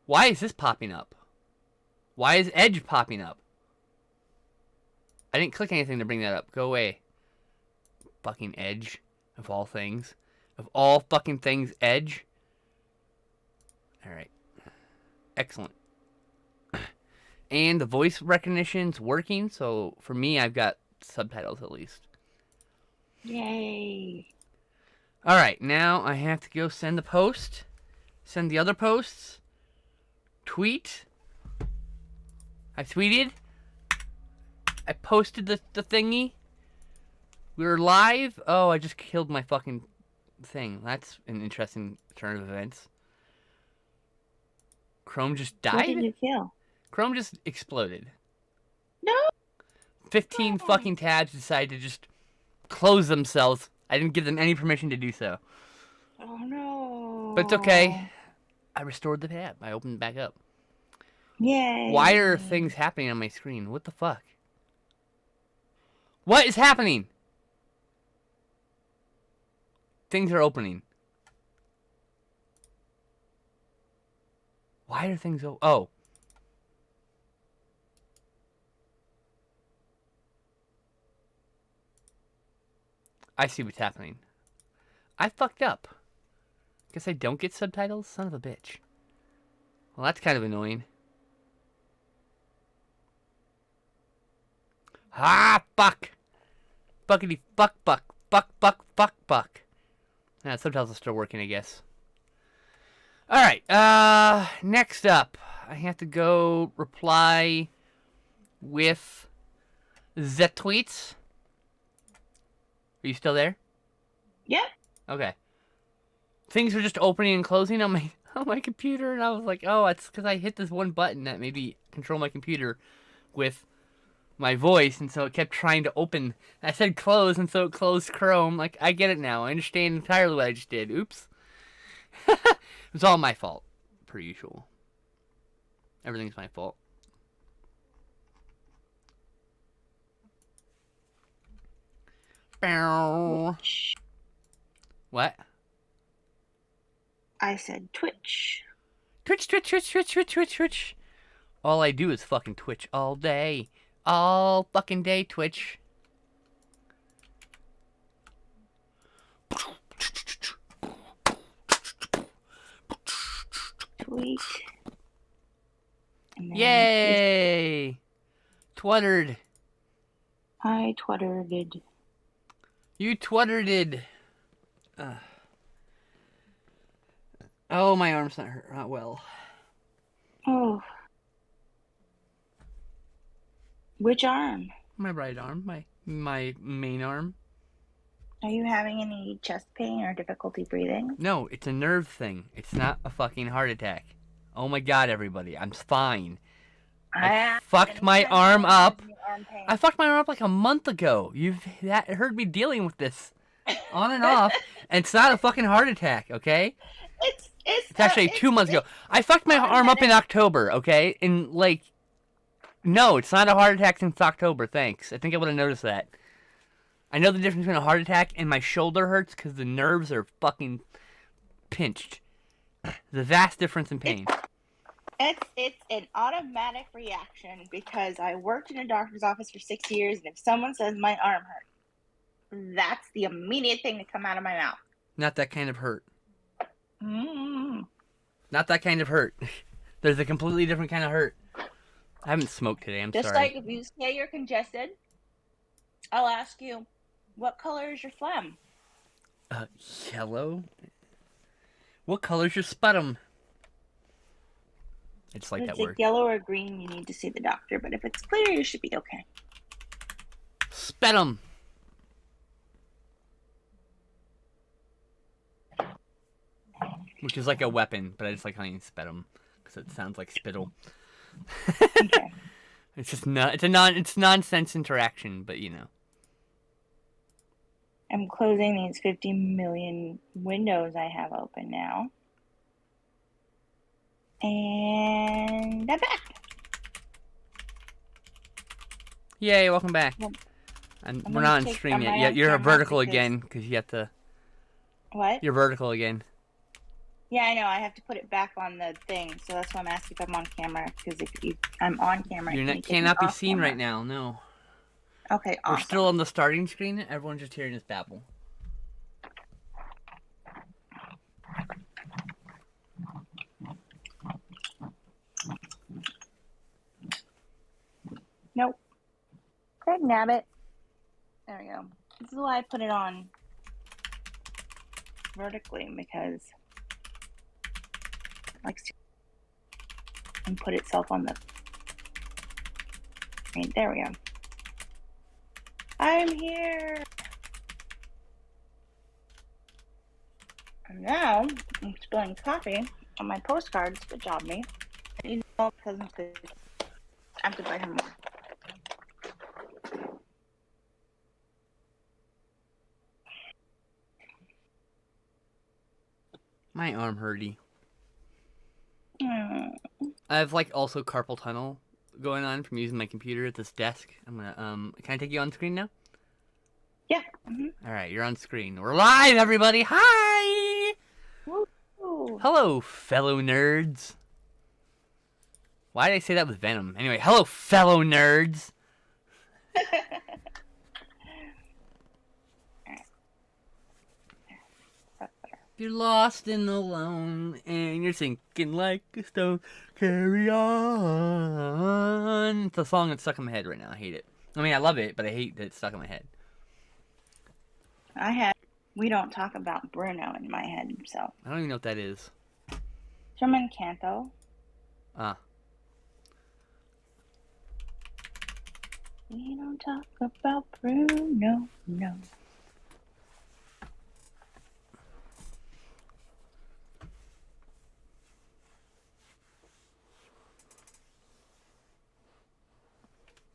Why is this popping up? Why is Edge popping up? I didn't click anything to bring that up. Go away. Fucking Edge. Of all things. Of all fucking things, Edge. Alright. Excellent. And the voice recognition's working, so for me, I've got subtitles at least. Yay. Alright, now I have to go send the post. Send the other posts. Tweet. I tweeted. I posted the thingy. We were live. Oh, I just killed my fucking thing. That's an interesting turn of events. Chrome just died? What did you kill? Chrome just exploded. No! 15 fucking tabs decided to just close themselves. I didn't give them any permission to do so. Oh no. But it's okay. I restored the tab. I opened it back up. Yay. Why are things happening on my screen? What the fuck? What is happening? Things are opening. Why are things oh. I see what's happening. I fucked up. Guess I don't get subtitles? Son of a bitch. Well, that's kind of annoying. Ah, fuck! Buckety fuck buck. Buck. Subtitles are still working, I guess. Alright, next up. I have to go reply with the tweets. Are you still there? Yep. Okay. Things were just opening and closing on my computer, and I was like, oh, it's because I hit this one button that maybe control my computer with my voice, and so it kept trying to open. I said close, and so it closed Chrome. Like, I get it now. I understand entirely what I just did. Oops. It was all my fault, per usual. Everything's my fault. Twitch. What? I said Twitch. Twitch. All I do is fucking Twitch all day. All fucking day, Twitch. Tweet. Yay! Twuttered. I twuttered. You twuttered. Oh, my arm's not well. Oh. Which arm? My right arm, my main arm. Are you having any chest pain or difficulty breathing? No, it's a nerve thing. It's not a fucking heart attack. Oh my god, everybody, I'm fine. I fucked my arm up. I fucked my arm up like a month ago. You've heard me dealing with this on and off, and it's not a fucking heart attack, okay? It's actually 2 months ago. I fucked my arm up in October, okay? No, it's not a heart attack since October, thanks. I think I would have noticed that. I know the difference between a heart attack and my shoulder hurts because the nerves are fucking pinched. The vast difference in pain. It's an automatic reaction because I worked in a doctor's office for 6 years, and if someone says my arm hurt, that's the immediate thing to come out of my mouth. Not that kind of hurt. Mm. Not that kind of hurt. There's a completely different kind of hurt. I haven't smoked today, I'm sorry. Just like if you say you're congested, I'll ask you, what color is your phlegm? Yellow? What color's your sputum? I just like that word. If it's yellow or green, you need to see the doctor, but if it's clear, you should be okay. Sputum. Which is like a weapon, but I just like calling it sputum because it sounds like spittle. Okay. It's just it's nonsense interaction, but you know. I'm closing these 50 million windows I have open now. And I'm back. Yay, welcome back. Yep. And we're not on stream yet. You're vertical again because you have to. What? You're vertical again. Yeah, I know. I have to put it back on the thing, so that's why I'm asking if I'm on camera. Because if I'm on camera, You can you take me cannot be off seen camera? right now. No. Okay, We're awesome. still on the starting screen. Everyone's just hearing us babble. Nope. Craig Nabbit. There we go. This is why I put it on vertically, because it likes to and put itself on the screen. There we go. I'm here. And now I'm spilling coffee on my postcards. Good job, me. You know, because I have to buy him more. My arm hurty. I have like also carpal tunnel going on from using my computer at this desk. I'm gonna can I take you on screen now? Yeah. All right, you're on screen. We're live, everybody. Hi. Woo. Hello, fellow nerds. Why did I say that with venom? Anyway, hello, fellow nerds. You're lost and alone, and you're sinking like a stone. Carry on. It's a song that's stuck in my head right now. I hate it. I mean, I love it, but I hate that it's stuck in my head. We don't talk about Bruno in my head, so. I don't even know what that is. From Encanto. Ah. We don't talk about Bruno, no.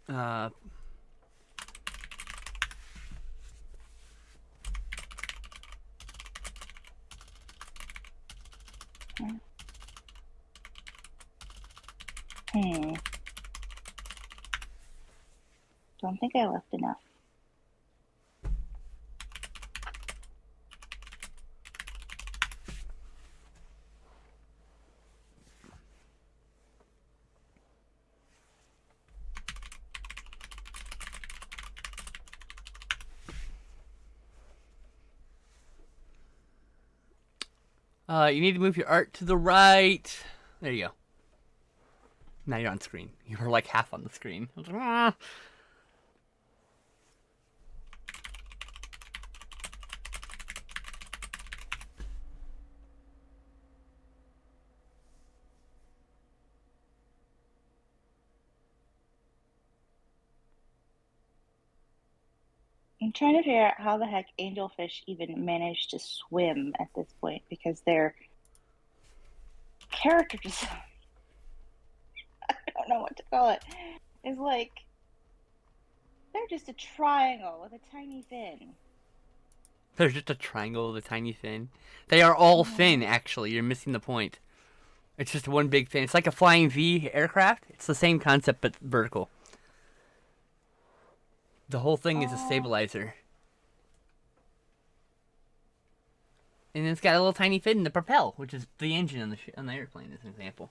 Uh. Don't think I left enough. You need to move your art to the right. There you go. Now you're on screen. You were like half on the screen. I was like, ah. I'm trying to figure out how the heck angelfish even manage to swim at this point, because their character design, I don't know what to call it, is like, they're just a triangle with a tiny fin. They're just a triangle with a tiny fin. They are all fin, actually. You're missing the point. It's just one big fin. It's like a flying V aircraft. It's the same concept, but vertical. The whole thing is a stabilizer. And it's got a little tiny fin to propel, which is the engine on the airplane, as an example.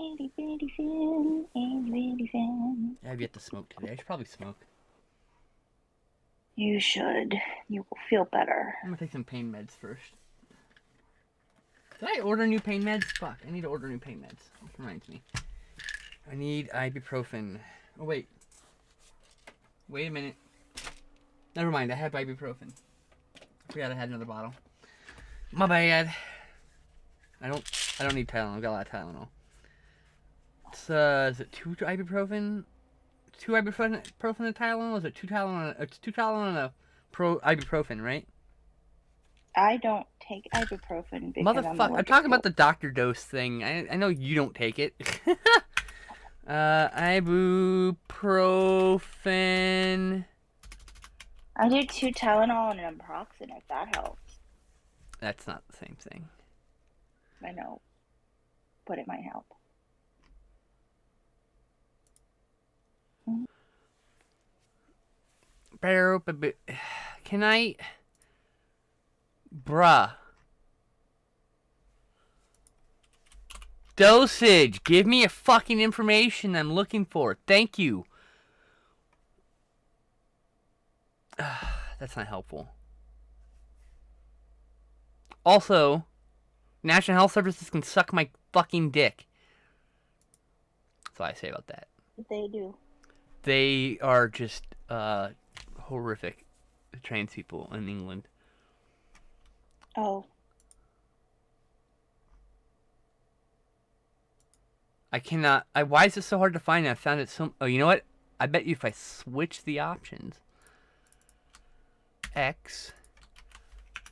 Itty bitty fin, itty bitty fin. I've yet to smoke today. I should probably smoke. You should. You will feel better. I'm gonna take some pain meds first. Did I order new pain meds? Fuck, I need to order new pain meds. Which reminds me. I need ibuprofen. Oh, wait. Wait a minute. Never mind, I have ibuprofen. I forgot I had another bottle. My bad. I don't need Tylenol. I've got a lot of Tylenol. It's, is it 2 ibuprofen? 2 ibuprofen and Tylenol? Is it 2 Tylenol? It's 2 Tylenol and a ibuprofen, right? I don't take ibuprofen because I'm talking about the doctor dose thing. I know you don't take it. Ibuprofen. I do 2 Tylenol and an Naproxen if that helps. That's not the same thing. I know, but it might help. Can I... Bruh. Dosage. Give me a fucking information I'm looking for. Thank you. That's not helpful. Also, National Health Services can suck my fucking dick. That's all I say about that. They do. They are just horrific, the trans people in England. Oh. I cannot. Why is it so hard to find? I found it so. Oh, you know what? I bet you if I switch the options. X.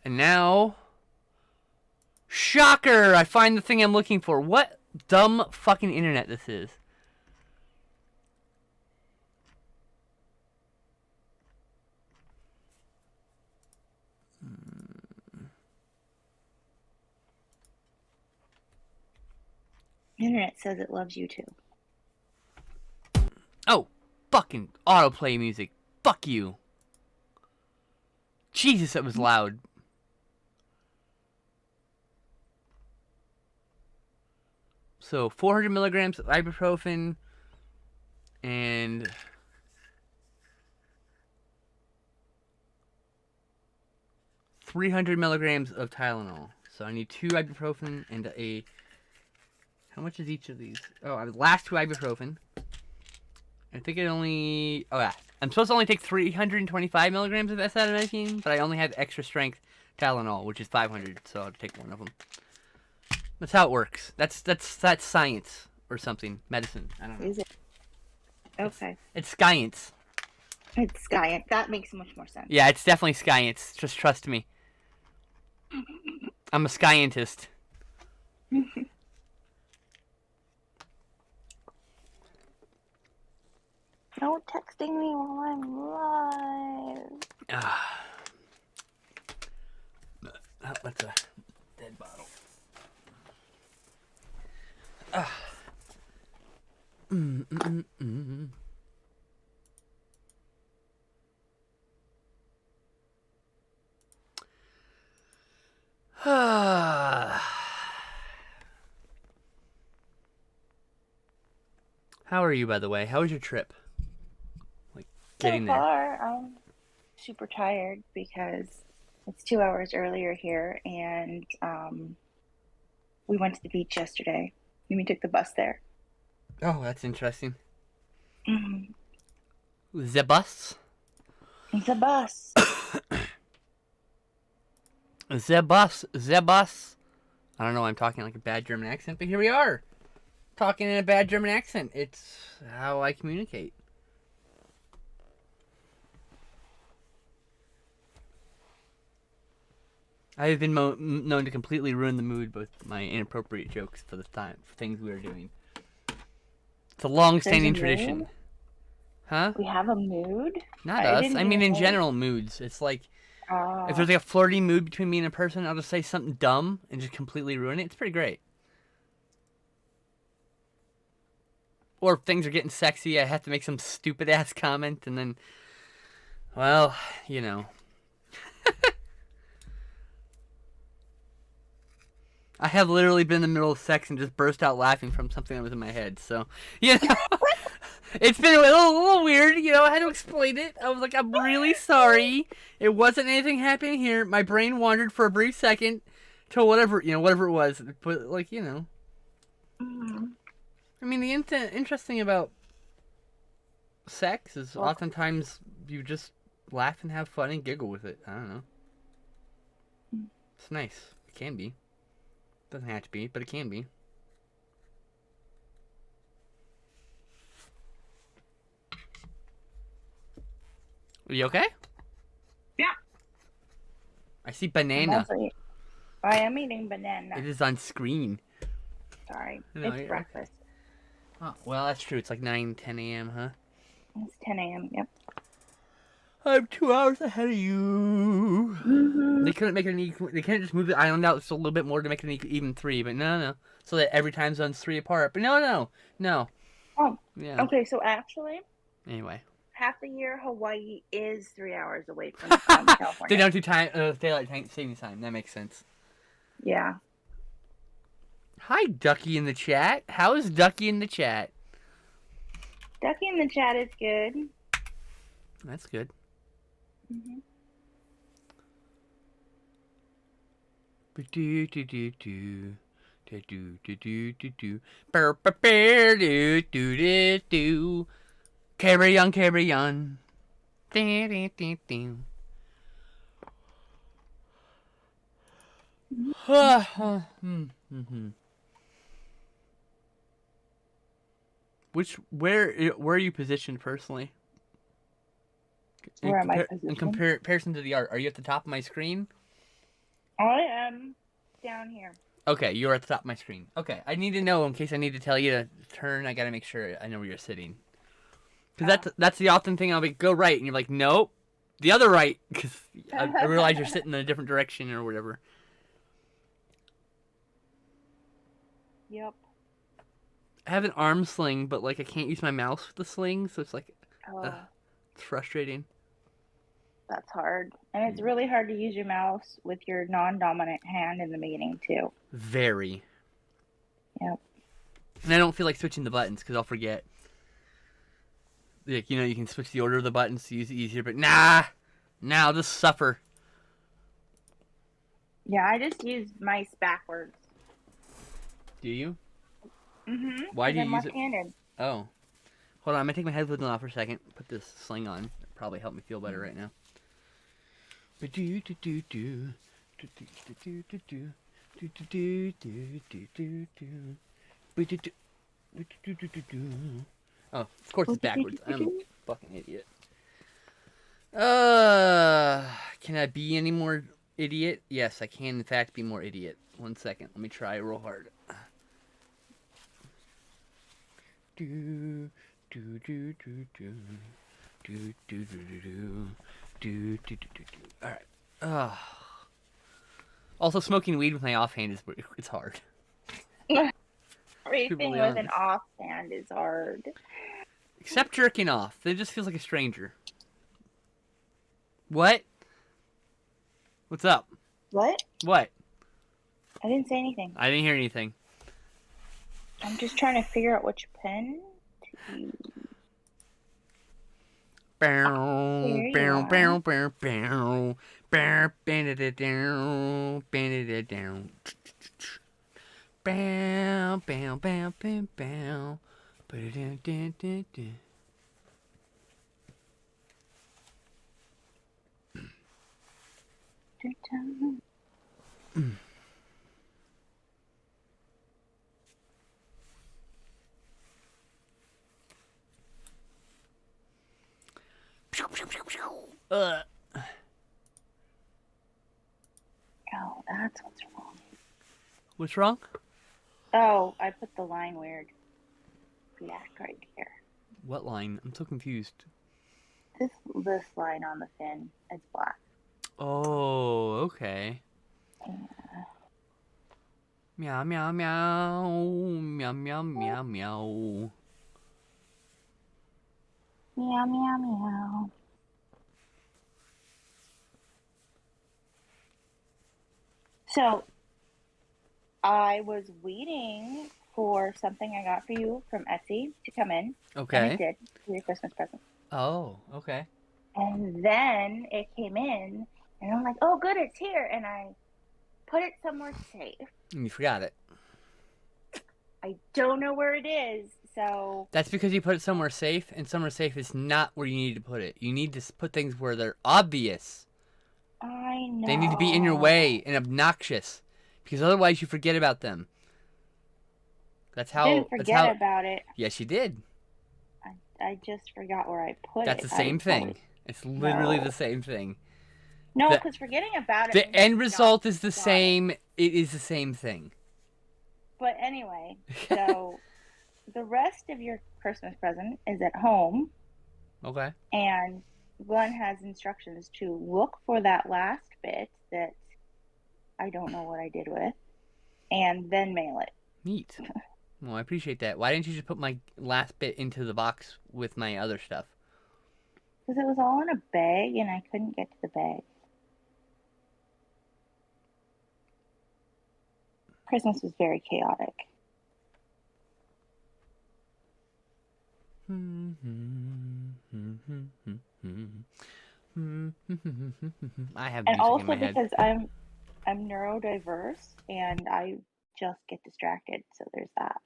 And now. Shocker! I find the thing I'm looking for. What dumb fucking internet this is. The internet says it loves you too. Oh, fucking autoplay music. Fuck you. Jesus, that was loud. So 400 milligrams of ibuprofen and 300 milligrams of Tylenol. So I need 2 ibuprofen and a... How much is each of these? Oh, I last 2 ibuprofen. I think it only... Oh, yeah. I'm supposed to only take 325 milligrams of acetaminophen, but I only have extra strength Tylenol, which is 500, so I'll take one of them. That's how it works. That's science or something. Medicine. I don't know. Is it? Okay. It's science. It's science. That makes much more sense. Yeah, it's definitely science. Just trust me. I'm a scientist. No texting me while I'm live. What's a dead bottle? How are you, by the way? How was your trip? Like, getting so far, I'm super tired because it's 2 hours earlier here, and we went to the beach yesterday. And we took the bus there. Oh, that's interesting. Mm-hmm. The bus? The bus. The bus. The bus. I don't know, I'm talking like a bad German accent, but here we are. Talking in a bad German accent. It's how I communicate. I have been known to completely ruin the mood with my inappropriate jokes for the time, for things we are doing. It's a long-standing tradition. Mood? Huh? We have a mood? Not us. I mean, in general, moods. It's like, if there's like a flirty mood between me and a person, I'll just say something dumb and just completely ruin it. It's pretty great. Or if things are getting sexy, I have to make some stupid-ass comment, and then, well, you know. I have literally been in the middle of sex and just burst out laughing from something that was in my head. So, you know, it's been a little weird. You know, I had to explain it. I was like, I'm really sorry. It wasn't anything happening here. My brain wandered for a brief second to whatever it was. But, like, you know. Mm-hmm. I mean, the interesting about sex is oftentimes you just laugh and have fun and giggle with it. I don't know. It's nice. It can be. Doesn't have to be, but it can be. Are you okay? Yeah. I see banana. I am eating banana. It is on screen. Sorry. It's breakfast. Oh, well, that's true. It's like 9, 10 a.m., huh? It's 10 a.m., yep. I'm 2 hours ahead of you. Mm-hmm. They couldn't make it they can't just move the island out just a little bit more to make it even 3, but no. So that every time zone's 3 apart. But no. Oh, yeah. Okay, so actually, anyway, half the year Hawaii is 3 hours away from California. They don't do daylight saving time. That makes sense. Yeah. Hi, Ducky in the chat. How is Ducky in the chat? Ducky in the chat is good. That's good. Mm-hmm. Do do do do. Do do do do do do. Do do do do. Carry on, carry on. Do do do do. Where are you positioned personally? Where am I positioned? In comparison to the art, are you at the top of my screen? I am down here. Okay, you're at the top of my screen. Okay, I need to know in case I need to tell you to turn. I gotta make sure I know where you're sitting. Because that's the often thing. I'll be go right, and you're like, nope, the other right. Because I realize you're sitting in a different direction or whatever. Yep. I have an arm sling, but like I can't use my mouse with the sling, so it's like, it's frustrating. That's hard. And it's really hard to use your mouse with your non-dominant hand in the beginning, too. Very. Yep. And I don't feel like switching the buttons because I'll forget. Like, you know, you can switch the order of the buttons to use it easier, but nah, I'll just suffer. Yeah, I just use mice backwards. Do you? Mm-hmm. Why do you use left-handed. Oh. Hold on, I'm going to take my headphones off for a second. Put this sling on. It'll probably help me feel better right now. Oh, of course it's backwards. I'm a fucking idiot. Can I be any more idiot? Yes, I can in fact be more idiot. 1 second. Let me try real hard. Do do do do do do do do do do do do do. All right. Also, smoking weed with my offhand it's hard. Everything with an offhand is hard. Except jerking off. It just feels like a stranger. What? What's up? What? What? I didn't say anything. I didn't hear anything. I'm just trying to figure out which pen to use. Bow, bow, bow, bow, bow, bow, bend it down, bend it down. Bow, bow, bow, bow, bow. Put it down, down, down, down. Oh, that's what's wrong. What's wrong? Oh, I put the line weird. Black right here. What line? I'm so confused. This line on the fin is black. Oh, okay. Yeah. Meow, meow, meow. Meow, meow, meow, meow. Meow, meow, meow. So, I was waiting for something I got for you from Etsy to come in. Okay. And it did. For your Christmas present. Oh, okay. And then it came in, and I'm like, oh, good, it's here. And I put it somewhere safe. And you forgot it. I don't know where it is, so... That's because you put it somewhere safe, and somewhere safe is not where you need to put it. You need to put things where they're obvious. I know. They need to be in your way and obnoxious, because otherwise you forget about them. That's how... I didn't forget about it. Yes, you did. I just forgot where I put it. That's the same thing. It's literally the same thing. No, because forgetting about it... The end result is the same. It is the same thing. But anyway, so the rest of your Christmas present is at home. Okay. And Glenn has instructions to look for that last bit that I don't know what I did with, and then mail it. Neat. Well, I appreciate that. Why didn't you just put my last bit into the box with my other stuff? Because it was all in a bag, and I couldn't get to the bag. Christmas was very chaotic. I have And music in also my head. because I'm neurodiverse and I just get distracted, so there's that.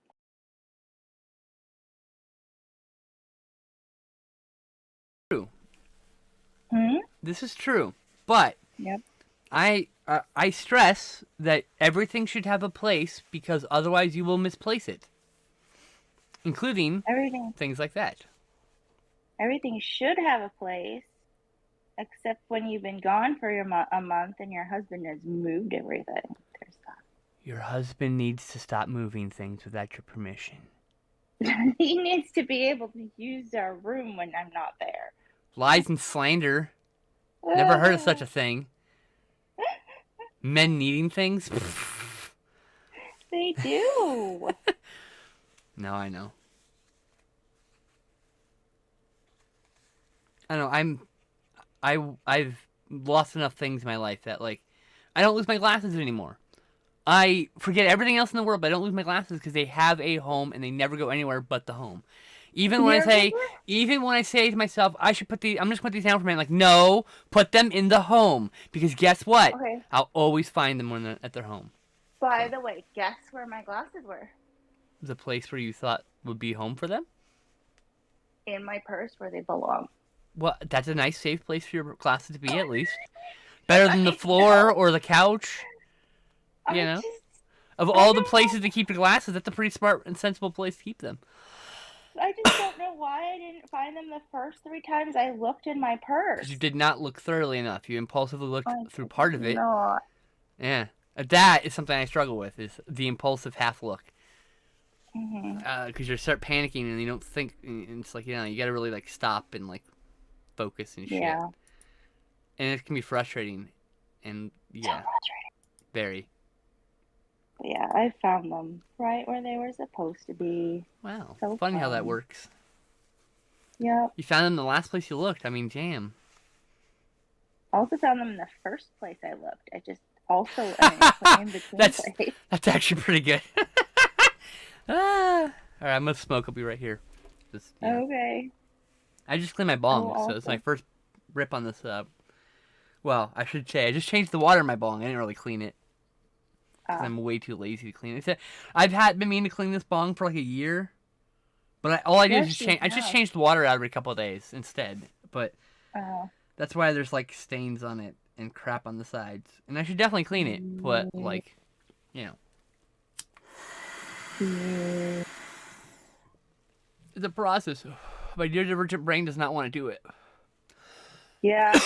True. Hmm? This is true, but Yep. I stress that everything should have a place because otherwise you will misplace it, including Everything things like that. everything should have a place, except when you've been gone for a month and your husband has moved everything. There's Your husband needs to stop moving things without your permission. that. He needs to be able to use our room when I'm not there. Lies and slander. Never heard of such a thing. Men needing things? They do. No, I know. I know. I've lost enough things in my life that like I don't lose my glasses anymore. I forget everything else in the world, but I don't lose my glasses because they have a home and they never go anywhere but the home. Even when I say to myself, I'm just gonna put these down for a minute. Like, no, put them in the home because guess what? Okay. I'll always find them when they're at their home. By the way, guess where my glasses were? The place where you thought would be home for them. In my purse where they belong. Well, that's a nice, safe place for your glasses to be, at least. Better than the floor or the couch. You know? Of all the places to keep your glasses, that's a pretty smart and sensible place to keep them. I just don't know why I didn't find them the first 3 times I looked in my purse. Because you did not look thoroughly enough. You impulsively looked through part of it. No. Yeah. That is something I struggle with, is the impulsive half look. Because you start panicking and you don't think, and it's like, you gotta really like stop and like focus and shit. Yeah. And it can be frustrating. And yeah. So frustrating. Very. Yeah, I found them right where they were supposed to be. Wow. So funny how fun. that works. Yep. You found them in the last place you looked. I mean, damn. I also found them in the first place I looked. I just also in between that's place. That's actually pretty good. All right, I'm gonna smoke. I'll be right here. Just, Okay. I just cleaned my bong, Oh, so it's my first rip on this. Well, I should say I just changed the water in my bong. I didn't really clean it. I'm way too lazy to clean it. I've been meaning to clean this bong for like a year, but all I did is just change. I just changed the water out every couple of days instead. But that's why there's like stains on it and crap on the sides. And I should definitely clean it, but like, it's a process. My dear divergent brain does not want to do it. Yeah.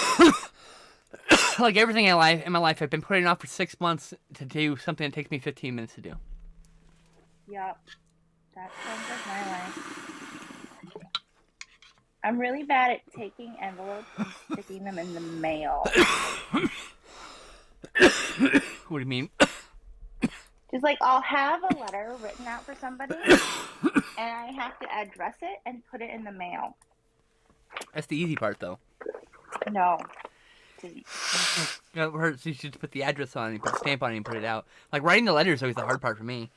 Like everything in my life, I've been putting off for 6 months to do something that takes me 15 minutes to do. Yep. That sounds like my life. I'm really bad at taking envelopes and sticking them in the mail. What do you mean? Just like I'll have a letter written out for somebody, and I have to address it and put it in the mail. That's the easy part, though. No. You should put the address on it, put a stamp on it, and put it out. Like, writing the letter is always the hard part for me.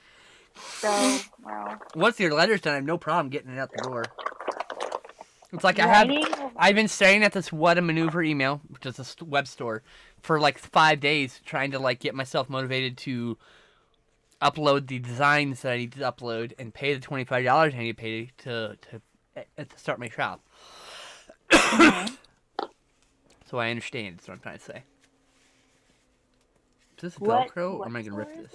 So, well. Once your letter's done, I have no problem getting it out the door. It's like I've been staring at this What a Maneuver email, which is a web store, for like 5 days, trying to like get myself motivated to upload the designs that I need to upload and pay the $25 I need to pay to start my shop. So I understand. That's what I'm trying to say. Is this Velcro, or am I going to rip this?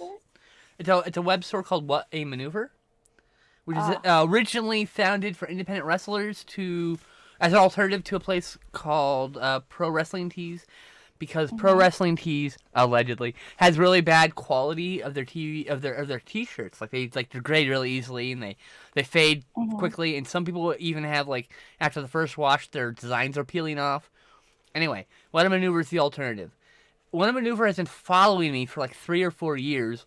It's a web store called What a Maneuver, which is originally founded for independent wrestlers as an alternative to a place called Pro Wrestling Tees, because Pro Wrestling Tees allegedly has really bad quality of their their t-shirts. Like they degrade really easily and they fade quickly, and some people even have like after the first wash their designs are peeling off. Anyway, What a Maneuver is the alternative. What a Maneuver has been following me for like 3 or 4 years.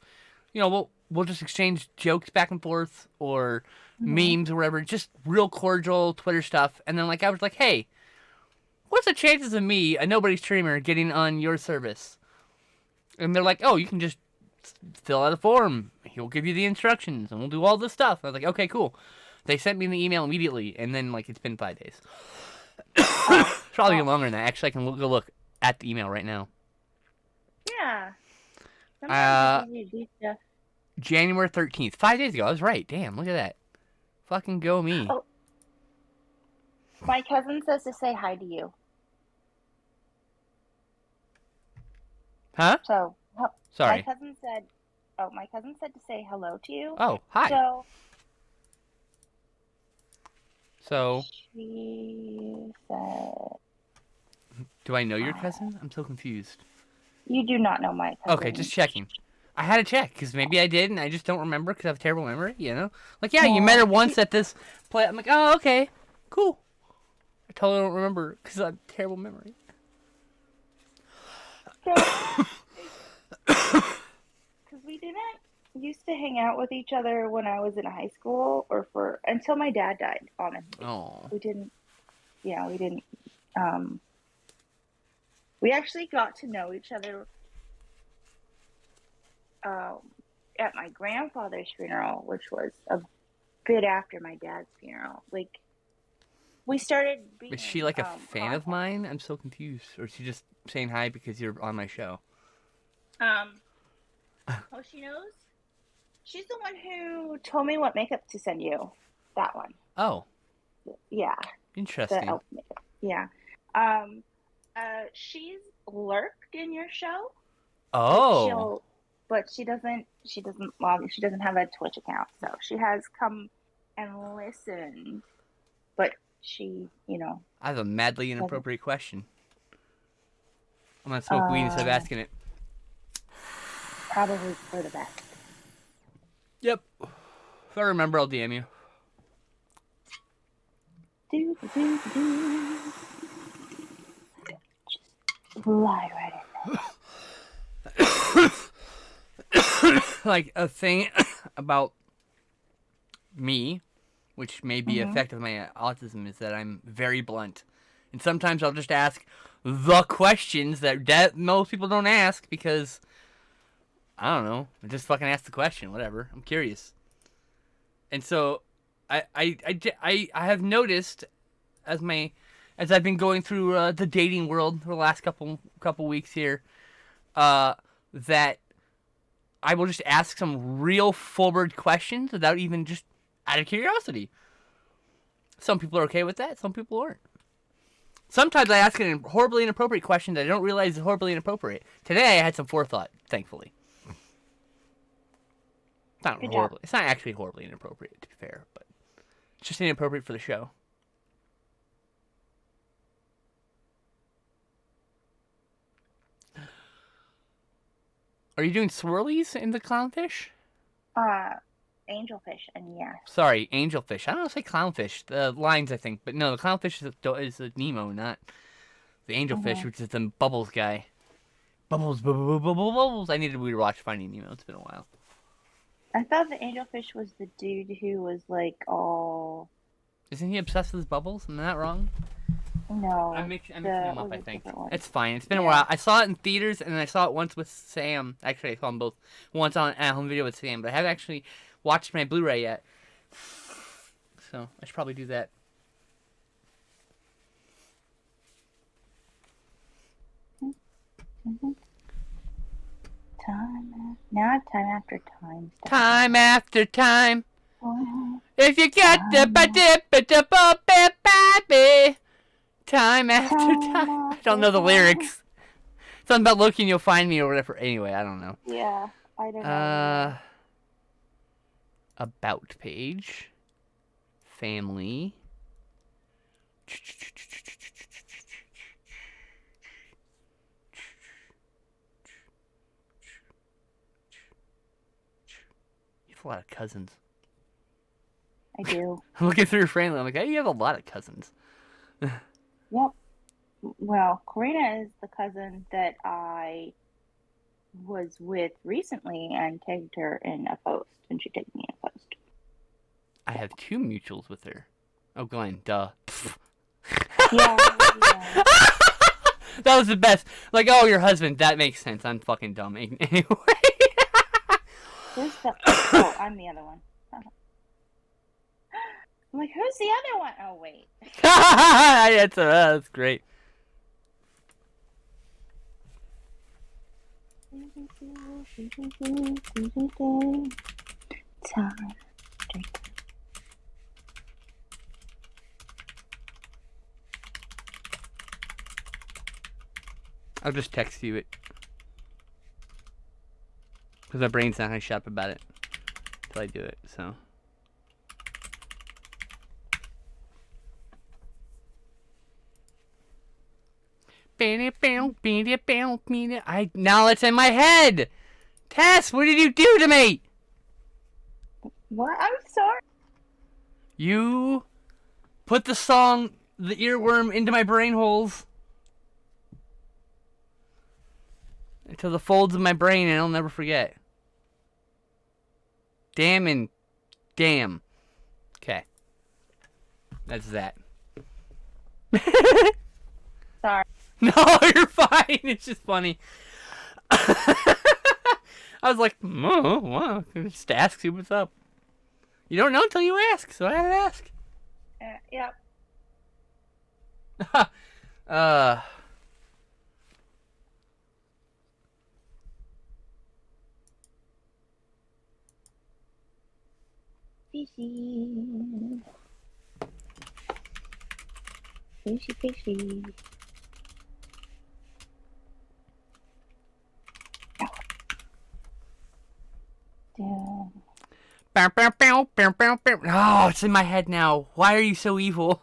We'll just exchange jokes back and forth or memes or whatever, just real cordial Twitter stuff. And then like I was like, hey, what's the chances of me, a nobody streamer, getting on your service? And they're like, oh, you can just fill out a form. He'll give you the instructions, and we'll do all this stuff. I was like, okay, cool. They sent me the email immediately, and then, like, it's been 5 days. Probably longer than that. Actually, I can go look at the email right now. Yeah. Sometimes it's easy to do stuff. January 13th. 5 days ago. I was right. Damn, look at that. Fucking go me. Oh. My cousin says to say hi to you. Huh? So, sorry. My cousin said to say hello to you. Oh, hi. So. She said. Do I know your cousin? I'm so confused. You do not know my cousin. Okay, just checking. I had to check, because maybe I did, and I just don't remember, because I have a terrible memory, you know? Like, yeah, you met her once at this play. I'm like, oh, okay, cool. I totally don't remember, because I have a terrible memory. Because we didn't used to hang out with each other when I was in high school, or until my dad died, honestly. Oh. We didn't, we actually got to know each other at my grandfather's funeral, which was a bit after my dad's funeral. Like, we started being... Is she like a fan of mine? I'm so confused. Or is she just saying hi because you're on my show? Oh, she knows? She's the one who told me what makeup to send you. That one. Oh. Yeah. Interesting. The elf makeup. Yeah. She's lurked in your show. Oh. But she doesn't log. She doesn't have a Twitch account, so she has come and listened. But she, I have a madly inappropriate question. I'm gonna smoke weed instead of asking it. Probably for the best. Yep. If I remember, I'll DM you. Just lie right in there. Like, a thing about me, which may be effective of my autism, is that I'm very blunt. And sometimes I'll just ask the questions that most people don't ask because, I don't know, I just fucking ask the question, whatever. I'm curious. And so, I have noticed as I've been going through the dating world for the last couple weeks here, that I will just ask some real forward questions without even just out of curiosity. Some people are okay with that. Some people aren't. Sometimes I ask a horribly inappropriate question that I don't realize is horribly inappropriate. Today I had some forethought, thankfully. It's not actually horribly inappropriate, to be fair, but it's just inappropriate for the show. Are you doing swirlies in the clownfish? Angelfish, and yes. Sorry, angelfish. I don't know, say clownfish. The lines, I think. But no, the clownfish is a Nemo, not the angelfish, which is the Bubbles guy. Bubbles, bubbles. I need to rewatch Finding Nemo. It's been a while. I thought the angelfish was the dude who was, like, all... Isn't he obsessed with his bubbles? Am I not wrong? No. I'm mixing them up, I think. It's fine. It's been a while. I saw it in theaters, and then I saw it once with Sam. Actually, I saw them both once on at home video with Sam, but I haven't actually watched my Blu-ray yet. So, I should probably do that. Time after time. Time after time. If you get the baby. Time after time. I don't know the lyrics. Something about looking, you'll find me or whatever. Anyway, I don't know. Yeah, I don't know. About page. Family. You have a lot of cousins. I do. I'm looking through your family. I'm like, hey, you have a lot of cousins. Yep. Well, Karina is the cousin that I was with recently and tagged her in a post, and she tagged me in a post. I have 2 mutuals with her. Oh, Glenn, duh. Yeah. That was the best. Like, oh, your husband. That makes sense. I'm fucking dumb. Anyway. Who's the? Oh, I'm the other one. I'm like, who's the other one? Oh wait. That's great. Time. I'll just text you it. Because my brain's not going to shut up about it until I do it, so. Now it's in my head! Tess, what did you do to me? What? I'm sorry. You put the song, The Earworm, into my brain holes. Into the folds of my brain, and I'll never forget. Damn and damn. Okay. That's that. Sorry. No, you're fine. It's just funny. I was like, oh, wow. Just ask, see what's up. You don't know until you ask, so I had to ask. Yep. Fishy. Fishy, fishy. Oh, it's in my head now. Why are you so evil?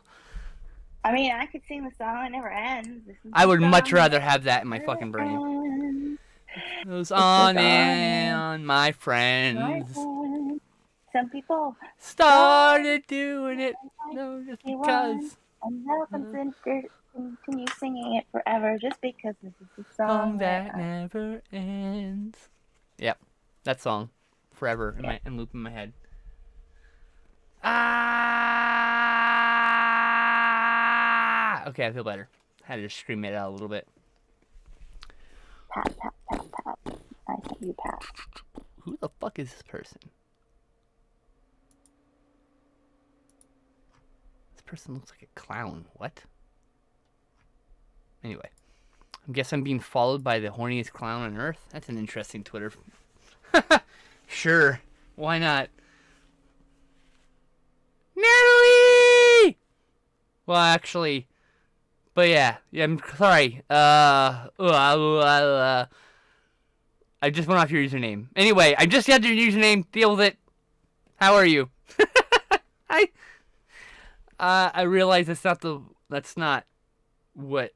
I mean, I could sing the song. It never ends. I would much rather have that in my fucking brain. It goes on and on, my friends. Some people started doing it, no, just because. And they'll continue singing it forever just because this is the song that never ends. Yep, that song, forever in loop in my head. Ah! Okay, I feel better. I had to just scream it out a little bit. Pat, pat, pat, pat. I said you pat. Who the fuck is this person? This person looks like a clown. What? Anyway. I guess I'm being followed by the horniest clown on earth? That's an interesting Twitter. Sure. Why not? Natalie! Well, actually... But yeah, I'm sorry. I just went off your username. Anyway, I just got your username. Deal with it. How are you? I realize that's not what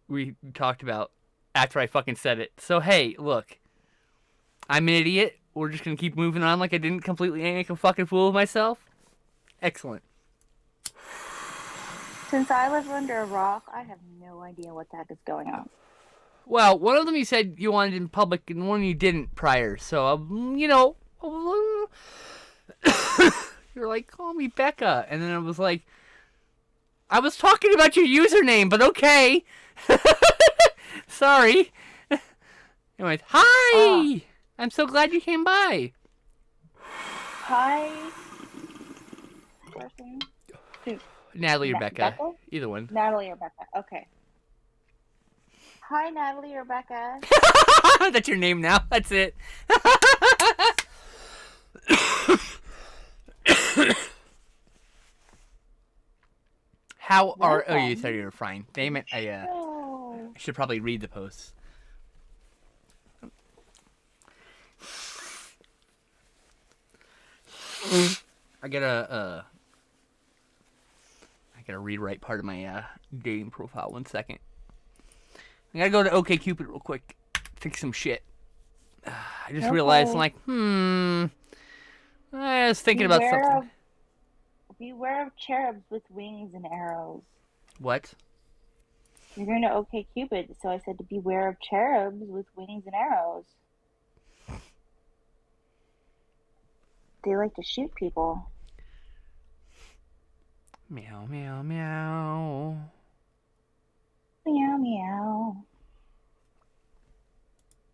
we talked about after I fucking said it. So hey, look. I'm an idiot. We're just gonna keep moving on like I didn't completely make a fucking fool of myself. Excellent. Since I live under a rock, I have no idea what the heck is going on. Well, one of them you said you wanted in public, and one you didn't prior. So, you were like, call me Becca. And then I was like, I was talking about your username, but okay. Sorry. Anyways, hi! I'm so glad you came by. Hi, person. Natalie or Becca. Either one. Natalie or Becca. Okay. Hi, Natalie or Becca. That's your name now. That's it. How are... Oh, you said you were fine. Damn it. I should probably read the posts. I gotta rewrite part of my dating profile. 1 second. I gotta go to OkCupid real quick. Fix some shit. I just realized, I'm like, I was thinking about something. Beware of cherubs with wings and arrows. What? You're going to OkCupid, so I said to beware of cherubs with wings and arrows. They like to shoot people. Meow, meow, meow. Meow, meow.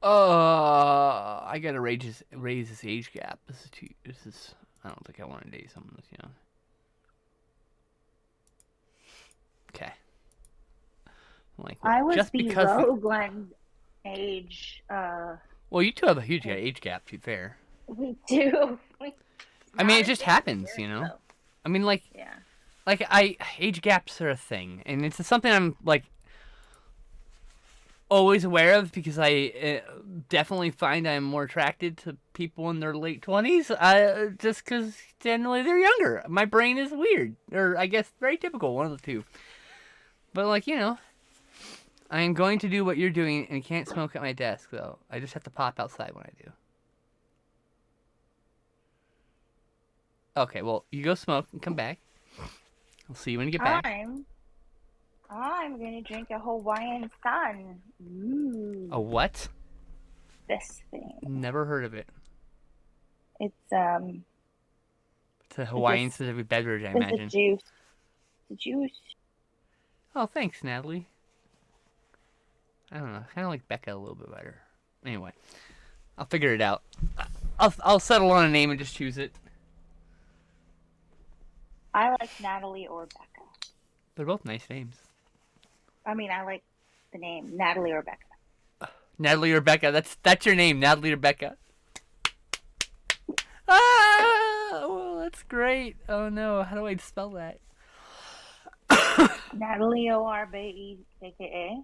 I gotta raise this age gap. This is. I don't think I want to date someone this young. Okay. Like, I was just below Glenn's age. Well, you two have a huge age gap, to be fair. We do. I mean, it just happens, you know? Though. I mean, like... Yeah. Like, age gaps are a thing, and it's something I'm, like, always aware of, because I definitely find I'm more attracted to people in their late 20s, just because generally they're younger. My brain is weird, or I guess very typical, one of the two. But, like, you know, I am going to do what you're doing, and can't smoke at my desk, though. I just have to pop outside when I do. Okay, well, you go smoke and come back. I'll see you when you get back. I'm gonna drink a Hawaiian Sun. Ooh. A what? This thing. Never heard of it. It's It's a Hawaiian specific beverage, I imagine. It's a juice. It's a juice. Oh, thanks, Natalie. I don't know. I kind of like Becca a little bit better. Anyway, I'll figure it out. I'll settle on a name and just choose it. I like Natalie or Becca. They're both nice names. I mean, I like the name Natalie or Becca. Natalie or Becca. That's your name, Natalie or Becca. Ah, well, that's great. Oh no, how do I spell that? Natalie Orbecka.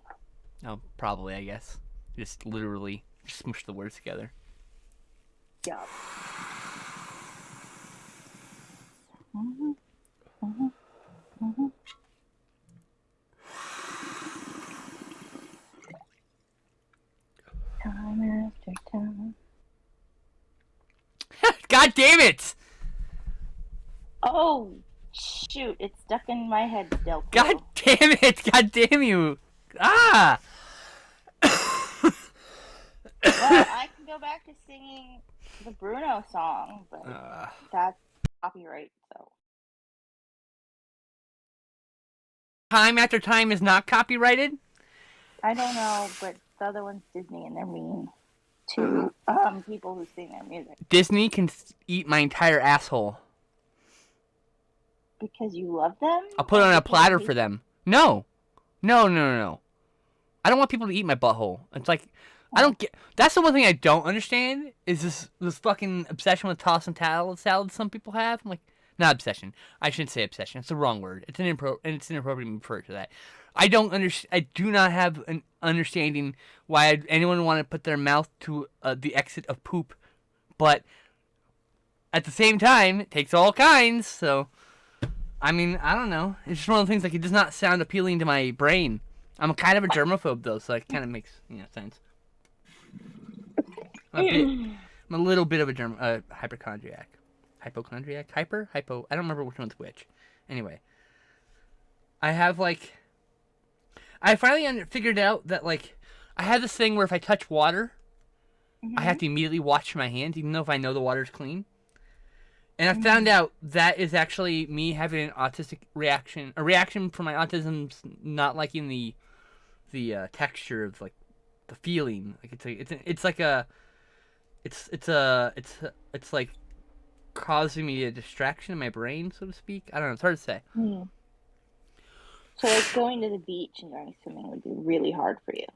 Oh, probably, I guess. Just literally smush the words together. Yeah. Time after time. God damn it! Oh, shoot. It's stuck in my head still. God damn it! God damn you! Ah! Well, I can go back to singing the Bruno song, but that's copyright, so. Time After Time is not copyrighted? I don't know, but the other one's Disney, and they're mean to people who sing their music. Disney can eat my entire asshole. Because you love them? I'll put it on a platter for them. No. No. I don't want people to eat my butthole. It's like, I don't get... That's the one thing I don't understand, is this fucking obsession with tossing salad some people have. I'm like, not obsession. I shouldn't say obsession. It's the wrong word. It's inappropriate to refer to that. I do not have an understanding why anyone would want to put their mouth to the exit of poop, but at the same time, it takes all kinds. So, I mean, I don't know. It's just one of the things, like, it does not sound appealing to my brain. I'm kind of a germaphobe though, so it kind of makes sense. I'm a little bit of a hypochondriac. Hypochondriac? Hypo? I don't remember which one's which. Anyway, I finally figured out that, like, I have this thing where if I touch water, I have to immediately wash my hands, even though if I know the water's clean. And I found out that is actually me having an autistic reaction, a reaction from my autism, not liking the texture of, like, the feeling. Like, it's like causing me a distraction in my brain, so to speak. I don't know. It's hard to say. So, like, going to the beach and going swimming would be really hard for you.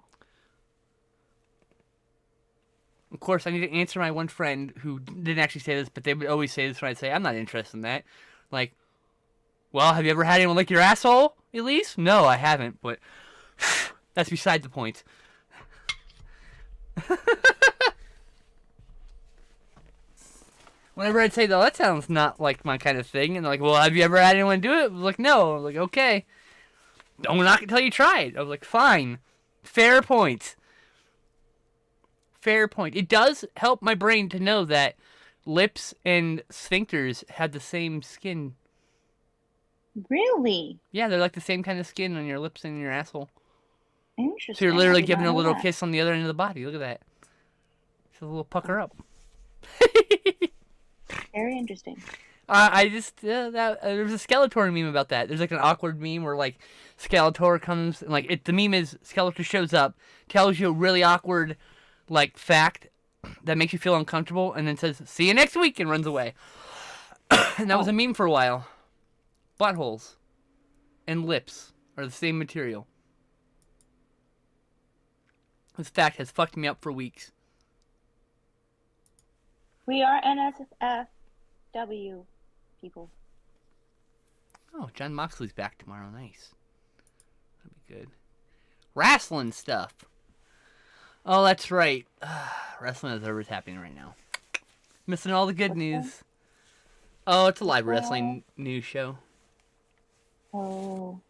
Of course, I need to answer my one friend who didn't actually say this, but they would always say this when I'd say, I'm not interested in that. Like, well, have you ever had anyone lick your asshole, Elise? No, I haven't, but that's beside the point. Whenever I'd say, though, that sounds not like my kind of thing, and they're like, well, have you ever had anyone do it? I was like, no. I was like, okay. Don't knock it until you try it. I was like, fine. Fair point. Fair point. It does help my brain to know that lips and sphincters have the same skin. Really? Yeah, they're like the same kind of skin on your lips and your asshole. Interesting. So you're literally giving a little kiss on the other end of the body. Look at that. It's a little pucker up. Very interesting. There's a Skeletor meme about that. There's like an awkward meme where like Skeletor comes and like the meme is Skeletor shows up, tells you a really awkward like fact that makes you feel uncomfortable, and then says "see you next week" and runs away. And that was a meme for a while. Buttholes and lips are the same material. This fact has fucked me up for weeks. We are NSFW people. Oh, John Moxley's back tomorrow. Nice. That'd be good. Wrestling stuff. Oh, that's right. Wrestling Observer is happening right now. Missing all the good news. Oh, it's a live wrestling news show. Oh.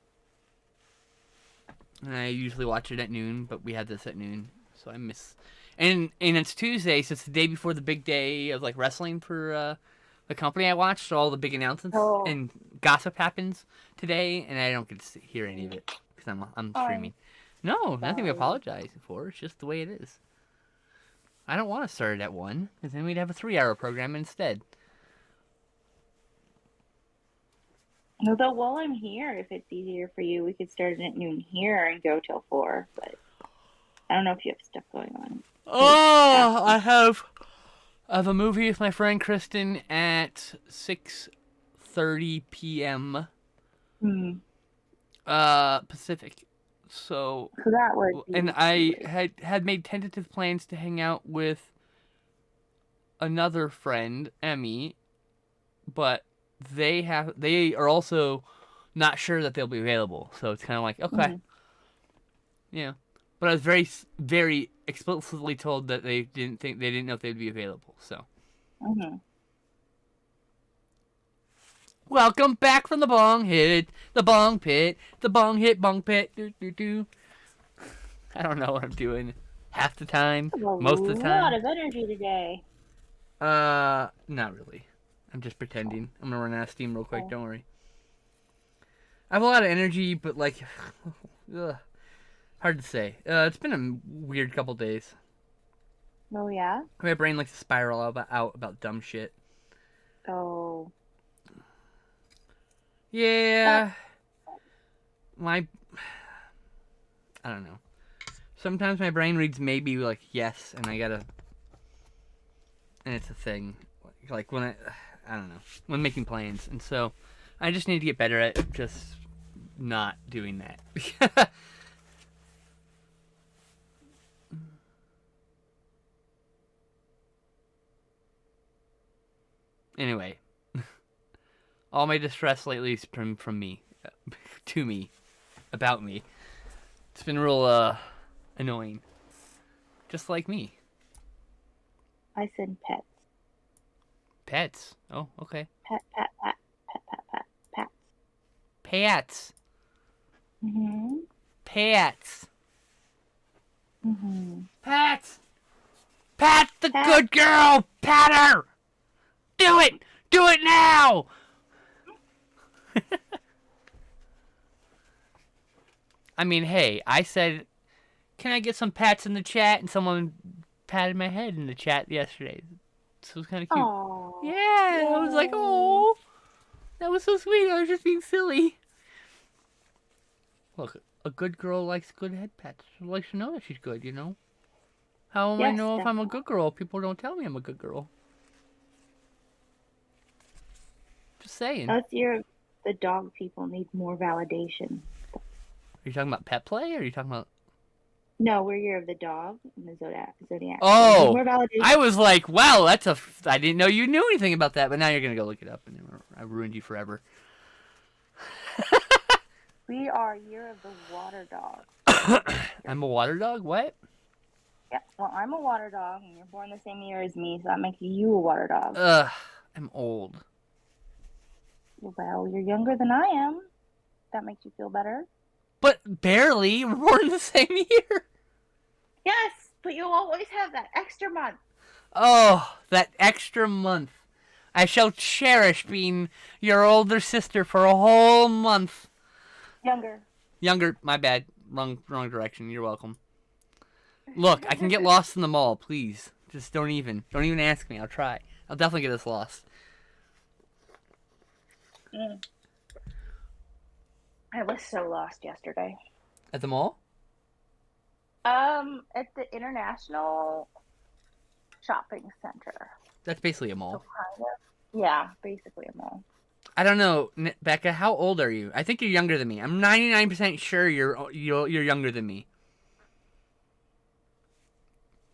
And I usually watch it at noon, but we had this at noon, so I miss. And it's Tuesday, so it's the day before the big day of like wrestling for the company I watch. So all the big announcements and gossip happens today, and I don't get to hear any of it because I'm streaming. No, nothing to apologize for. It's just the way it is. I don't want to start it at 1, because then we'd have a 3-hour program instead. No, though, while I'm here, if it's easier for you, we could start at noon here and go till 4. But I don't know if you have stuff going on. Oh, I have a movie with my friend Kristen at 6:30 p.m. Pacific. So that would be and I had made tentative plans to hang out with another friend, Emmy, but they are also not sure that they'll be available. So it's kind of like, okay. Yeah. But I was very, very explicitly told that they didn't know if they'd be available. So. Welcome back from the bong hit, the bong pit, the bong hit, bong pit. Do do do. I don't know what I'm doing half the time, most of the time. A lot of energy today. Not really. I'm just pretending. I'm gonna run out of steam real quick. Don't worry. I have a lot of energy, but like, hard to say. It's been a weird couple days. Oh yeah. My brain likes to spiral out about dumb shit. Oh. Yeah. I don't know. Sometimes my brain reads maybe like yes, and and it's a thing. Like when I don't know, when making plans, and so I just need to get better at just not doing that. Anyway, all my distress lately is from me, to me, about me. It's been real annoying, just like me. I said pets. Pets? Oh, okay. Pets. Pets. Mhm. Pets. Mhm. Pat! Pat the good girl! Pat her! Do it! Do it now! I mean, hey, I said, can I get some pats in the chat? And someone patted my head in the chat yesterday. So it was kind of cute. Aww. Yeah, I was like, oh, that was so sweet. I was just being silly. Look, a good girl likes good head pats. She likes to know that she's good, you know? How am I know if I'm a good girl? People don't tell me I'm a good girl. Just saying. Us year of the dog people need more validation. Are you talking about pet play, or are you talking about... No, we're year of the dog in the Zodiac. Oh, more validation. I was like, wow, I didn't know you knew anything about that, but now you're going to go look it up, and I ruined you forever. We are year of the water dog. I'm a water dog? What? Yeah, well, I'm a water dog, and you're born the same year as me, so that makes you a water dog. I'm old. Well, you're younger than I am. That makes you feel better. But barely. We're born the same year. Yes, but you'll always have that extra month. Oh, that extra month. I shall cherish being your older sister for a whole month. Younger, my bad. Wrong direction. You're welcome. Look, I can get lost in the mall, please. Just don't even ask me. I'll try. I'll definitely get us lost. I was so lost yesterday. At the mall? At the International Shopping Center. That's basically a So mall. kind of. Yeah, basically a mall. I don't know, Becca. How old are you? I think you're younger than me. I'm 99% sure you're younger than me.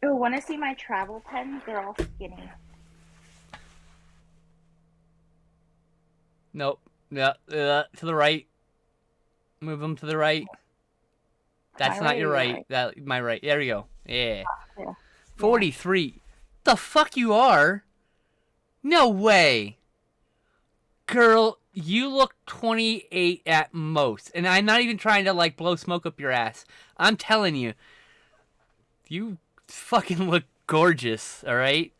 Oh, want to see my travel pens? They're all skinny. Nope. Yeah, to the right. Move them to the right. That's My not right or your your right. right? That my right. There we go. Yeah. Yeah. 43. The fuck you are? No way. Girl, you look 28 at most. And I'm not even trying to like blow smoke up your ass. I'm telling you. You fucking look gorgeous, all right?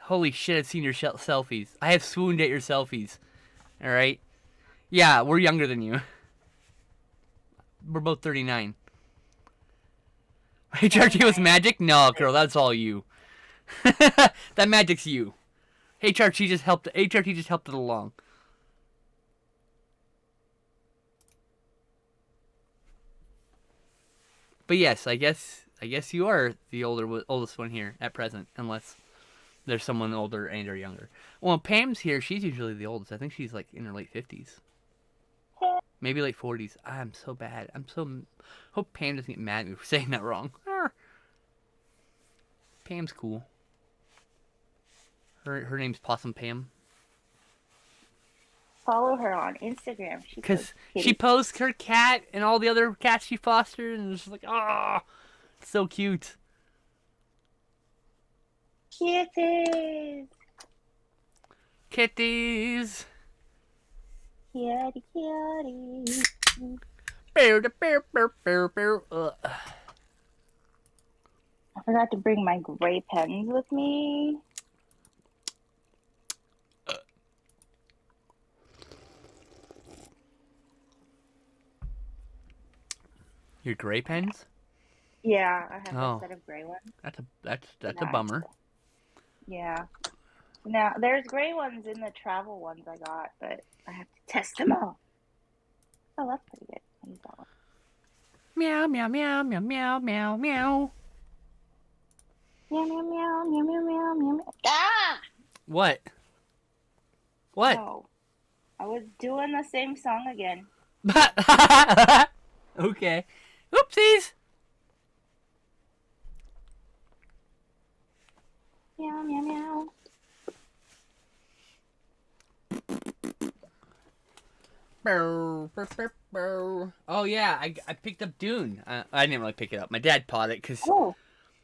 Holy shit, I've seen your selfies. I have swooned at your selfies. All right? Yeah, we're younger than you. We're both 39. HRT was magic? No, girl, that's all you. That magic's you. HRT just helped it along. But yes, I guess you are the oldest one here at present, unless there's someone older and or younger. Well, Pam's here. She's usually the oldest. I think she's like in her late 50s. Maybe late 40s. I'm so bad. Hope Pam doesn't get mad at me for saying that wrong. Pam's cool. Her name's Possum Pam. Follow her on Instagram. Because she posts her cat and all the other cats she fostered, and it's like, oh, so cute. Kitties. Kitties. Kitty, kitty. I forgot to bring my gray pens with me. Your gray pens? Yeah, I have a set of gray ones. That's a bummer. Yeah. Now there's gray ones in the travel ones I got, but I have to test them all. Oh, that's pretty good. I use that one. Meow meow meow meow meow meow meow. Meow meow meow meow meow meow meow meow. Ah! What? What? Oh, I was doing the same song again. Okay. Oopsies. Meow meow meow. Oh yeah, I picked up Dune. I didn't really pick it up. My dad bought it because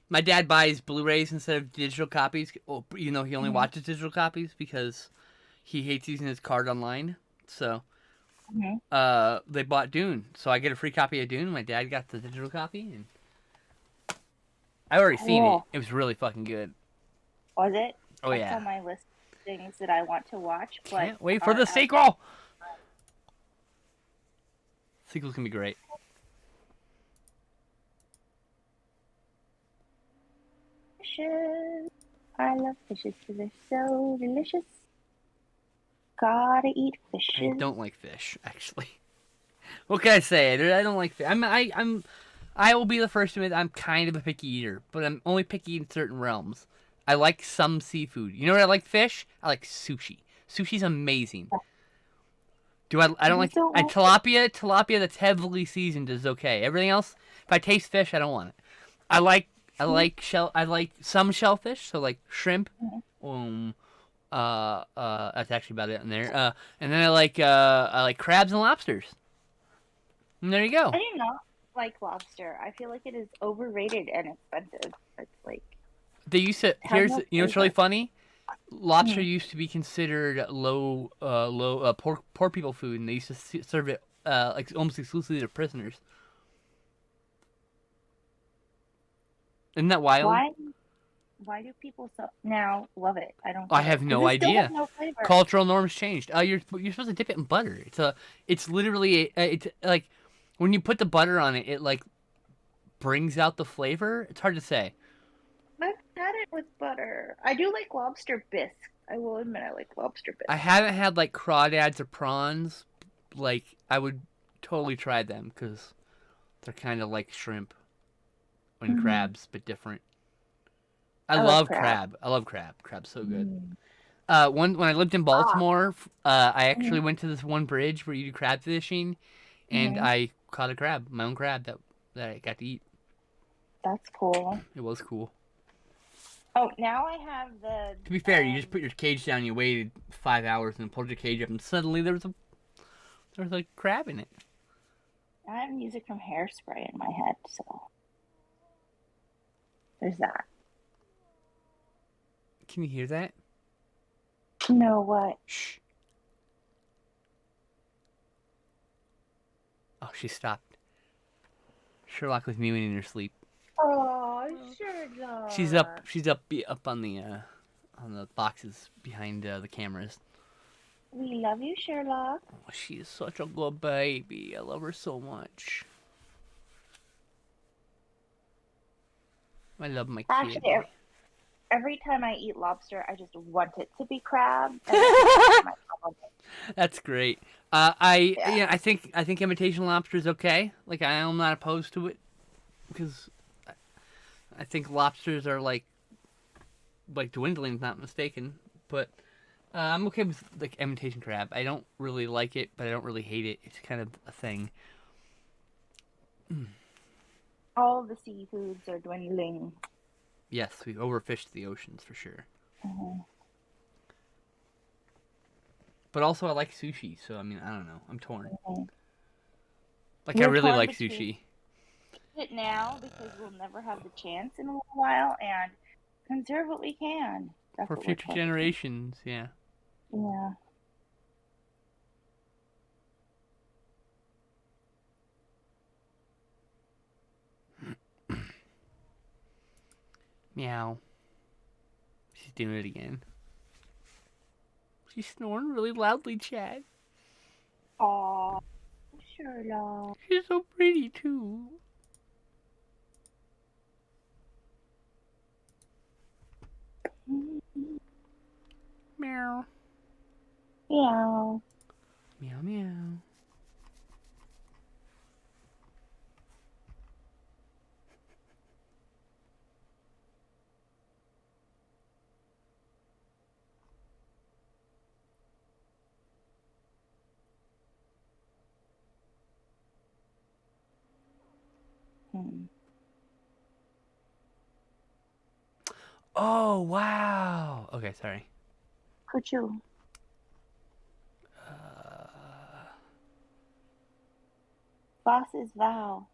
my dad buys Blu-rays instead of digital copies. Oh, you know, he only watches digital copies because he hates using his card online. So, they bought Dune, so I get a free copy of Dune. My dad got the digital copy, and I already seen it. It was really fucking good. Was it? Oh yeah. That's on my list of things that I want to watch. But can't wait for the sequel. Sequel's gonna be great. Fishes. I love fishes because they're so delicious. Gotta eat fishes. I don't like fish, actually. What can I say? I don't like fish. I will be the first to admit I'm kind of a picky eater, but I'm only picky in certain realms. I like some seafood. You know what I like? Fish. I like sushi. Sushi's amazing. I don't like tilapia. Tilapia that's heavily seasoned is okay. Everything else, if I taste fish, I don't want it. I like some shellfish, so like shrimp. That's actually about it in there. And then I like crabs and lobsters. And there you go. I do not like lobster. I feel like it is overrated and expensive. It's like they used to. What's really funny? Lobster used to be considered low poor people food, and they used to serve it like almost exclusively to prisoners. Isn't that wild? Why do people now love it? I have no idea. Still has no flavor. Cultural norms changed. You're supposed to dip it in butter. It's literally it's like when you put the butter on it, it like brings out the flavor. It's hard to say. I've had it with butter. I do like lobster bisque. I will admit I like lobster bisque. I haven't had like crawdads or prawns. Like I would totally try them because they're kind of like shrimp. and crabs, but different. I love love crab. crab. I love crab. Crab's so good. When I lived in Baltimore, I actually went to this one bridge where you do crab fishing, and I caught a crab, my own crab that I got to eat. That's cool. It was cool. Oh, now I have the. To be fair, you just put your cage down, you waited 5 hours, and pulled your cage up, and suddenly there was a crab in it. I have music from Hairspray in my head, so there's that. Can you hear that? No, what? Shh. Oh, she stopped. Sherlock was mewing in her sleep. Oh, Sherlock. She's up on the boxes behind the cameras. We love you, Sherlock. Oh, she is such a good baby. I love her so much. I love my kid. Actually, every time I eat lobster, I just want it to be crab. That's great. I think imitation lobster is okay. Like, I'm not opposed to it because I think lobsters are like dwindling, if not mistaken. But I'm okay with like imitation crab. I don't really like it, but I don't really hate it. It's kind of a thing. All the seafoods are dwindling. Yes, we've overfished the oceans for sure. But also, I like sushi, so I mean, I don't know. I'm torn. Like, I really like sushi. It now because we'll never have the chance in a little while, and conserve what we can. That's For future generations, yeah. Yeah. Meow. She's doing it again. She's snoring really loudly, Chad. Aww, Sherlock. She's so pretty, too. Meow. Meow. Meow, meow. Oh, wow. Okay, sorry. Kuchu. Boss's vow.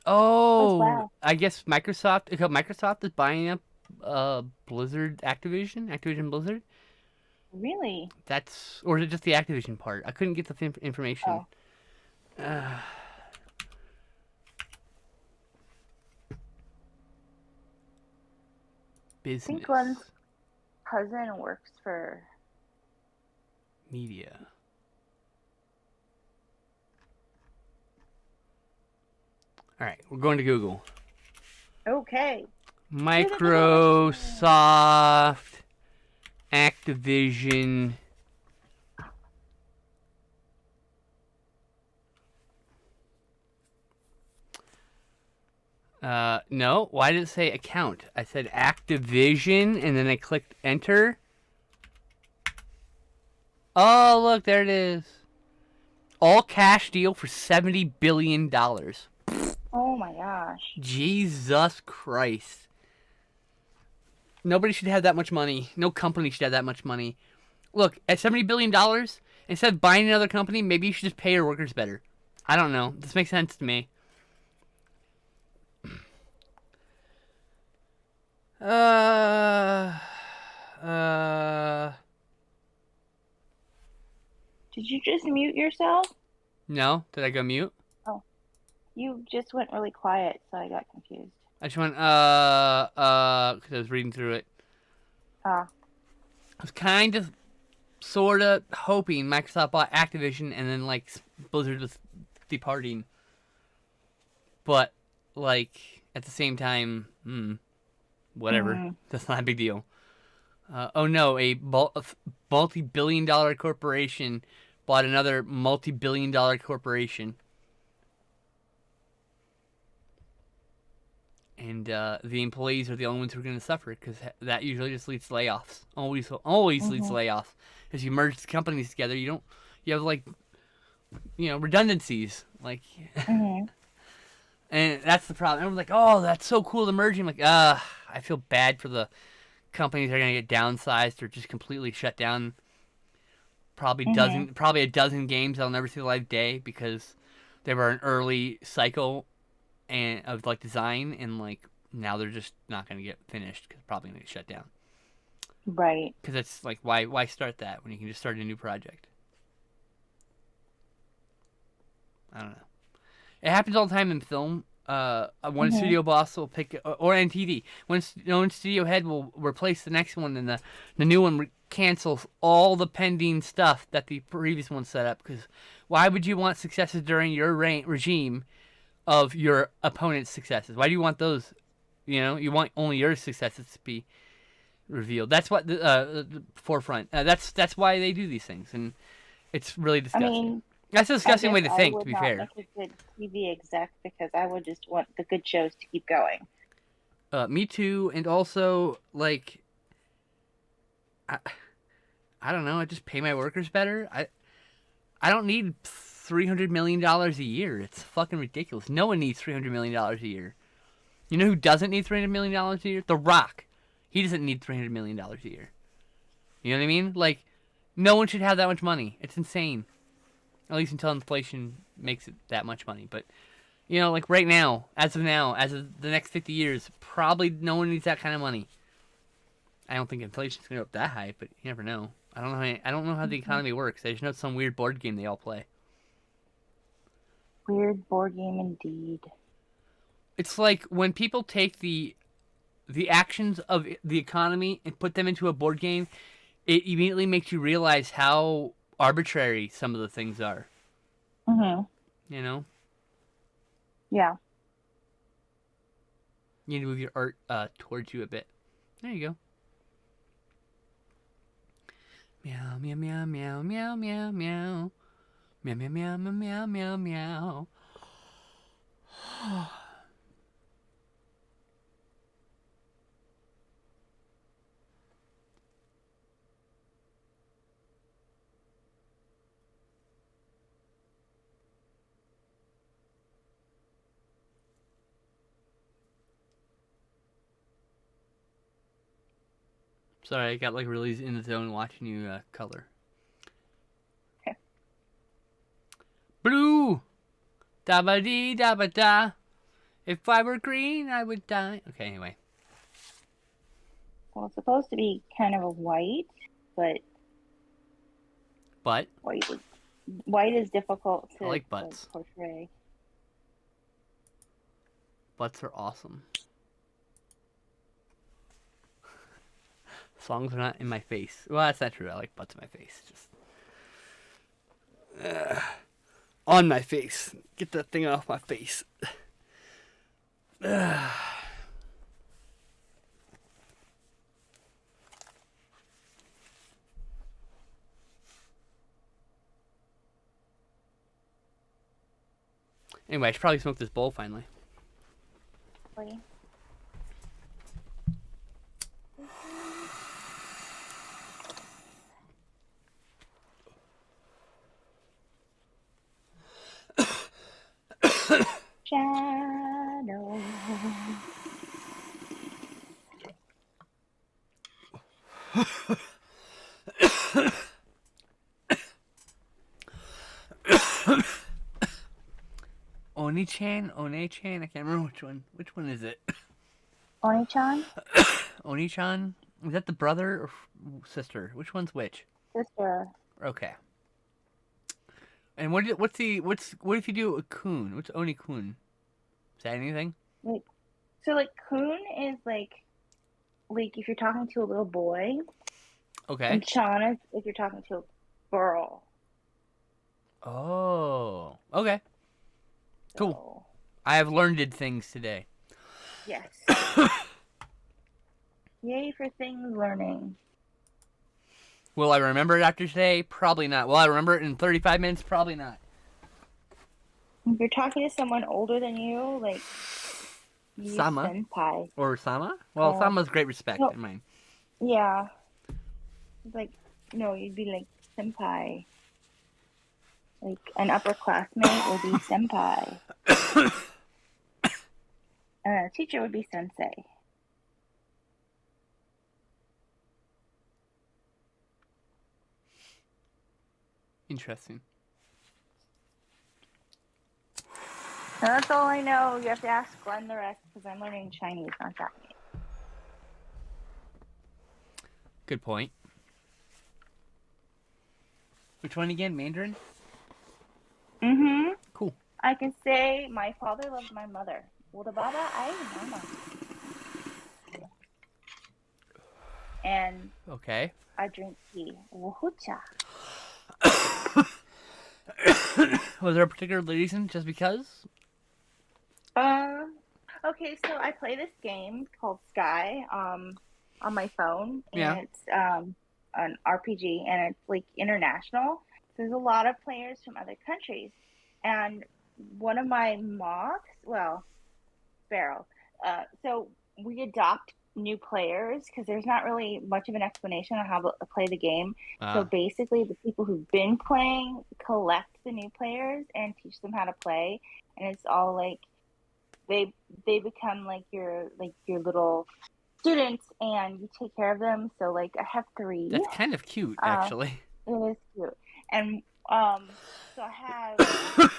Oh, wow. I guess Microsoft is buying up Blizzard Activision Blizzard. Really? Or is it just the Activision part? I couldn't get the information. Oh. Business. I think Glenn's cousin works for media. All right, we're going to Google. Okay. Microsoft Activision. No. Why did it say account? I said Activision, and then I clicked enter. Oh, look, there it is. All cash deal for $70 billion. Oh my gosh. Jesus Christ. Nobody should have that much money. No company should have that much money. Look, at $70 billion, instead of buying another company, maybe you should just pay your workers better. I don't know. This makes sense to me. Did you just mute yourself? No? Did I go mute? Oh. You just went really quiet, so I got confused. I just went, because I was reading through it. Ah. I was kind of, sort of hoping Microsoft bought Activision and then, like, Blizzard was departing. But, like, at the same time, whatever. That's not a big deal. Oh no, a multi-billion-dollar corporation bought another multi-billion-dollar corporation. And the employees are the only ones who are going to suffer, because that usually just leads to layoffs. Always leads to layoffs. As you merge the companies together, you have like, redundancies. Like, and that's the problem. Everyone's like, oh, that's so cool, the merging. I'm like, I feel bad for the companies that are going to get downsized or just completely shut down. Probably a dozen games that'll never see the light of day because they were an early cycle and of like design, and like now they're just not going to get finished because probably going to get shut down. Right. Because it's like, why start that when you can just start a new project? I don't know. It happens all the time in film. One studio boss will pick, or on TV, one studio head will replace the next one, and the new one cancels all the pending stuff that the previous one set up. Because why would you want successes during your regime of your opponent's successes? Why do you want those? You want only your successes to be revealed. That's what the forefront. That's why they do these things, and it's really disgusting. I mean, that's a disgusting way to think, to be fair. I would not make a good TV exec because I would just want the good shows to keep going. Me too, and also, like, I don't know, I just pay my workers better. I don't need $300 million a year. It's fucking ridiculous. No one needs $300 million a year. You know who doesn't need $300 million a year? The Rock. He doesn't need $300 million a year. You know what I mean? Like, no one should have that much money. It's insane. At least until inflation makes it that much money. But, like right now, as of the next 50 years, probably no one needs that kind of money. I don't think inflation's going to go up that high, but you never know. I don't know how the economy works. I just know it's some weird board game they all play. Weird board game indeed. It's like when people take the actions of the economy and put them into a board game, it immediately makes you realize how arbitrary some of the things are. Mm-hmm. You Yeah. need to move your art towards you a bit. There you go. Meow, meow, meow, meow, meow, meow, meow. Meow, meow, meow, meow, meow, meow. Sorry, I got like really in the zone watching you color. Okay. Blue! Da-ba-dee, da-ba-da. If I were green, I would die. Okay, anyway. Well, it's supposed to be kind of a white, but... But? White is difficult to I like butts. portray. Butts are awesome. Songs are not in my face. Well, that's not true. I like butts in my face. Just on my face. Get that thing off my face. Anyway, I should probably smoke this bowl finally. Wait. Shadow. Oni-chan? One-chan? I can't remember which one. Which one is it? Oni-chan? Oni-chan? Is that the brother or sister? Which one's which? Sister. Okay. And what if you do a kun? What's Oni-kun? Is that anything? So kun is like if you're talking to a little boy. Okay. And chan is if you're talking to a girl. Oh. Okay. Cool. So, I have learned things today. yes. Yay for things learning. Will I remember it after today? Probably not. Will I remember it in 35 minutes? Probably not. If you're talking to someone older than you, like, you use Sama. senpai. Or Sama? Well, Sama's great respect No, in mine. yeah. Like, no, you'd be like senpai. Like, an upperclassmate would be senpai. And a teacher would be sensei. Interesting. So that's all I know. You have to ask Glenn the rest because I'm learning Chinese, not Japanese. Good point. Which one again? Mandarin? Mm-hmm. Cool. I can say my father loved my mother. Woda baba ai mama. And Okay. I drink tea. Wuhucha. Was there a particular reason? Just because? Okay, so I play this game called Sky on my phone, Yeah. and it's an RPG, and it's like international. So there's a lot of players from other countries, and one of my moths, well, Sparrow. So we adopt new players because there's not really much of an explanation on how to play the game. So basically, the people who've been playing collect the new players and teach them how to play, and it's all like they become like your little students, and you take care of them. So like I have 3. That's kind of cute, actually. It is cute, and so I have.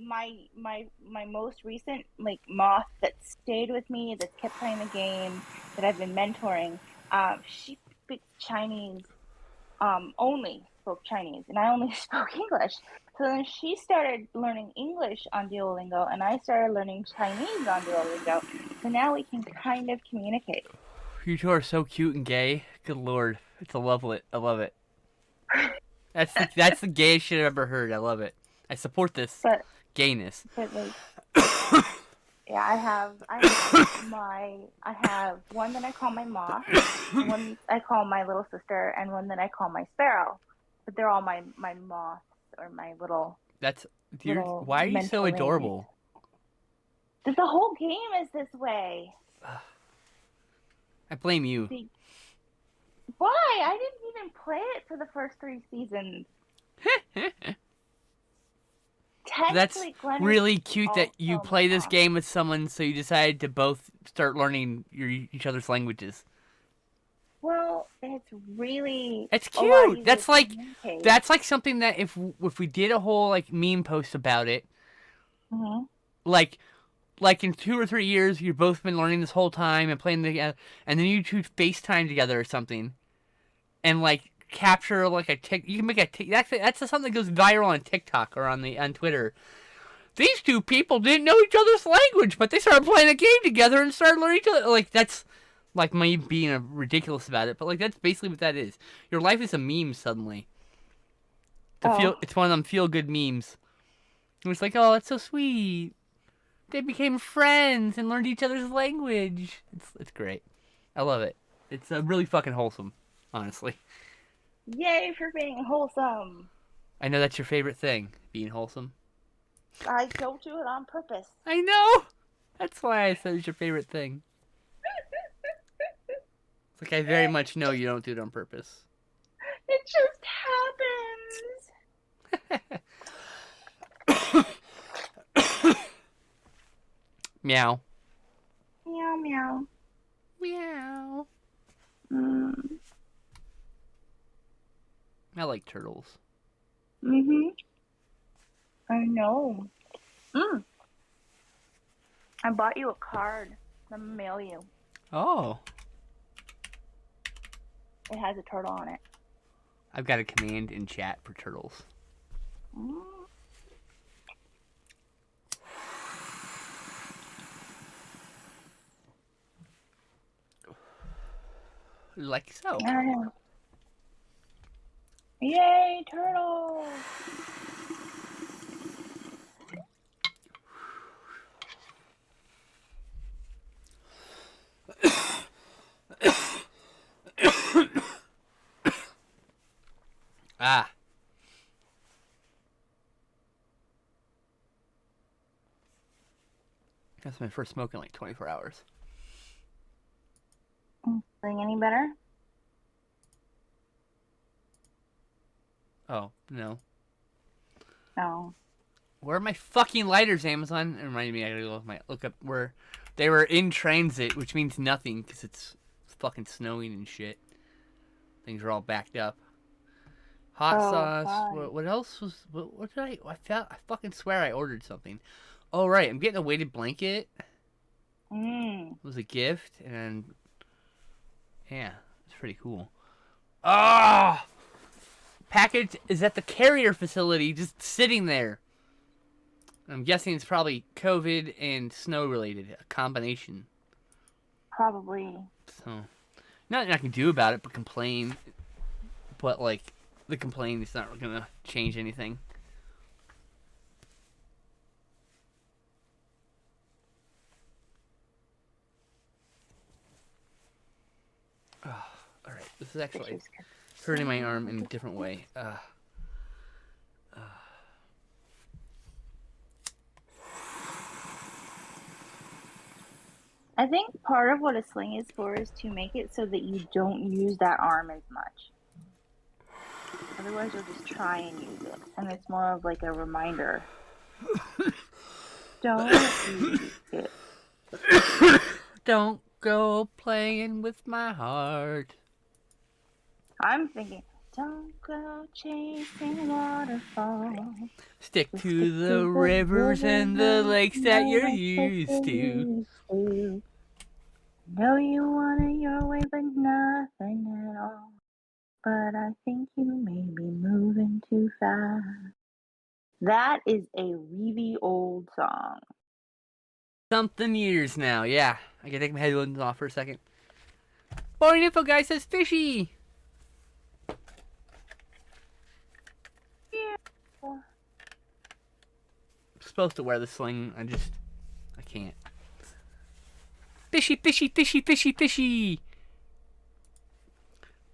My most recent like moth that stayed with me, that's kept playing the game, that I've been mentoring, she speaks Chinese, only spoke Chinese, and I only spoke English. So then she started learning English on Duolingo, and I started learning Chinese on Duolingo. So now we can kind of communicate. You two are so cute and gay. Good lord, it's a lovely. I love it. That's the gayest shit I've ever heard. I love it. I support this gayness. But like, yeah, I have one that I call my moth, one I call my little sister, and one that I call my sparrow. But they're all my moths, or my little. Why are you so adorable? The whole game is this way. I blame you. Why? I didn't even play it for the first 3 seasons. That's really cute that you play this game with someone, so you decided to both start learning each other's languages. Well, it's really. It's cute. That's like something that if we did a whole like meme post about it, like in 2 or 3 years, you've both been learning this whole time and playing together, and then you two FaceTime together or something, and like capture like a tick. You can make a that's something that goes viral on TikTok or on Twitter. These two people didn't know each other's language, but they started playing a game together and started learning each other. Like that's like me being ridiculous about it, but like that's basically what that is. Your life is a meme suddenly. It's one of them feel good memes. It's like, oh, it's so sweet. They became friends and learned each other's language. It's great. I love it. It's really fucking wholesome, honestly. Yay for being wholesome. I know that's your favorite thing, being wholesome. I don't do it on purpose. I know! That's why I said it's your favorite thing. It's like I very much know you don't do it on purpose. It just happens. Meow. Meow, meow. Meow. I like turtles. I know. I bought you a card. I'm gonna mail you. Oh. It has a turtle on it. I've got a command in chat for turtles. Like so. Yay, turtles! That's my first smoke in like 24 hours. Feeling any better? Oh, no. No. Where are my fucking lighters, Amazon? It reminded me I gotta look up where they were in transit, which means nothing because it's fucking snowing and shit. Things are all backed up. Hot sauce. What else was? What did I fucking swear I ordered something. Oh right, I'm getting a weighted blanket. It was a gift, and yeah, it's pretty cool. Ah, package is at the carrier facility, just sitting there. I'm guessing it's probably COVID and snow related, a combination. Probably. So, nothing I can do about it but complain. But like, the complaint is not gonna change anything. Oh, all right, this is actually hurting my arm in a different way. I think part of what a sling is for is to make it so that you don't use that arm as much. Otherwise, you'll just try and use it, and it's more of like a reminder. Don't use it. Don't go playing with my heart. I'm thinking, don't go chasing waterfalls. Stick to the rivers and the lakes that you're used to. Know you want it your way, but nothing at all. But I think you may be moving too fast. That is a really old song. Something years now, yeah. I can take my headphones off for a second. Boring info guy says fishy. Yeah. I'm supposed to wear the sling. I can't. Fishy, fishy, fishy, fishy, fishy.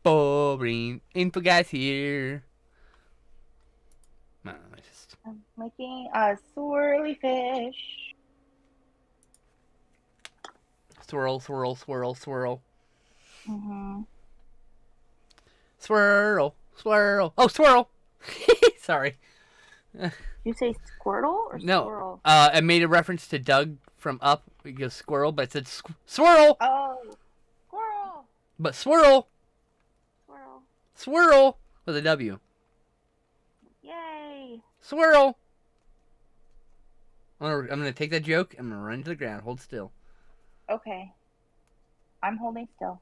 Boring info guys here. No, I'm making a swirly fish. Swirl, swirl, swirl, swirl. Mm-hmm. Swirl, swirl. Oh, swirl. Sorry. You say squirtle or no, squirrel? I made a reference to Doug from Up. He goes squirrel, but it said swirl. Oh, squirrel. But swirl. Swirl. Swirl with a W. Yay. Swirl. I'm gonna take that joke. I'm gonna run to the ground. Hold still. Okay. I'm holding still.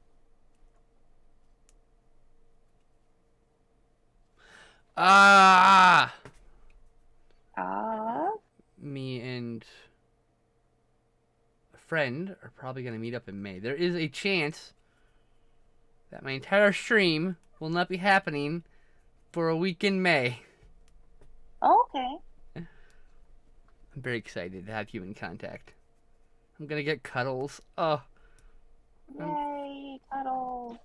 Me and a friend are probably going to meet up in May. There is a chance that my entire stream will not be happening for a week in May. Okay. I'm very excited to have human contact. I'm going to get cuddles. Oh. Yay, cuddles.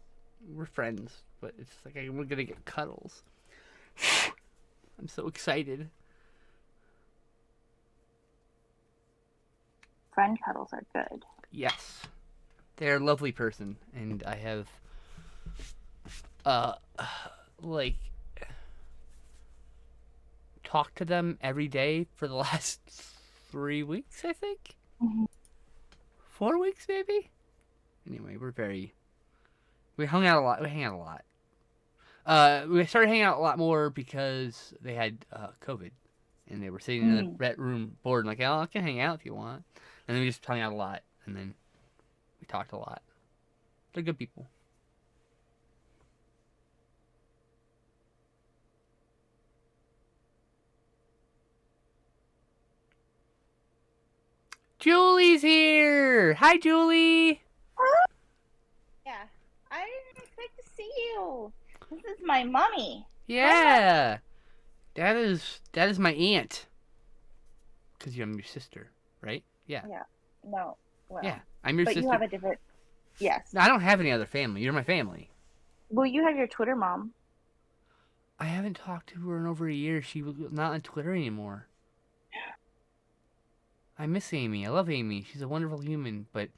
We're friends, but it's like we're going to get cuddles. I'm so excited. Friend cuddles are good. Yes. They're a lovely person, and I have, talked to them every day for the last 3 weeks, I think? Mm-hmm. 4 weeks, maybe? Anyway, we hung out a lot. We hang out a lot. We started hanging out a lot more because they had COVID, and they were sitting in the red room bored, and like, oh, I can hang out if you want. And then we just hung out a lot, and then we talked a lot. They're good people. Julie's here! Hi, Julie! Yeah, I didn't expect to see you. This is my mommy. Yeah! That is my aunt. Because I'm your sister, right? Yeah. Yeah. No. Well. Yeah, I'm your sister. But you have a different... Yes. No, I don't have any other family. You're my family. Well, you have your Twitter mom. I haven't talked to her in over a year. She was not on Twitter anymore. I miss Amy. I love Amy. She's a wonderful human, but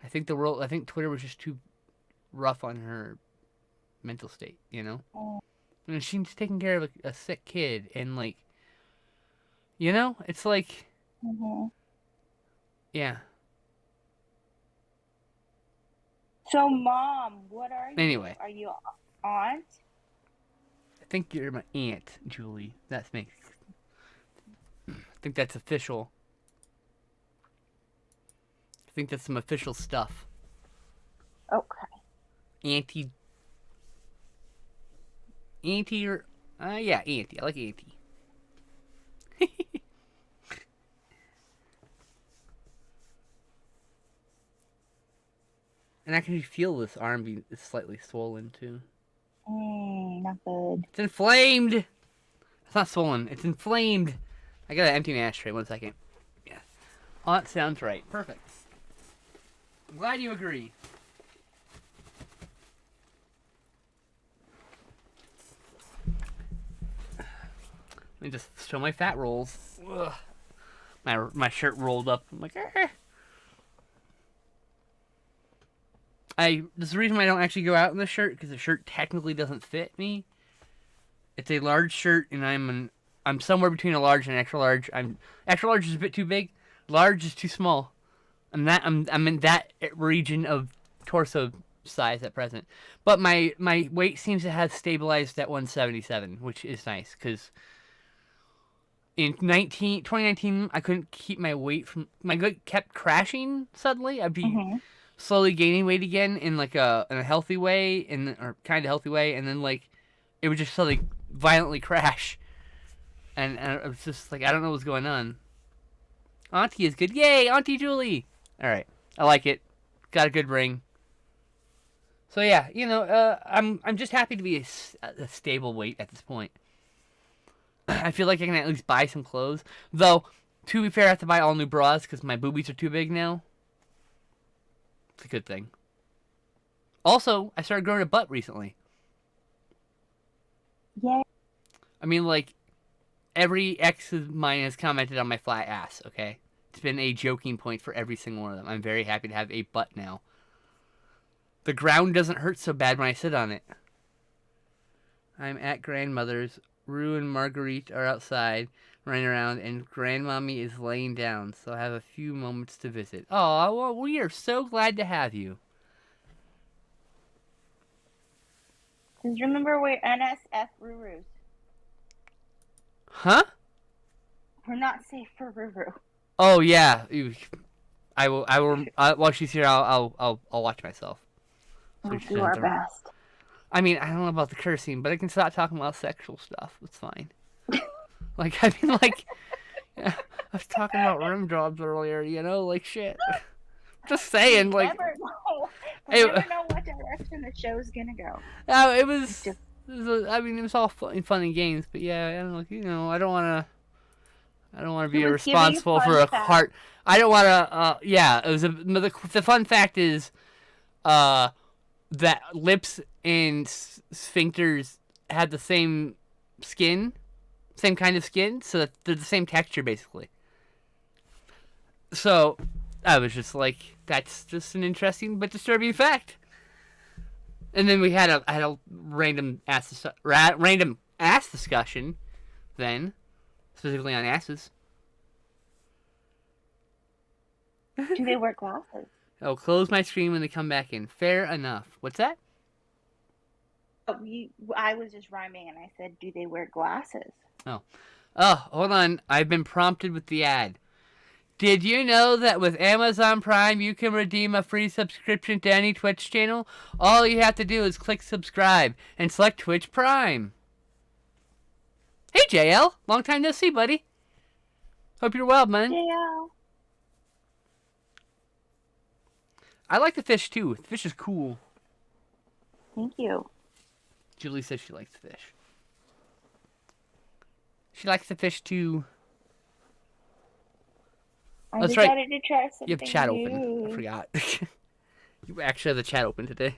I think Twitter was just too rough on her mental state, you know? Oh. And she's taking care of a sick kid, and like, it's like, Mm-hmm. yeah. So, Mom, what are you? Anyway, Are you aunt? I think you're my aunt, Julie. That's me. I think that's official. I think that's some official stuff. Okay. Auntie, or yeah, auntie. I like auntie. And I can feel this arm being slightly swollen too. Not good. It's inflamed. It's not swollen. It's inflamed. I gotta empty my ashtray. 1 second. Yeah. Oh, that sounds right. Perfect. I'm glad you agree. Let me just show my fat rolls. Ugh. My shirt rolled up. I'm like, eh. This is the reason why I don't actually go out in this shirt, because the shirt technically doesn't fit me. It's a large shirt, and I'm somewhere between a large and an extra large. Extra large is a bit too big. Large is too small. I'm in that region of torso size at present. But my weight seems to have stabilized at 177, which is nice, because in 2019 I couldn't keep my weight from my weight kept crashing suddenly. I'd be slowly gaining weight again in like in a healthy way, or kind of healthy way, and then like it would just suddenly violently crash, and it was just like I don't know what's going on. Auntie is good, yay, Auntie Julie. All right, I like it. Got a good ring. So yeah, I'm just happy to be a stable weight at this point. I feel like I can at least buy some clothes, though. To be fair, I have to buy all new bras because my boobies are too big now. It's a good thing. Also, I started growing a butt recently. Yeah. I mean, like, every ex of mine has commented on my flat ass, okay? It's been a joking point for every single one of them. I'm very happy to have a butt now. The ground doesn't hurt so bad when I sit on it. I'm at grandmother's. Rue and Marguerite are outside, running around, and grandmommy is laying down, so I have a few moments to visit. Oh, well, we are so glad to have you. Just remember we're NSF Rurus. Huh? We're not safe for Ruru. Oh yeah, I will. While she's here, I'll watch myself. We'll do our best. I mean, I don't know about the cursing, but I can stop talking about sexual stuff. It's fine. Yeah, I was talking about rim jobs earlier. Like shit. Just saying, like. Never know. We never know what direction the show's gonna go. It was. It was all fun and games, but yeah, I don't want to be responsible for a heart. I don't want to. Yeah, it was the fun fact is, that lips and sphincters had the same skin, same kind of skin, so that they're the same texture basically. So I was just like, that's just an interesting but disturbing fact. And then I had a random ass discussion, then specifically on asses. Do they wear glasses? I'll close my screen when they come back in. Fair enough. What's that? I was just rhyming and I said, do they wear glasses? Oh, hold on. I've been prompted with the ad. Did you know that with Amazon Prime, you can redeem a free subscription to any Twitch channel? All you have to do is click subscribe and select Twitch Prime. Hey, JL. Long time no see, buddy. Hope you're well, man. JL. I like the fish, too. The fish is cool. Thank you. Julie says she likes the fish. She likes the fish, too. I decided to try something You have chat new. open. I forgot. You actually have the chat open today.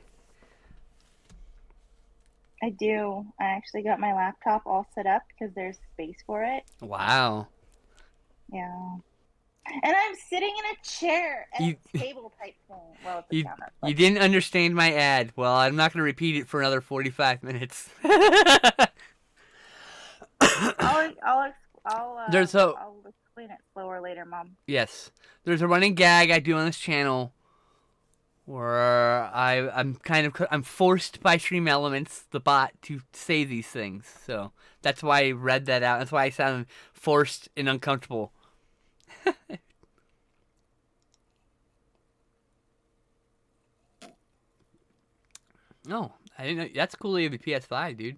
I do. I actually got my laptop all set up because there's space for it. Wow. Yeah. And I'm sitting in a chair at You, a table type thing. Well, it's a you, counter. you didn't understand my ad. Well, I'm not going to repeat it for another 45 minutes. There's a I'll explain it slower later, Mom. yes. There's a running gag I do on this channel where I'm forced by Stream Elements, the bot, to say these things. So that's why I read that out. That's why I sound forced and uncomfortable. No, I didn't know. That's cool. You have a PS5, dude.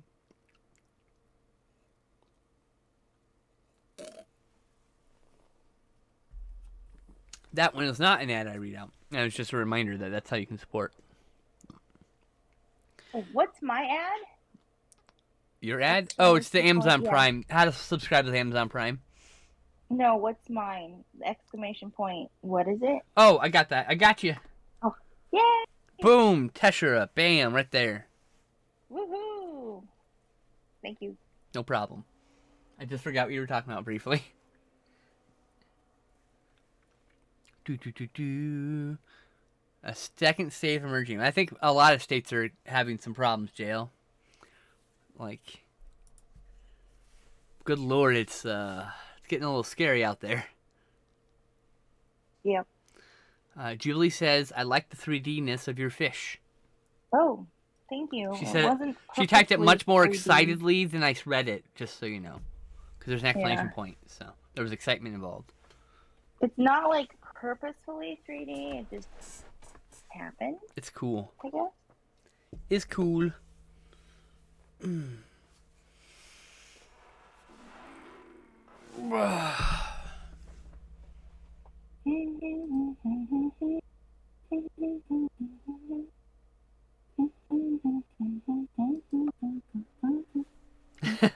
That one is not an ad I read out. And it's just a reminder that that's how you can support. What's my ad? Your ad? Oh, it's the Amazon Prime. How to subscribe to the Amazon Prime. No, what's mine? The exclamation point. What is it? Oh, I got that. I got you. Oh, yay! Boom, Teshira. Bam, right there. Woohoo! Thank you. No problem. I just forgot what you were talking about briefly. A second state emerging. I think a lot of states are having some problems, Jail. Like, good lord, it's getting a little scary out there. Yep. Julie says, I like the 3D-ness of your fish. Oh, thank you. She said she typed it much more 3D. Excitedly than I read it, just so you know. Because there's an exclamation point, so there was excitement involved. It's not like purposefully 3D, it just happened. It's cool. I guess. It's cool.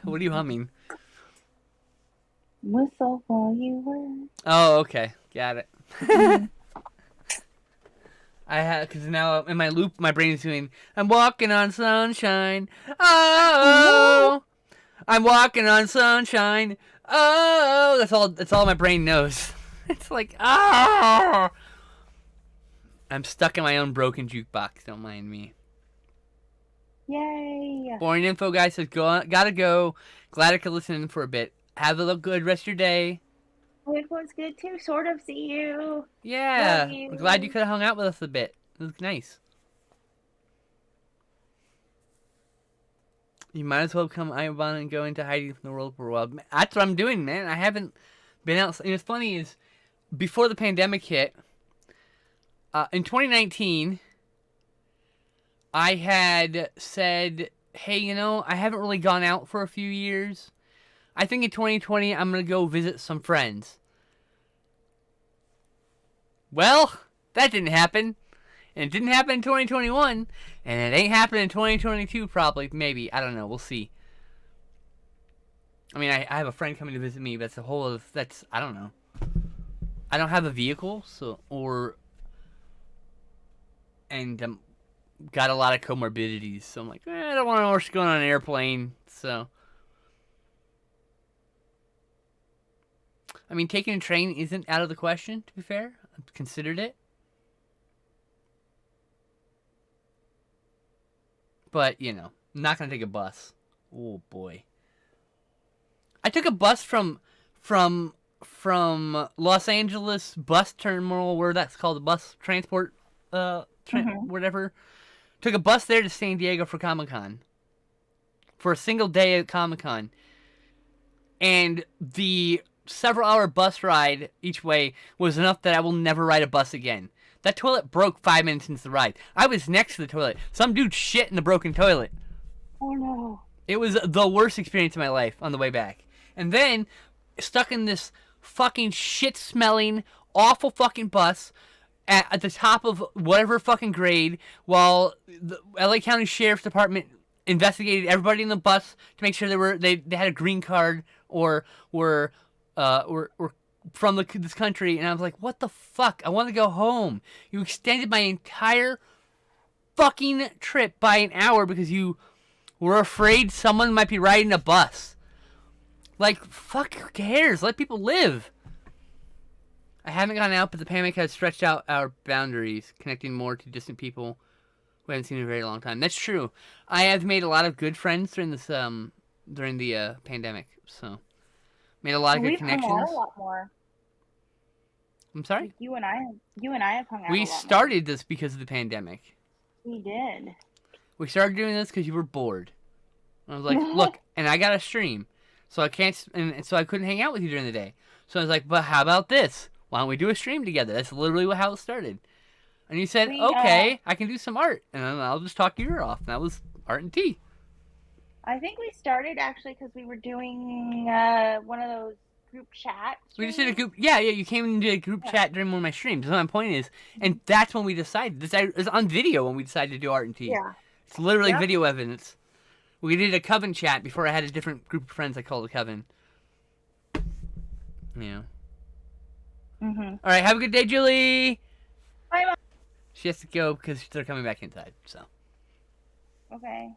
What are you humming? Whistle while you were. Oh, okay. Got it. Mm-hmm. I had, because now in my loop, my brain is doing, I'm walking on sunshine. Oh, I'm walking on sunshine. Oh, that's all my brain knows. It's like, oh, I'm stuck in my own broken jukebox. Don't mind me. Yay. Boring Info guy says, gotta go. Glad I could listen in for a bit. Have a good rest of your day. It was good to sort of see you. Yeah. I'm glad you could have hung out with us a bit. It was nice. You might as well become Iobana and go into hiding from the world for a while. That's what I'm doing, man. I haven't been out. And what's funny is, before the pandemic hit, in 2019, I had said, hey, you know, I haven't really gone out for a few years. I think in 2020, I'm going to go visit some friends. Well, that didn't happen. And it didn't happen in 2021. And it ain't happening in 2022, probably. Maybe. I don't know. We'll see. I mean, I have a friend coming to visit me, but that's, I don't know. I don't have a vehicle, and got a lot of comorbidities. So I'm like, I don't want to go on an airplane, so. I mean, taking a train isn't out of the question, to be fair. I've considered it. But, you know, I'm not going to take a bus. Oh, boy. I took a bus from Los Angeles bus terminal, where that's called, the bus transport, whatever. Took a bus there to San Diego for Comic-Con. For a single day at Comic-Con. And the several-hour bus ride each way was enough that I will never ride a bus again. That toilet broke 5 minutes into the ride. I was next to the toilet. Some dude shit in the broken toilet. Oh, no. It was the worst experience of my life on the way back. And then, stuck in this fucking shit-smelling, awful fucking bus at the top of whatever fucking grade, while the LA County Sheriff's Department investigated everybody in the bus to make sure they had a green card or were from this country. And I was like, what the fuck? I want to go home. You extended my entire fucking trip by an hour because you were afraid someone might be riding a bus. Like, fuck, who cares? Let people live. I haven't gone out, but the pandemic has stretched out our boundaries, connecting more to distant people who haven't seen in a very long time. That's true. I have made a lot of good friends during this during the pandemic. So made a lot of good We've hung connections. out a lot more. I'm sorry? Like you and I have hung out a lot We more. started this because of the pandemic. We did. We started doing this because you were bored. I was like, look, and I got a stream, so I can't, and so I couldn't hang out with you during the day. So I was like, but how about this? Why don't we do a stream together? That's literally how it started. And you said, okay, I can do some art, and then I'll just talk your ear off. And that was Art and Tea. I think we started actually because we were doing one of those group chat streams. We just did a group. Yeah, you came and did a group chat during one of my streams. That's what my point is. And that's when we decided. This is on video when we decided to do Art and Tea. Yeah. It's literally video evidence. We did a coven chat before I had a different group of friends I called a coven. Yeah. Mm-hmm. All right, have a good day, Julie. Bye, Mom. She has to go because they're coming back inside. So. Okay.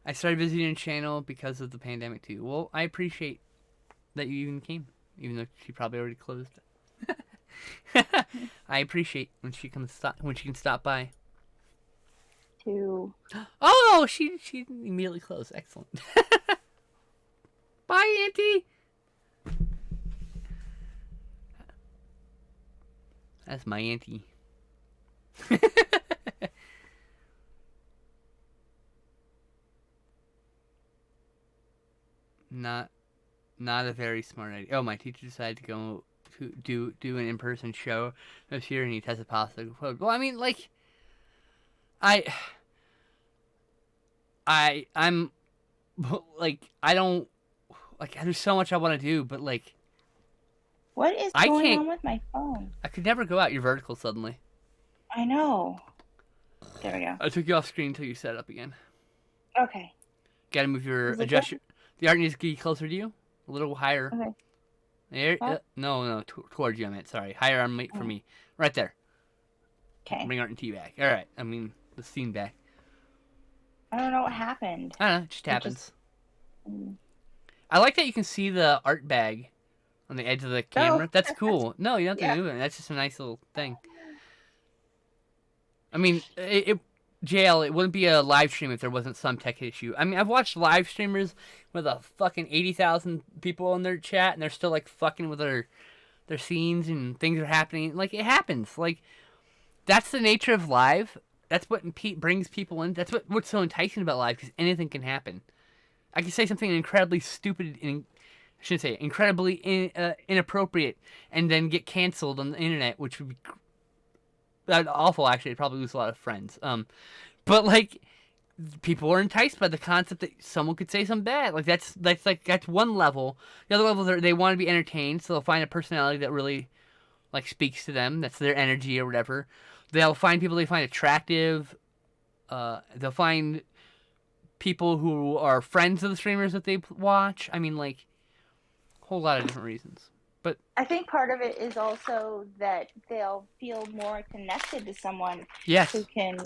I started visiting your channel because of the pandemic too. Well, I appreciate that you even came, even though she probably already closed. I appreciate when she can stop by. Oh, she immediately closed. Excellent. Bye, Auntie. That's my auntie. Not a very smart idea. Oh, my teacher decided to go to do an in-person show this year, and he tested positive. Well, I mean, like, I'm like, I don't like. There's so much I want to do, but like, what is going on with my phone? I could never go out. You're vertical suddenly. I know. There we go. I took you off screen until you set it up again. Okay. Gotta move your the art needs to get closer to you, a little higher. Okay. There. No, towards you. I meant sorry. Higher on for me. Right there. Okay. Bring Art and Tea back. All right. I mean the scene back. I don't know what happened. I don't know. It just happens. I like that you can see the art bag on the edge of the camera. That's cool. No, you don't have to move it. That's just a nice little thing. I mean, JL, it wouldn't be a live stream if there wasn't some tech issue. I mean, I've watched live streamers with a fucking 80,000 people in their chat, and they're still, like, fucking with their scenes, and things are happening. Like, it happens. Like, that's the nature of live. That's what brings people in. That's what's so enticing about live, because anything can happen. I can say something incredibly stupid, I shouldn't say incredibly inappropriate, and then get canceled on the internet, which would be awful. Actually, I'd probably lose a lot of friends. But like, people are enticed by the concept that someone could say something bad. Like that's one level. The other level, they want to be entertained, so they'll find a personality that really like speaks to them. That's their energy or whatever. They'll find people they find attractive. They'll find people who are friends of the streamers that they watch. I mean, like, a whole lot of different reasons. But I think part of it is also that they'll feel more connected to someone who can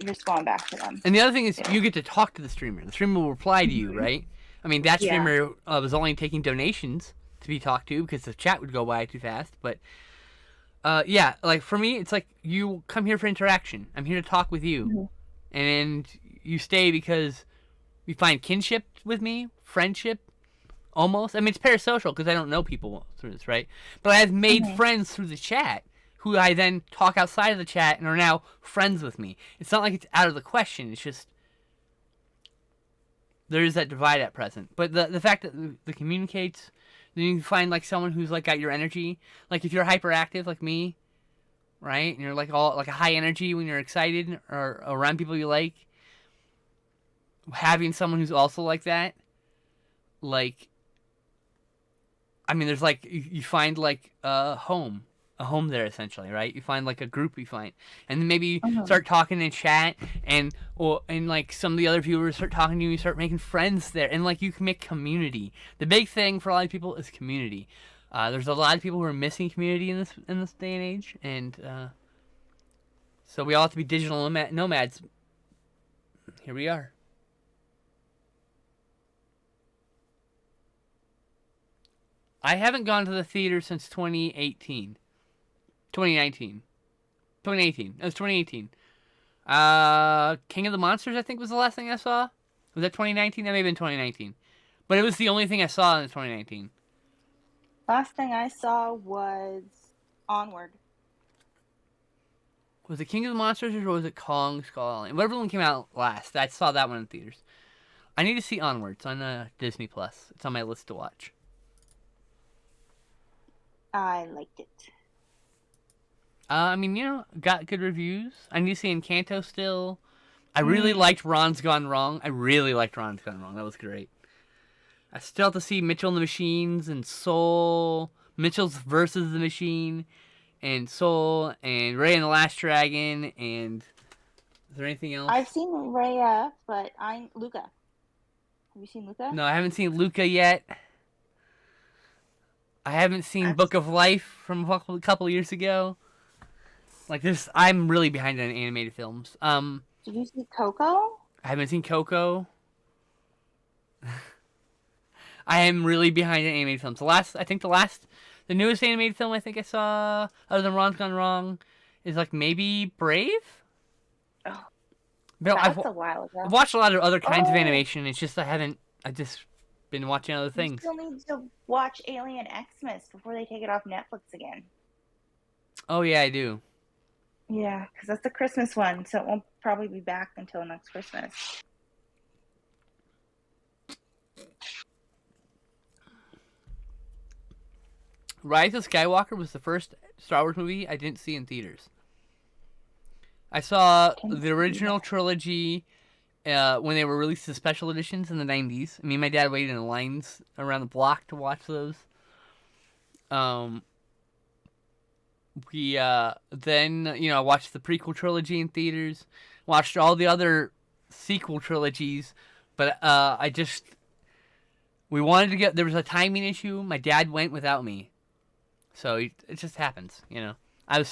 respond back to them. And the other thing is you get to talk to the streamer. The streamer will reply to you, right? I mean, that streamer was only taking donations to be talked to because the chat would go by too fast. But, like, for me, it's like you come here for interaction. I'm here to talk with you. And you stay because you find kinship with me, friendship. Almost. I mean, it's parasocial because I don't know people through this, right? But I've made friends through the chat who I then talk outside of the chat and are now friends with me. It's not like it's out of the question. It's just there is that divide at present. But the fact that the communicates, then you can find like someone who's like got your energy. Like if you're hyperactive like me, right? And you're like all like a high energy when you're excited or around people you like. Having someone who's also like that, like. I mean, there's like, you find like a home there essentially, right? You find like a group you find. And then maybe you start talking in chat and like some of the other viewers start talking to you, you start making friends there. And like you can make community. The big thing for a lot of people is community. There's a lot of people who are missing community in this day and age. And so we all have to be digital nomads. Here we are. I haven't gone to the theater since 2018. 2019. 2018. It was 2018. King of the Monsters, I think, was the last thing I saw. Was that 2019? That may have been 2019. But it was the only thing I saw in 2019. Last thing I saw was Onward. Was it King of the Monsters or was it Kong Skull Island? Whatever one came out last. I saw that one in theaters. I need to see Onward. It's on Disney Plus. It's on my list to watch. I liked it. I mean, got good reviews. I need to see Encanto still. I really liked Ron's Gone Wrong. That was great. I still have to see Mitchell and the Machines and Soul. Mitchell's versus the Machine. And Soul. And Raya and the Last Dragon. And is there anything else? I've seen Raya, but Luca. Have you seen Luca? No, I haven't seen Luca yet. I haven't seen Book of Life from a couple years ago. Like this, I'm really behind on animated films. Did you see Coco? I haven't seen Coco. I am really behind on animated films. The newest animated film I think I saw, other than Ron's Gone Wrong, is like maybe Brave. Oh, but that's a while ago. I've watched a lot of other kinds of animation. It's just I've just been watching other things. You still need to watch Alien Xmas before they take it off Netflix again. Oh yeah, I do. Yeah, because that's the Christmas one, so it won't probably be back until next Christmas. Rise of Skywalker was the first Star Wars movie I didn't see in theaters. I saw the original trilogy when they were released as special editions in the 90s. Me and my dad waited in lines around the block to watch those. We then I watched the prequel trilogy in theaters, watched all the other sequel trilogies, but we wanted to get. There was a timing issue. My dad went without me, so it just happens, I had to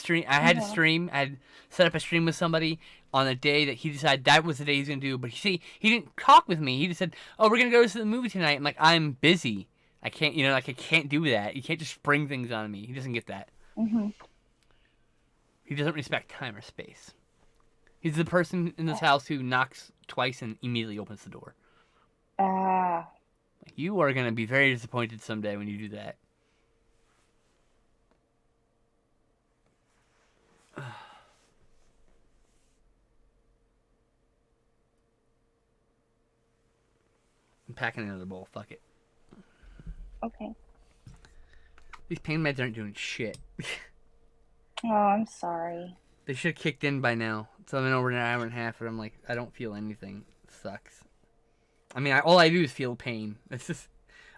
stream. I had set up a stream with somebody on a day that he decided that was the day he's gonna do. But he didn't talk with me. He just said, "Oh, we're gonna go to the movie tonight." I'm like, "I'm busy. I can't, I can't do that. You can't just spring things on me." He doesn't get that. Mm-hmm. He doesn't respect time or space. He's the person in this house who knocks twice and immediately opens the door. You are going to be very disappointed someday when you do that. I'm packing another bowl. Fuck it. Okay. These pain meds aren't doing shit. Oh, I'm sorry. They should have kicked in by now. So I'm in over an hour and a half, and I'm like, I don't feel anything. It sucks. I mean, all I do is feel pain. It's just,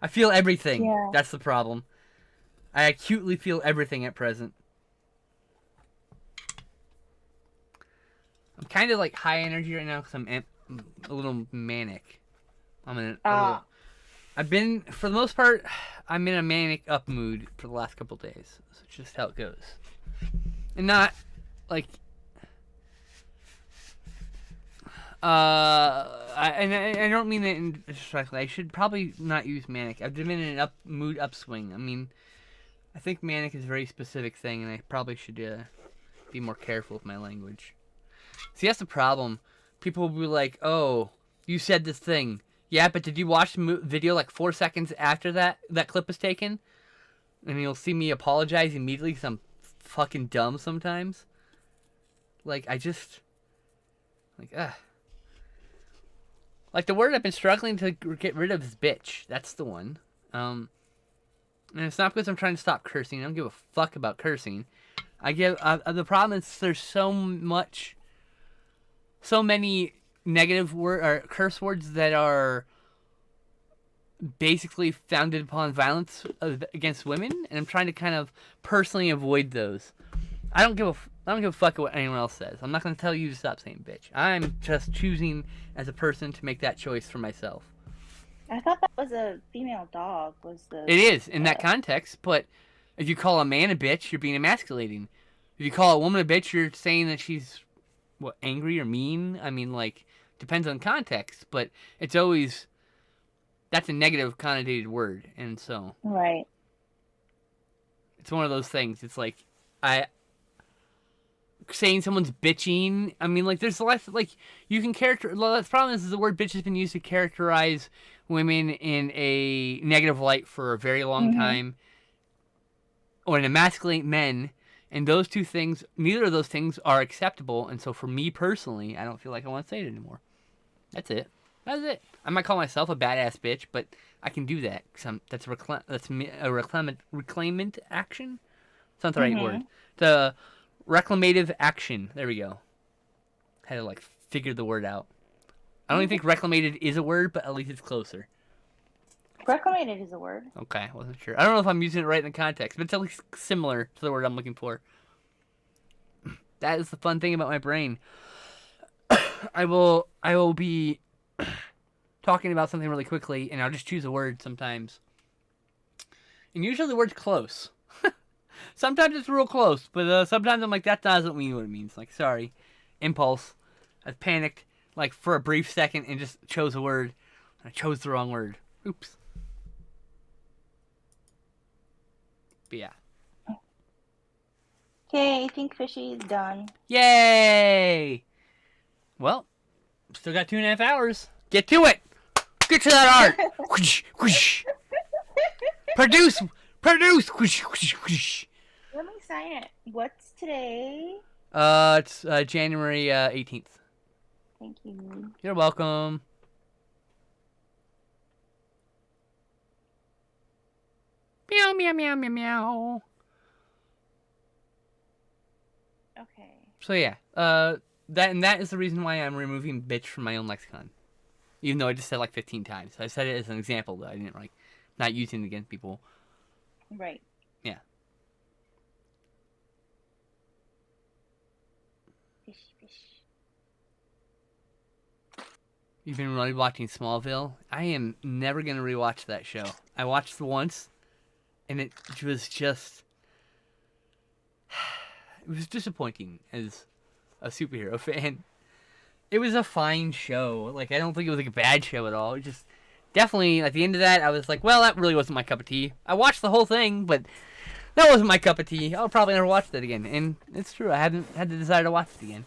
I feel everything. Yeah. That's the problem. I acutely feel everything at present. I'm kind of like high energy right now because I'm a little manic. I've been, for the most part, I'm in a manic up mood for the last couple days. So it's just how it goes. And not, like, I don't mean that disrespectfully. I should probably not use manic. I've been in an mood upswing. I mean, I think manic is a very specific thing, and I probably should be more careful with my language. See, that's the problem. People will be like, "Oh, you said this thing." Yeah, but did you watch the video like 4 seconds after that clip was taken? And you'll see me apologize immediately because I'm fucking dumb sometimes. Like, Like, the word I've been struggling to get rid of is bitch. That's the one. And it's not because I'm trying to stop cursing. I don't give a fuck about cursing. The problem is there's so many negative curse words that are basically founded upon violence against women, and I'm trying to kind of personally avoid those. I don't give a fuck what anyone else says. I'm not going to tell you to stop saying bitch. I'm just choosing as a person to make that choice for myself. I thought that was a female dog. It is in that context, but if you call a man a bitch, you're being emasculating. If you call a woman a bitch, you're saying that she's angry or mean. I mean, like, depends on context, but it's always, that's a negative connotated word, and so right. it's one of those things. It's like I saying someone's bitching. I mean, like there's less like you can character. The problem is the word bitch has been used to characterize women in a negative light for a very long time, or to emasculate men. And those two things, neither of those things are acceptable. And so for me personally, I don't feel like I want to say it anymore. That's it. That's it. I might call myself a badass bitch, but I can do that. That's a reclaimant action. It's not the right word. The reclamative action. There we go. Had to like figure the word out. I don't even think reclamated is a word, but at least it's closer. Reclamated is a word. Okay, wasn't sure. I don't know if I'm using it right in the context, but it's at least similar to the word I'm looking for. That is the fun thing about my brain. I will be talking about something really quickly, and I'll just choose a word sometimes. And usually the word's close. Sometimes it's real close, but sometimes I'm like, that doesn't mean what it means. Like, sorry. Impulse. I panicked, like, for a brief second and just chose a word. I chose the wrong word. Oops. But yeah. Okay, I think Fishy is done. Yay! Well, still got 2.5 hours. Get to it! Get to that art! Whoosh, whoosh. Produce! Whoosh, whoosh, whoosh. Let me sign it. What's today? It's January 18th. Thank you. You're welcome. Meow, meow, meow, meow, meow. Okay. So yeah, that is the reason why I'm removing bitch from my own lexicon. Even though I just said like 15 times. I said it as an example, though. I didn't like not using it against people. Right. Yeah. Fish, fish. You've been really watching Smallville? I am never going to rewatch that show. I watched it once, and it was just... It was disappointing as a superhero fan. It was a fine show. Like, I don't think it was like a bad show at all. It just... Definitely, at the end of that, I was like, well, that really wasn't my cup of tea. I watched the whole thing, but that wasn't my cup of tea. I'll probably never watch that again. And it's true, I haven't had the desire to watch it again.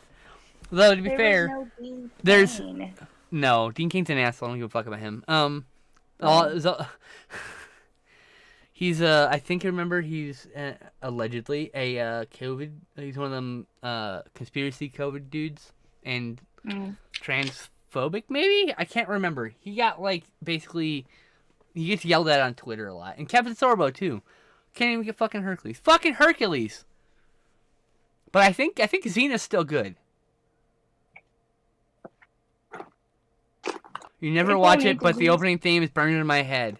Though, to be fair, No Dean there's... Cain. No, Dean Cain's an asshole. I don't give a fuck about him. He's I think I remember he's allegedly a COVID. He's one of them conspiracy COVID dudes and transphobic. Maybe I can't remember. He got like basically he gets yelled at on Twitter a lot, and Captain Sorbo too. Can't even get fucking Hercules. Fucking Hercules. But I think Xena's still good. You never watch it, but the opening theme is burned into my head.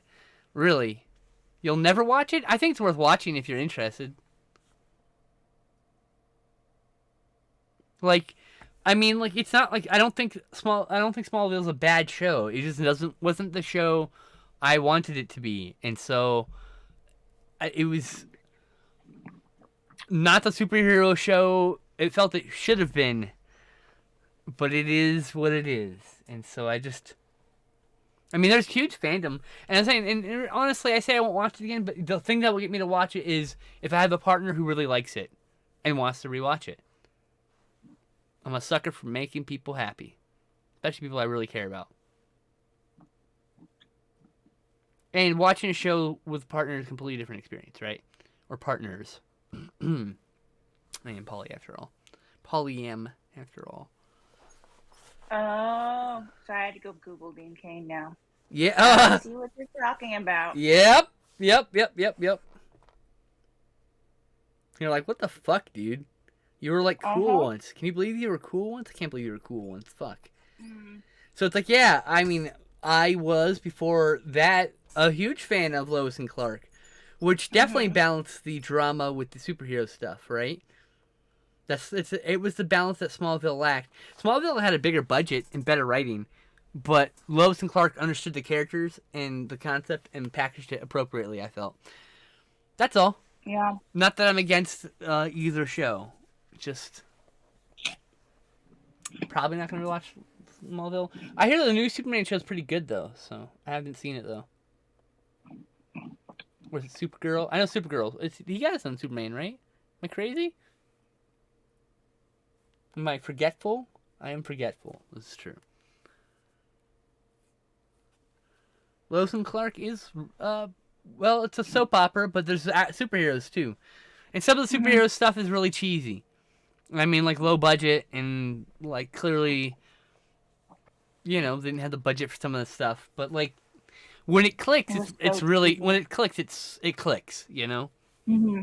Really? You'll never watch it? I think it's worth watching if you're interested. Like, I mean, like it's not like I don't think Smallville's a bad show. It just wasn't the show I wanted it to be, and so it was not the superhero show it felt it should have been. But it is what it is, and so I mean, there's huge fandom, and I'm saying, and honestly, I say I won't watch it again, but the thing that will get me to watch it is if I have a partner who really likes it and wants to rewatch it. I'm a sucker for making people happy, especially people I really care about. And watching a show with a partner is a completely different experience, right? Or partners. I am poly after all. Polyam after all. Oh, so I had to go Google Dean Cain now. Yeah. See what you're talking about. Yep. You're like, what the fuck, dude? You were like cool once. Can you believe you were cool once? I can't believe you were cool once. Fuck. So it's like, yeah, I mean, I was before that a huge fan of Lois and Clark, which definitely balanced the drama with the superhero stuff, right? It was the balance that Smallville lacked. Smallville had a bigger budget and better writing, but Lois and Clark understood the characters and the concept and packaged it appropriately, I felt. That's all. Yeah. Not that I'm against either show. Just probably not going to watch Smallville. I hear the new Superman show is pretty good, though, so I haven't seen it, though. Was it Supergirl? I know Supergirl. He got his own Superman, right? Am I crazy? Am I forgetful? I am forgetful. This is true. Lois and Clark is, well, it's a soap opera, but there's superheroes too. And some of the superhero stuff is really cheesy. I mean, like low budget and like clearly, they didn't have the budget for some of the stuff. But like when it clicks, it's really when it clicks, it clicks. Mm-hmm.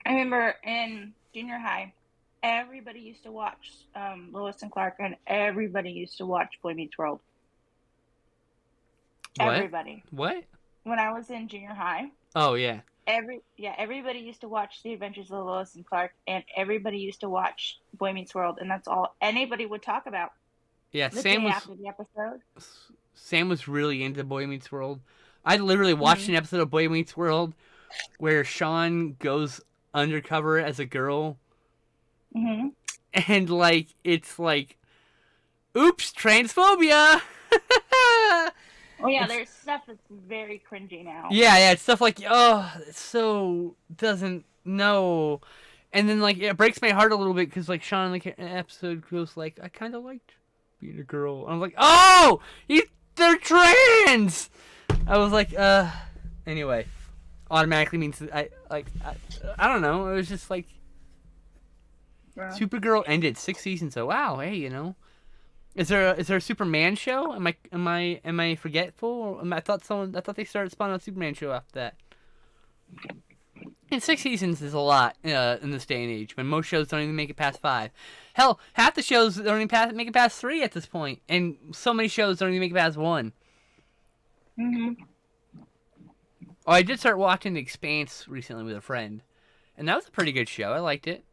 I remember in junior high, everybody used to watch Lois and Clark, and everybody used to watch Boy Meets World. What? Everybody. What? When I was in junior high. Oh yeah. Everybody used to watch The Adventures of Lois and Clark, and everybody used to watch Boy Meets World, and that's all anybody would talk about. Yeah, after the episode. Sam was really into Boy Meets World. I literally watched an episode of Boy Meets World where Sean goes undercover as a girl. Mm-hmm. And like it's like, oops, transphobia. Oh yeah, there's stuff that's very cringy now. Yeah, it's stuff like, it so doesn't know, and then like it breaks my heart a little bit because like Sean in the episode goes like, I kind of liked being a girl. And I'm like, oh, they're trans. I was like, anyway, automatically means that I don't know. It was just like, Supergirl ended 6 seasons. So wow, hey, Is there a Superman show? Am I forgetful? I thought they started spawning a Superman show after that. And 6 seasons is a lot in this day and age when most shows don't even make it past 5. Hell, half the shows don't even make it past 3 at this point, and so many shows don't even make it past 1. Mm-hmm. Oh, I did start watching The Expanse recently with a friend, and that was a pretty good show. I liked it.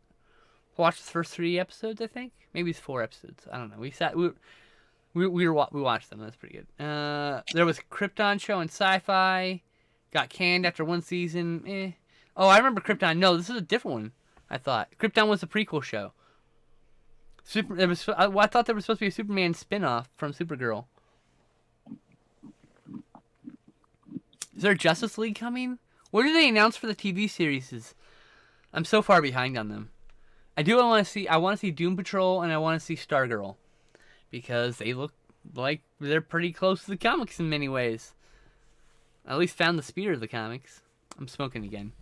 Watched the first 3 episodes, I think. Maybe it's 4 episodes. I don't know. We watched them. That's pretty good. There was a Krypton show on Sci-Fi. Got canned after 1 season. Oh, I remember Krypton. No, this is a different one. I thought Krypton was a prequel show. I thought there was supposed to be a Superman spin-off from Supergirl. Is there a Justice League coming? What did they announce for the TV series? I'm so far behind on them. I want to see Doom Patrol and I want to see Stargirl because they look like they're pretty close to the comics in many ways. I at least found the spirit of the comics. I'm smoking again.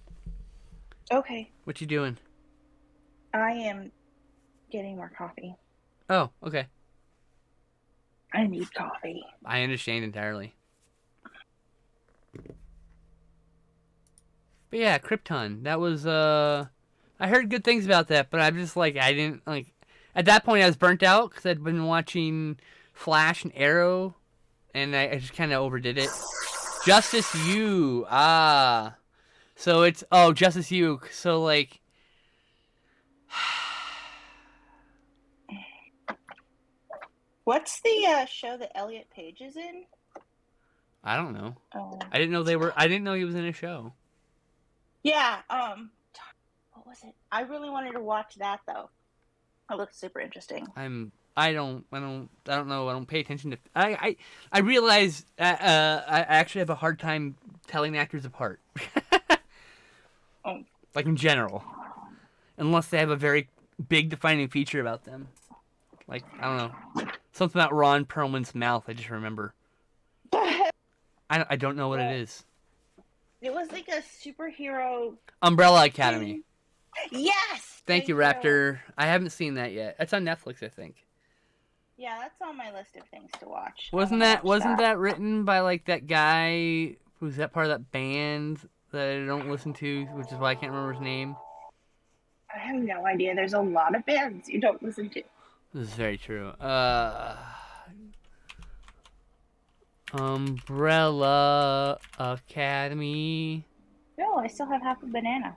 Okay. What you doing? I am getting more coffee. Oh, okay. I need coffee. I understand entirely. But yeah, Krypton. That was I heard good things about that, but I'm just like, I didn't like. At that point, I was burnt out because I'd been watching Flash and Arrow, and I just kind of overdid it. Justice U, so it's Justice U. So like, what's the show that Elliot Page is in? I don't know. I didn't know I didn't know he was in a show. Yeah. What was it? I really wanted to watch that though. It looks super interesting. I don't know. I don't pay attention to. I realize I actually have a hard time telling actors apart. Like in general, unless they have a very big defining feature about them. Like I don't know, something about Ron Perlman's mouth. I just remember. I don't know what it is. It was like a superhero. Umbrella Academy. Yes. Thank you, Raptor. I haven't seen that yet. It's on Netflix, I think. Yeah, that's on my list of things to watch. Wasn't that written by like that guy who's that part of that band that I don't listen to, which is why I can't remember his name? I have no idea. There's a lot of bands you don't listen to. This is very true. Umbrella Academy. No, I still have half a banana.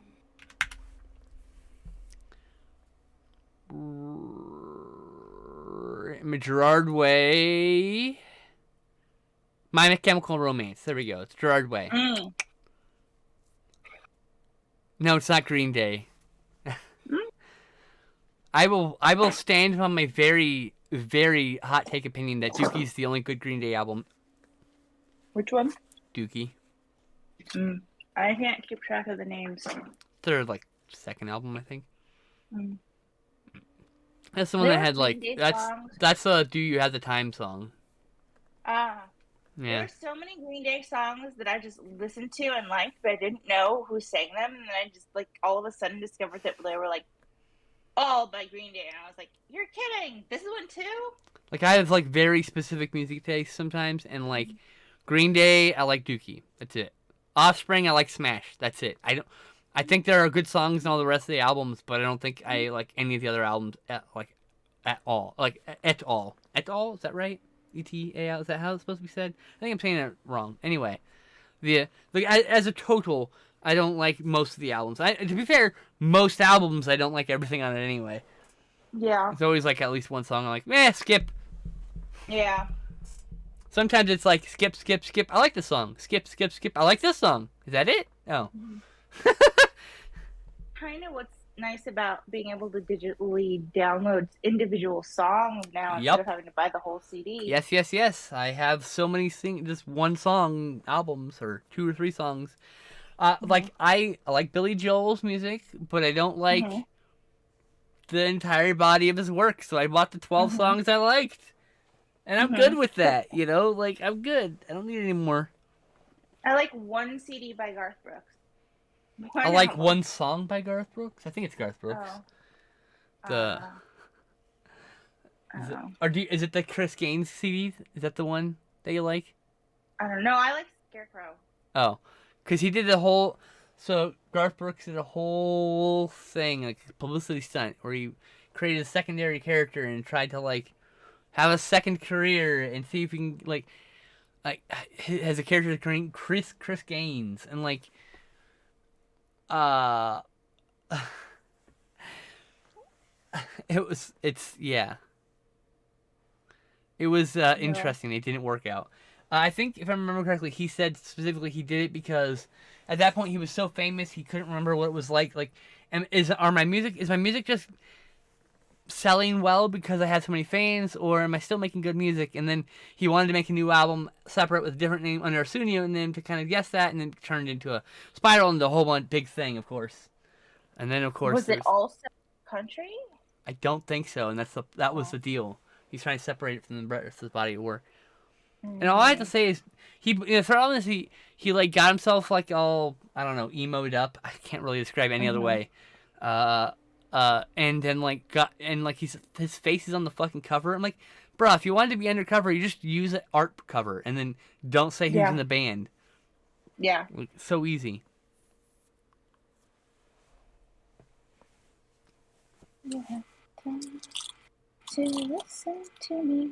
Gerard Way. My Chemical Romance. There we go. It's Gerard Way. No, it's not Green Day. I will stand on my very, very hot take opinion that Dookie's the only good Green Day album Which one? Dookie. I can't keep track of the names. Their like second album, I think. Mm. That's the one that had like that's a "Do You Have the Time" song. Yeah. There were so many Green Day songs that I just listened to and liked, but I didn't know who sang them, and then I just like all of a sudden discovered that they were like all by Green Day, and I was like, "You're kidding! This is one too?" Like I have like very specific music tastes sometimes, and like Green Day, I like Dookie. That's it. Offspring, I like Smash. That's it. I think there are good songs in all the rest of the albums, but I don't think I like any of the other albums at all. Like at all. At all? Is that right? ETA? Is that how it's supposed to be said? I think I'm saying it wrong. Anyway, as a total, I don't like most of the albums. To be fair, most albums I don't like everything on it anyway. Yeah. It's always like at least one song I'm like, skip. Yeah. Sometimes it's like skip, skip, skip. I like this song. Skip, skip, skip. I like this song. Is that it? Oh. Kind of what's nice about being able to digitally download individual songs now instead of having to buy the whole CD. Yes, yes, yes. I have so many just one song albums or 2 or 3 songs. Like I like Billy Joel's music, but I don't like the entire body of his work. So I bought the 12 songs I liked, and I'm good with that. You know, like I'm good. I don't need any more. I like one CD by Garth Brooks. I like one song by Garth Brooks. I think it's Garth Brooks. Is it the Chris Gaines CD? Is that the one that you like? I don't know. I like Scarecrow. Oh, because he did the whole. So Garth Brooks did a whole thing, like publicity stunt, where he created a secondary character and tried to like have a second career and see if he can like has a character named Chris Gaines and like. It was interesting. It didn't work out. I think if I remember correctly, he said specifically he did it because at that point he was so famous he couldn't remember what it was like. Like, is my music just selling well because I had so many fans, or am I still making good music? And then he wanted to make a new album separate with a different name under a pseudonym name to kind of guess that, and then turned into a spiral into a whole bunch big thing, of course. And then of course was it also country? I don't think so, and that was the deal. He's trying to separate it from the rest of his body of work. And all I have to say is for all this he like got himself like all I don't know emoed up. I can't really describe it any other way. And then his face is on the fucking cover. I'm like, bro, if you wanted to be undercover, you just use an art cover and then don't say who's in the band. Yeah. Like, so easy. You have time to listen to me.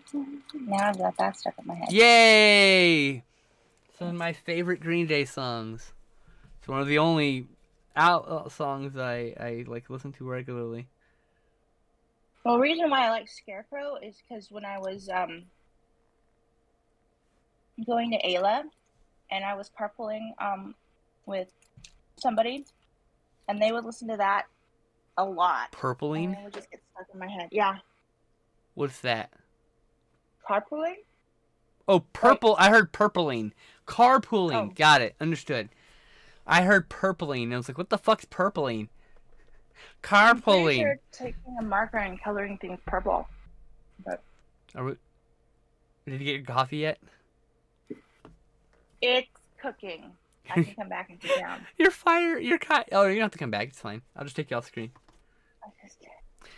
Now I've got that stuck in my head. Yay! Some of my favorite Green Day songs. It's one of the only songs I like listen to regularly. Well, the reason why I like Scarecrow is because when I was going to Ayla and I was carpooling with somebody, and they would listen to that a lot. Purpling? And it would just get stuck in my head. Yeah. What's that? Carpooling? Oh, purple. I heard purpling. Carpooling. Oh. Got it. Understood. I heard purpling. And I was like, what the fuck's purpling? Carpooling. You're taking a marker and coloring things purple. But did you get your coffee yet? It's cooking. I can come back and sit down. You're fired. You don't have to come back. It's fine. I'll just take you off screen.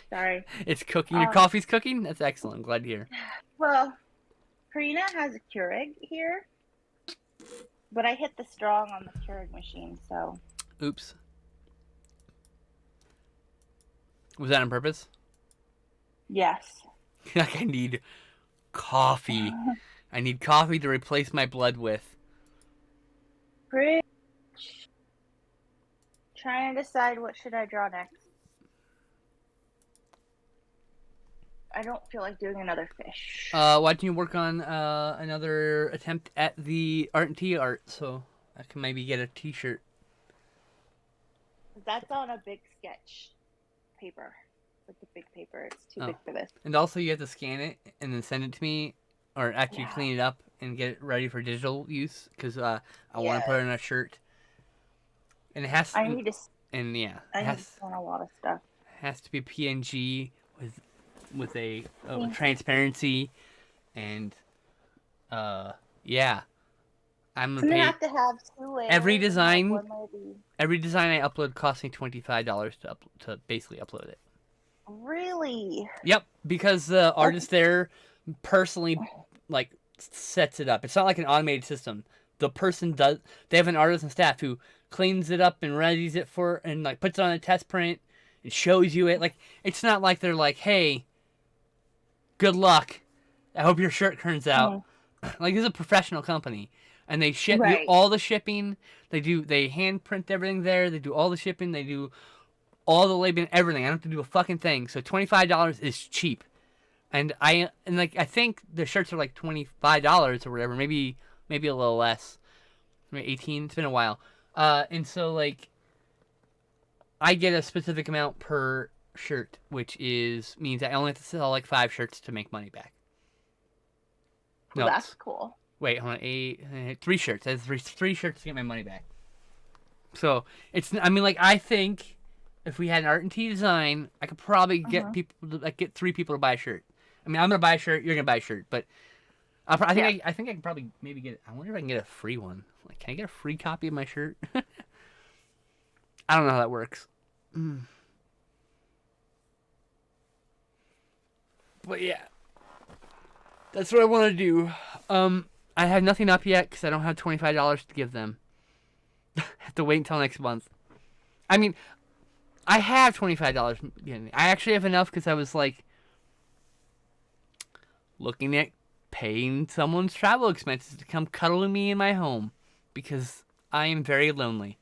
Sorry. It's cooking. Your coffee's cooking? That's excellent. I'm glad to hear. Well, Karina has a Keurig here, but I hit the strong on the Keurig machine, so. Oops. Was that on purpose? Yes. Like I need coffee. I need coffee to replace my blood with. Pretty much. Trying to decide what should I draw next. I don't feel like doing another fish. Why don't you work on another attempt at the art and tea art so I can maybe get a t-shirt. That's on a big sketch paper. Like a big paper. It's too big for this. And also you have to scan it and then send it to me or after you clean it up and get it ready for digital use because I want Yeah. to put it in a shirt. And it has to. I need to. And yeah, I need to scan a lot of stuff. Has to be PNG with a Yeah. transparency, and yeah, I'm gonna gonna pay. have to have 2 layers. Every design, and, like, one layer every design I upload costs me $25 to basically upload it. Really? Yep, because the artist there personally like sets it up. It's not like an automated system. The person does. They have an artist and staff who cleans it up and readies it for and like puts it on a test print and shows you it. Like it's not like they're like, hey, good luck. I hope your shirt turns out. Like this is a professional company, and they ship do all the shipping. They hand print everything there. They do all the shipping. They do all the labeling, everything. I don't have to do a fucking thing. So $25 is cheap, and I think the shirts are like $25 or whatever. Maybe a little less. Maybe 18. It's been a while. And so like I get a specific amount per shirt, which means I only have to sell like 5 shirts to make money back. Well, that's cool. Wait, hold on. 3 shirts. I have three shirts to get my money back. So it's. I mean, like I think if we had an Art and Tea design, I could probably get get 3 people to buy a shirt. I mean, I'm gonna buy a shirt. You're gonna buy a shirt, but I think I can probably maybe get. I wonder if I can get a free one. Like, can I get a free copy of my shirt? I don't know how that works. But yeah, that's what I want to do. I have nothing up yet because I don't have $25 to give them. I have to wait until next month. I mean, I have $25. I actually have enough because I was like looking at paying someone's travel expenses to come cuddle with me in my home because I am very lonely.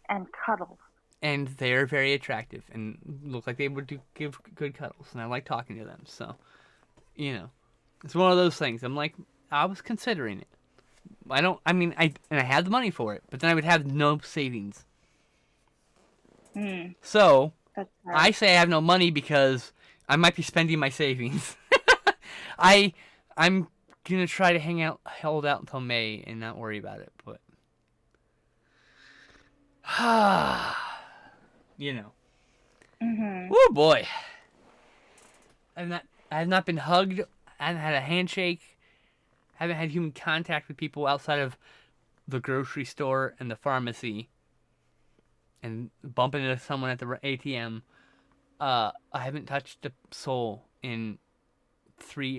And cuddles. And they're very attractive and look like they would give good cuddles, and I like talking to them. So, it's one of those things. I'm like, I was considering it. I had the money for it, but then I would have no savings. So, I say I have no money because I might be spending my savings. I'm gonna try to hold out until May and not worry about it, but Oh boy. I have not been hugged. I haven't had a handshake. Haven't had human contact with people outside of the grocery store and the pharmacy. And bumping into someone at the ATM. I haven't touched a soul in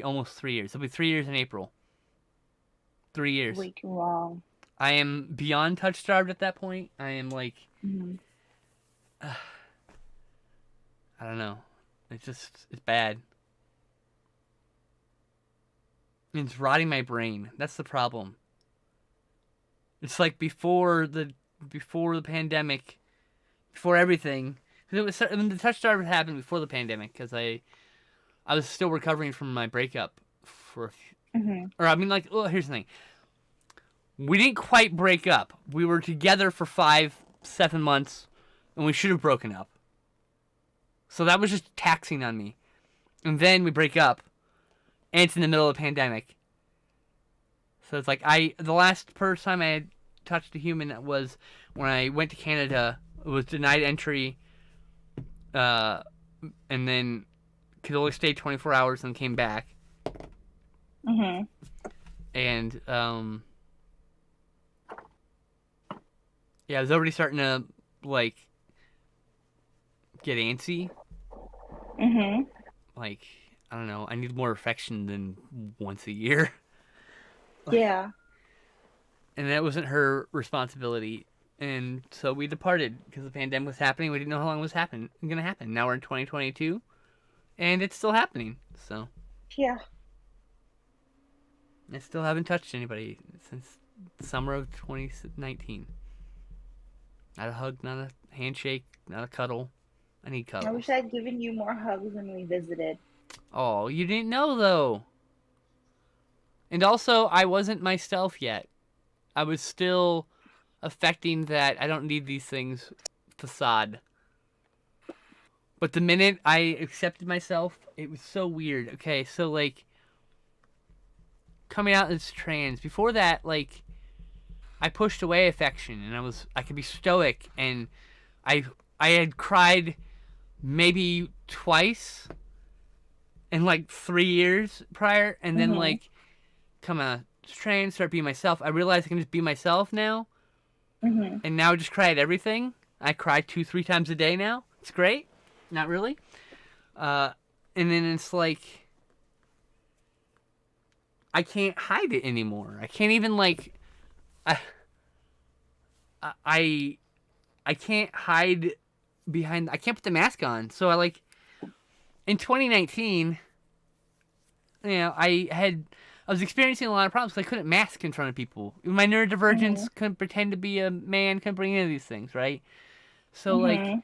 almost 3 years. It'll be 3 years in April. 3 years. Way too long. I am beyond touch starved at that point. I am like, I don't know. It's bad. It's rotting my brain. That's the problem. It's like before the pandemic, before everything. The touch starved happened before the pandemic because I was still recovering from my breakup for here's the thing. We didn't quite break up. We were together for 5-7 months, and we should have broken up. So that was just taxing on me. And then we break up, and it's in the middle of the pandemic. So it's like the last first time I had touched a human was when I went to Canada. It was denied entry, and then could only stay 24 hours and came back. And I was already starting to like get antsy. Like, I don't know. I need more affection than once a year. Yeah. And that wasn't her responsibility. And so we departed because the pandemic was happening. We didn't know how long it was going to happen. Now we're in 2022, and it's still happening. So. Yeah. I still haven't touched anybody since the summer of 2019. Not a hug, not a handshake, not a cuddle. I need cuddles. I wish I'd given you more hugs when we visited. Oh, you didn't know, though. And also, I wasn't myself yet. I was still affecting that I don't need these things facade. But the minute I accepted myself, it was so weird. Okay, so, like, coming out as trans. Before that, like, I pushed away affection, and I could be stoic, and I had cried maybe twice in like 3 years prior, and then like come out trans, start being myself. I realized I can just be myself now, and now I just cry at everything. I cry 2-3 times a day now. It's great. Not really. And then it's like I can't hide it anymore. I can't even like I can't hide behind. I can't put the mask on. So I like in 2019, you know, I was experiencing a lot of problems because I couldn't mask in front of people. My neurodivergence, couldn't pretend to be a man, couldn't bring any of these things, right? So like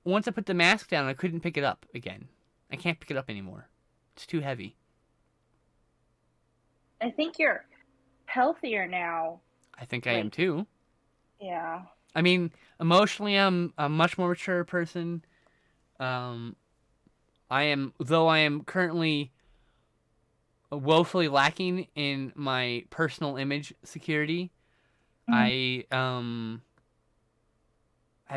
once I put the mask down, I couldn't pick it up again. I can't pick it up anymore. It's too heavy. I think you're healthier now. I think I am too. Yeah. I mean, emotionally, I'm a much more mature person. I am currently woefully lacking in my personal image security. I have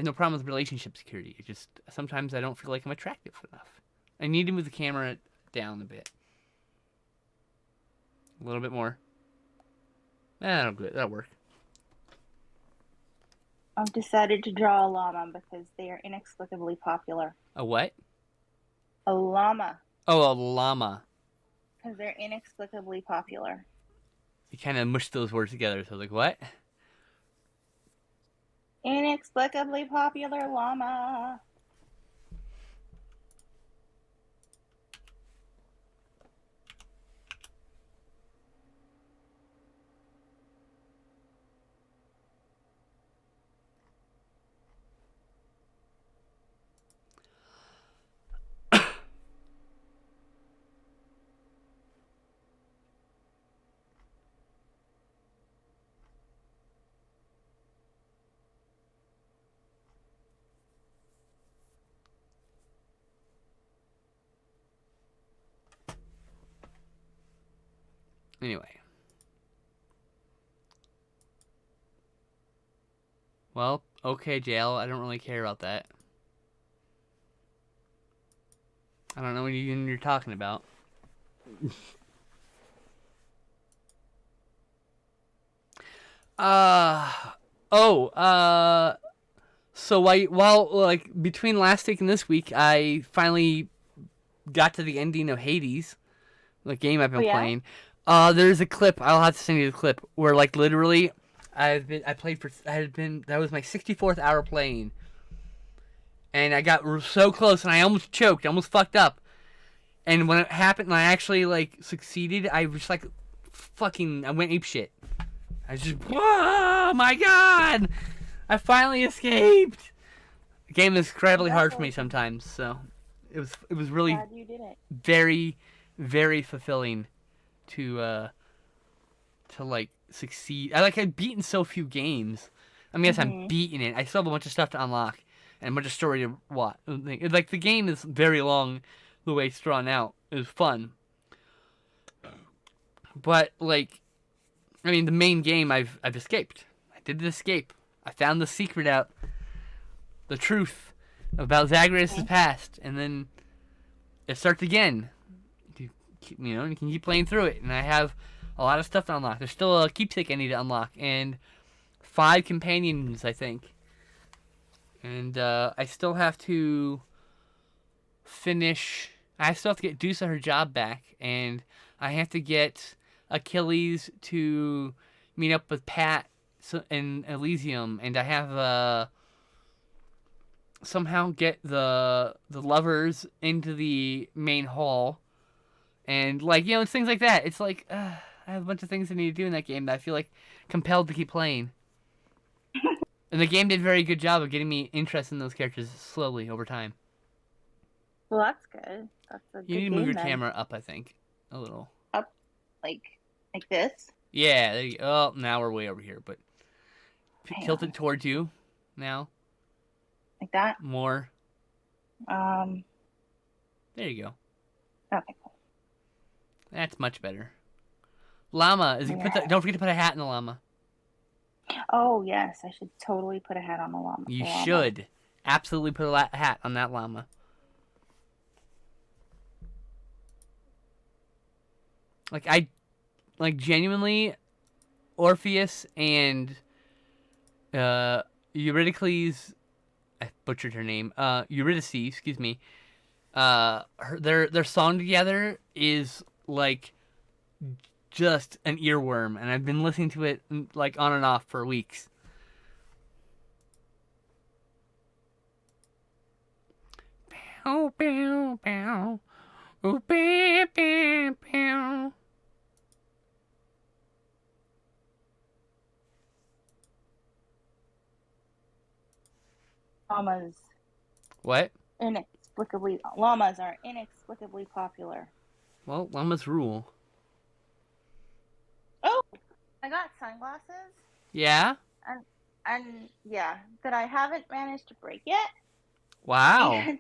no problem with relationship security. It just sometimes I don't feel like I'm attractive enough. I need to move the camera down a bit, a little bit more. That'll work. I've decided to draw a llama because they are inexplicably popular. A what? A llama. Oh, a llama. Because they're inexplicably popular. You kind of mushed those words together, so I was like, what? Inexplicably popular llama. Anyway. Well, okay, jail. I don't really care about that. I don't know what you're talking about. So while like between last week and this week, I finally got to the ending of Hades, the game I've been playing. There's a clip. I'll have to send you the clip where like literally, that was my 64th hour playing, and I got so close and I almost choked, almost fucked up. And when it happened, and I actually like succeeded, I was like, I went apeshit. I was just, oh my god! I finally escaped! The game is incredibly hard for me sometimes, so it was really Glad you did it. very, very fulfilling to like succeed. I've beaten so few games. I mean, yes, I'm beating it. I still have a bunch of stuff to unlock and a bunch of story to watch. Like the game is very long, the way it's drawn out. It was fun, but like, I mean, the main game I've escaped. I did the escape. I found the secret out, the truth about Zagreus' past, and then it starts again. You can keep playing through it, and I have a lot of stuff to unlock. There's still a keepsake I need to unlock, and 5 companions, I think. And I still have to finish. I still have to get Dusa her job back, and I have to get Achilles to meet up with Pat in Elysium, and I have somehow get the lovers into the main hall, and like it's things like that. It's like I have a bunch of things I need to do in that game that I feel like compelled to keep playing. And the game did a very good job of getting me interested in those characters slowly over time. Well, that's good. That's a good You need to move your game, camera up, I think, a little. Up, like this. Yeah. There you go. Oh, now we're way over here, but tilt it towards you now. Like that. More. There you go. Okay, cool. That's much better. Llama is Yeah. don't forget to put a hat in the llama. Oh yes, I should totally put a hat on the llama. You should absolutely put a hat on that llama. Like genuinely, Orpheus and Eurydice, I butchered her name. Eurydice, excuse me. Their song together is like just an earworm, and I've been listening to it like on and off for weeks. Bow, bow, bow. Oh, bow, bow, bow. Llamas. What? Llamas are inexplicably popular. Well, llamas rule. Oh, I got sunglasses. Yeah? And yeah, that I haven't managed to break yet. Wow. And,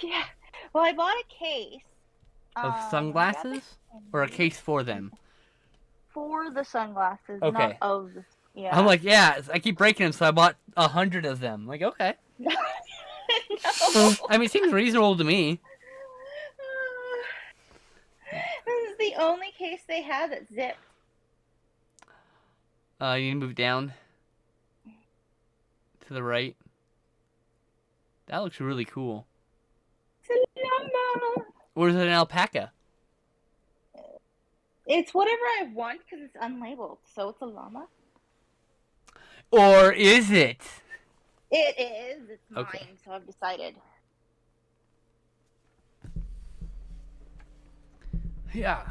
yeah. Well, I bought a case. Of sunglasses? Or a case for them? For the sunglasses, okay. Not of the... Yeah. I'm like, yeah, I keep breaking them, so I bought 100 of them. I'm like, okay. No. I mean, it seems reasonable to me. This is the only case they have that zipped. You need to move down to the right. That looks really cool. It's a llama. Or is it an alpaca? It's whatever I want because it's unlabeled, so it's a llama. Or is it? It is. It's mine, Okay. so I've decided. Yeah.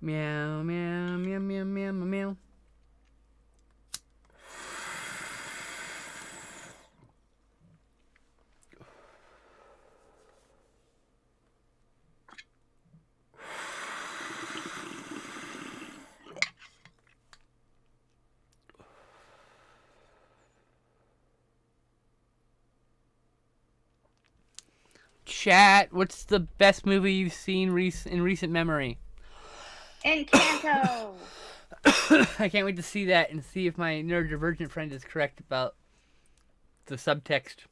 Meow, meow, meow, meow, meow, meow. Chat, what's the best movie you've seen in recent memory? Encanto! I can't wait to see that and see if my neurodivergent friend is correct about the subtext.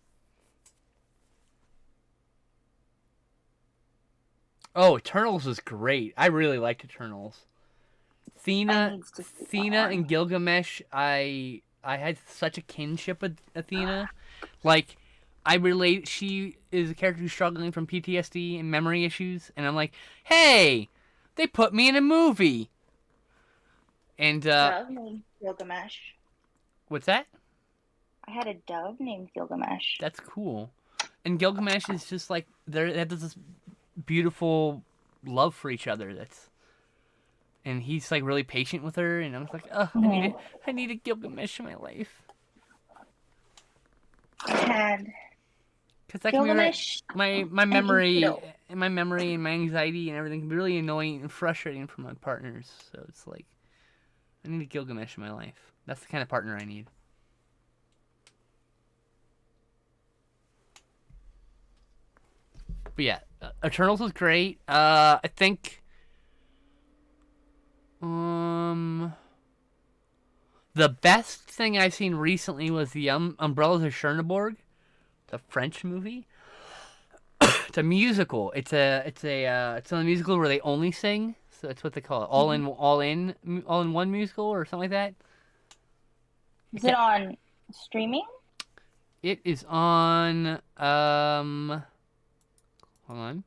Oh, Eternals was great. I really liked Eternals. Athena and Gilgamesh, I had such a kinship with Athena. Like, I relate. She is a character who's struggling from PTSD and memory issues, and I'm like, hey, they put me in a movie. And dove named Gilgamesh. What's that? I had a dove named Gilgamesh. That's cool. And Gilgamesh is just like they have this beautiful love for each other. And he's like really patient with her, and I'm like, oh, I need a Gilgamesh in my life. And because that Gilgamesh, can be my memory and my anxiety and everything can be really annoying and frustrating for my partners. So it's like, I need a Gilgamesh in my life. That's the kind of partner I need. But yeah, Eternals was great. I think the best thing I've seen recently was the Umbrellas of Chernobyl, the French movie. It's a musical. It's a musical where they only sing. So that's what they call it. All in one musical or something like that. Is it on streaming? It is on hold on.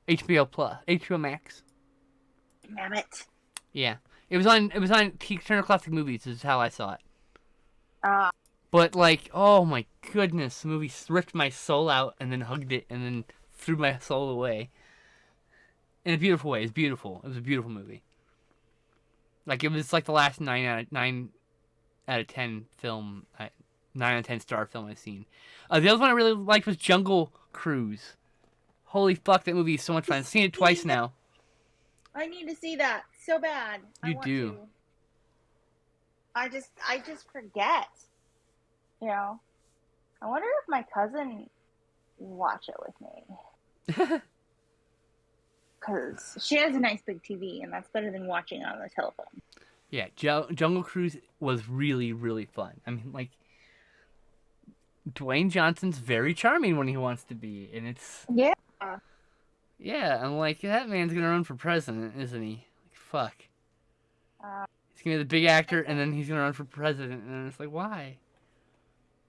HBO Max. Damn it. Yeah. It was on Turner Classic Movies is how I saw it. But like, oh my goodness, the movie ripped my soul out and then hugged it and then threw my soul away. In a beautiful way. It's beautiful. It was a beautiful movie. Like, it was like the last 9 out of 10 film, 9 out of 10 star film I've seen. The other one I really liked was Jungle Cruise. Holy fuck, that movie is so much fun. I've seen it twice now. I need to see that so bad. You do. I just forget. You know, I wonder if my cousin will watch it with me. because she has a nice big TV, and that's better than watching it on the telephone. Yeah, Jungle Cruise was really, really fun. I mean, like, Dwayne Johnson's very charming when he wants to be, and it's... Yeah. Yeah, I'm like, that man's gonna run for president, isn't he? Like, fuck. He's gonna be the big actor, and then he's gonna run for president, and it's like, why?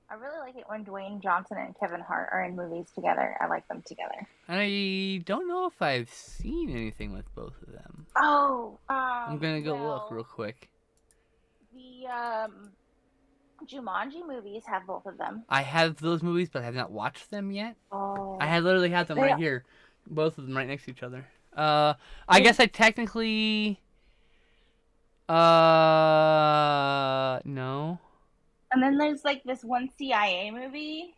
I really like it when Dwayne Johnson and Kevin Hart are in movies together. I like them together. I don't know if I've seen anything with both of them. Oh, I'm gonna go look real quick. The Jumanji movies have both of them. I have those movies, but I have not watched them yet. Oh. I literally have them right here. Both of them right next to each other. I guess I technically... no. And then there's like this one CIA movie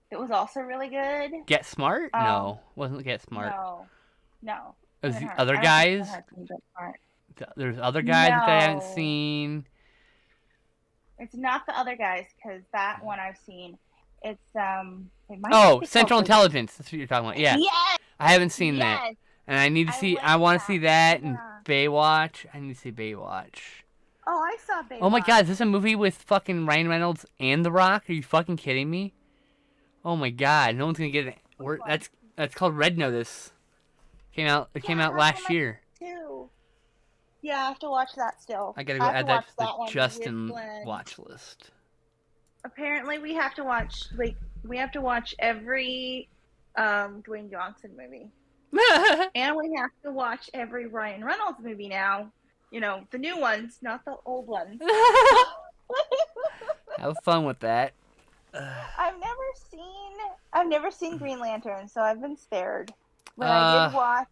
that was also really good. Get Smart? No, wasn't Get Smart. No. It was the other guys. There's other guys that I haven't seen. It's not the other guys, because that one I've seen. It's Central Intelligence. That's what you're talking about. Yeah. Yes. I haven't seen that, and I need to see. I want to see that and Baywatch. I need to see Baywatch. Oh, I saw Baywatch. Oh my God, is this a movie with fucking Ryan Reynolds and The Rock? Are you fucking kidding me? Oh my God, no one's gonna get it. That's called Red Notice. It came out last year. Too. Yeah, I have to watch that still. I gotta go add that to the Justin watch list. Apparently, we have to watch every Dwayne Johnson movie, and we have to watch every Ryan Reynolds movie now. You know, the new ones, not the old ones. Have fun with that. I've never seen Green Lantern, so I've been spared. But I did watch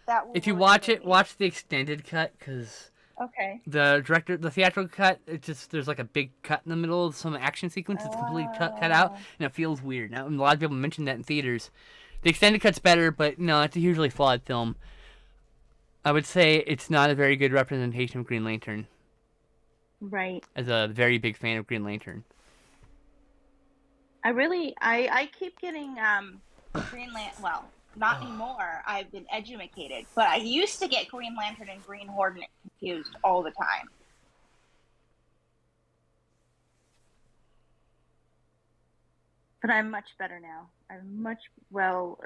that. If you watch it, watch the extended cut, because the theatrical cut, there's like a big cut in the middle of some action sequence. It's completely cut out, and it feels weird. Now, a lot of people mentioned that in theaters. The extended cut's better, but no, it's a hugely flawed film. I would say it's not a very good representation of Green Lantern. Right. As a very big fan of Green Lantern. I keep getting Green Lantern. Well, not anymore. I've been educated, but I used to get Green Lantern and Green Hornet confused all the time. But I'm much better now. I'm much well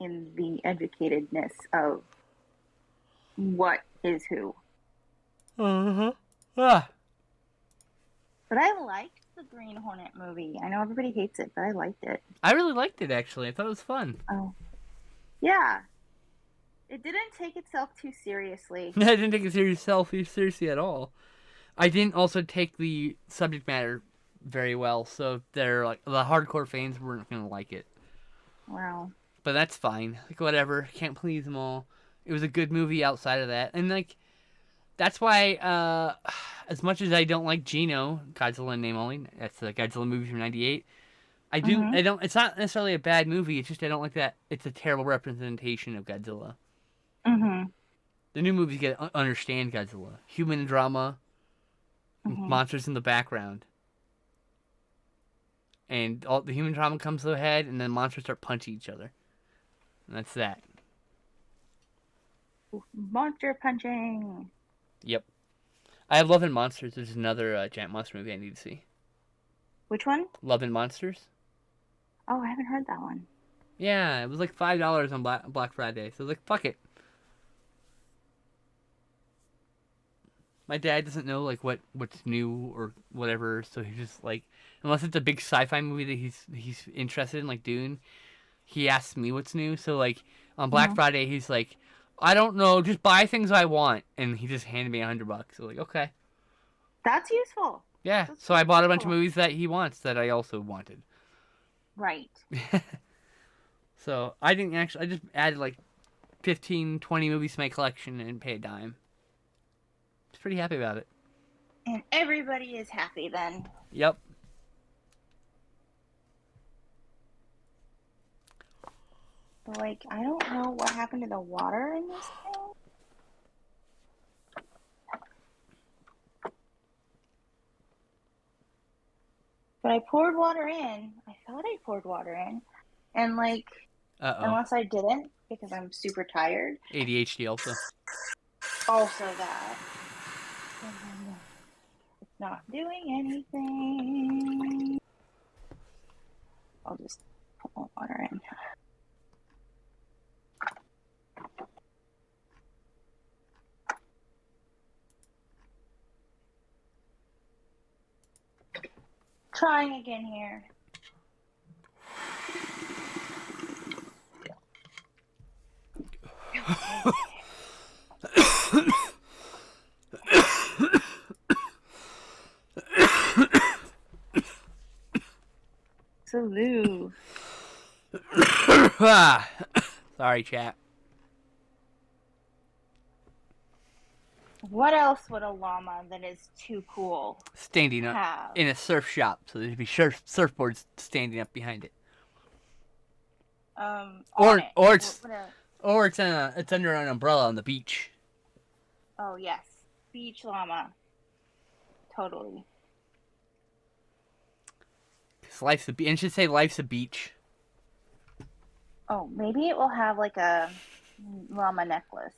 in the educatedness of what is who. But I liked the Green Hornet movie. I know everybody hates it, but I liked it. I really liked it, actually. I thought it was fun. Oh. Yeah. It didn't take itself too seriously. I didn't take it seriously at all. I didn't also take the subject matter very well, so they're like the hardcore fans weren't gonna like it. Wow. But that's fine. Like, whatever. Can't please them all. It was a good movie outside of that. And, like, that's why, as much as I don't like Gino, Godzilla in Name Only, that's the Godzilla movie from 98, it's not necessarily a bad movie, it's just I don't like that it's a terrible representation of Godzilla. Mm-hmm. The new movies understand Godzilla. Human drama, monsters in the background. And all the human drama comes to a head, and then monsters start punching each other. And that's that. Monster punching. Yep. I have Love and Monsters. There's another giant monster movie I need to see. Which one? Love and Monsters. Oh, I haven't heard that one. Yeah, it was like $5 on Black Friday. So I was like, fuck it. My dad doesn't know like what's new or whatever, so he's just like, unless it's a big sci-fi movie that he's interested in, like Dune, he asks me what's new. So like on Black Friday, he's like, I don't know, just buy things I want, and he just handed me $100. So like, okay, that's useful. Yeah, so I bought a bunch of movies that he wants that I also wanted. Right. So I just added like 15, 20 movies to my collection and pay a dime. I was pretty happy about it. And everybody is happy then. Yep. But like, I don't know what happened to the water in this thing. But I poured water in. I thought I poured water in. And like, Uh-oh. Unless I didn't, because I'm super tired. ADHD also. Also that. It's not doing anything. I'll just put more water in. Trying again here. Salute. Sorry, chat. What else would a llama that is too cool Standing up have? in a surf shop, so there'd be surfboards standing up behind it. Or it's under an umbrella on the beach. Oh yes, beach llama. Totally. Life's a beach. And it should say life's a beach. Oh, maybe it will have like a llama necklace.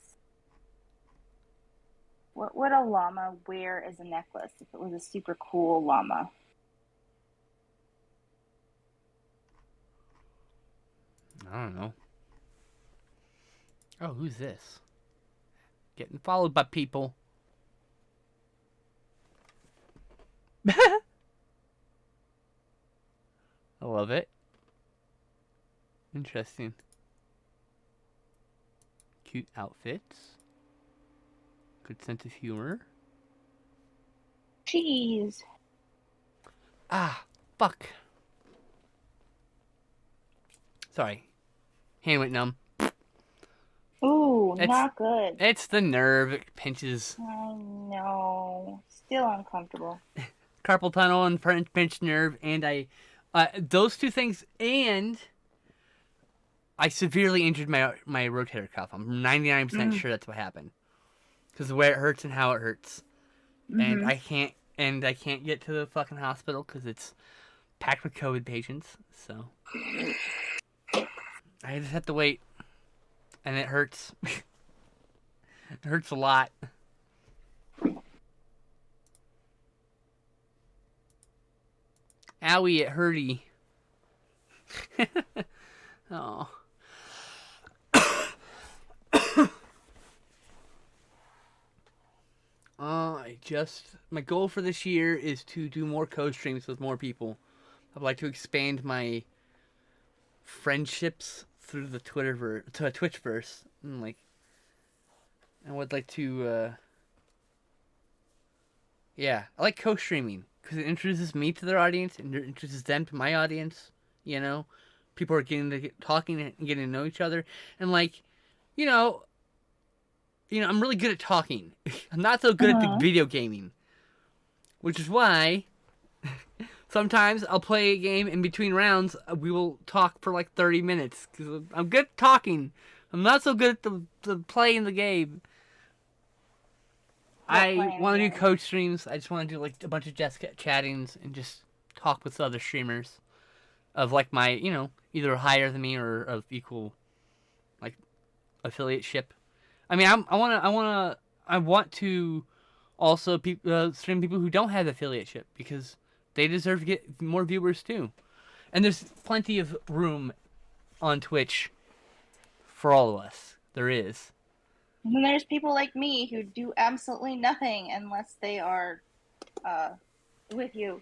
What would a llama wear as a necklace if it was a super cool llama? I don't know. Oh, who's this? Getting followed by people. I love it. Interesting. Cute outfits. Good sense of humor. Cheese. Ah, fuck. Sorry. Hand went numb. Ooh, not good. It's the nerve. It pinches. I know. Still uncomfortable. Carpal tunnel and pinched nerve, and those two things, and I severely injured my rotator cuff. I'm 99% sure that's what happened. Because the way it hurts and how it hurts. And I can't get to the fucking hospital because it's packed with COVID patients. So I just have to wait. And it hurts. It hurts a lot. Owie, it hurty. Oh. My goal for this year is to do more co-streams with more people. I'd like to expand my friendships through the Twitchverse, and I would like to. I like co-streaming because it introduces me to their audience and it introduces them to my audience. You know, people are talking and getting to know each other, and I'm really good at talking. I'm not so good at the video gaming. Which is why sometimes I'll play a game in between rounds. We will talk for like 30 minutes. Because I'm good at talking. I'm not so good at the playing the game. I want to do coach streams. I just want to do like a bunch of just chattings and just talk with other streamers. Of like my, either higher than me or of equal, like, affiliateship. I mean, I want to also stream people who don't have affiliateship because they deserve to get more viewers too. And there's plenty of room on Twitch for all of us. There is. And there's people like me who do absolutely nothing unless they are with you.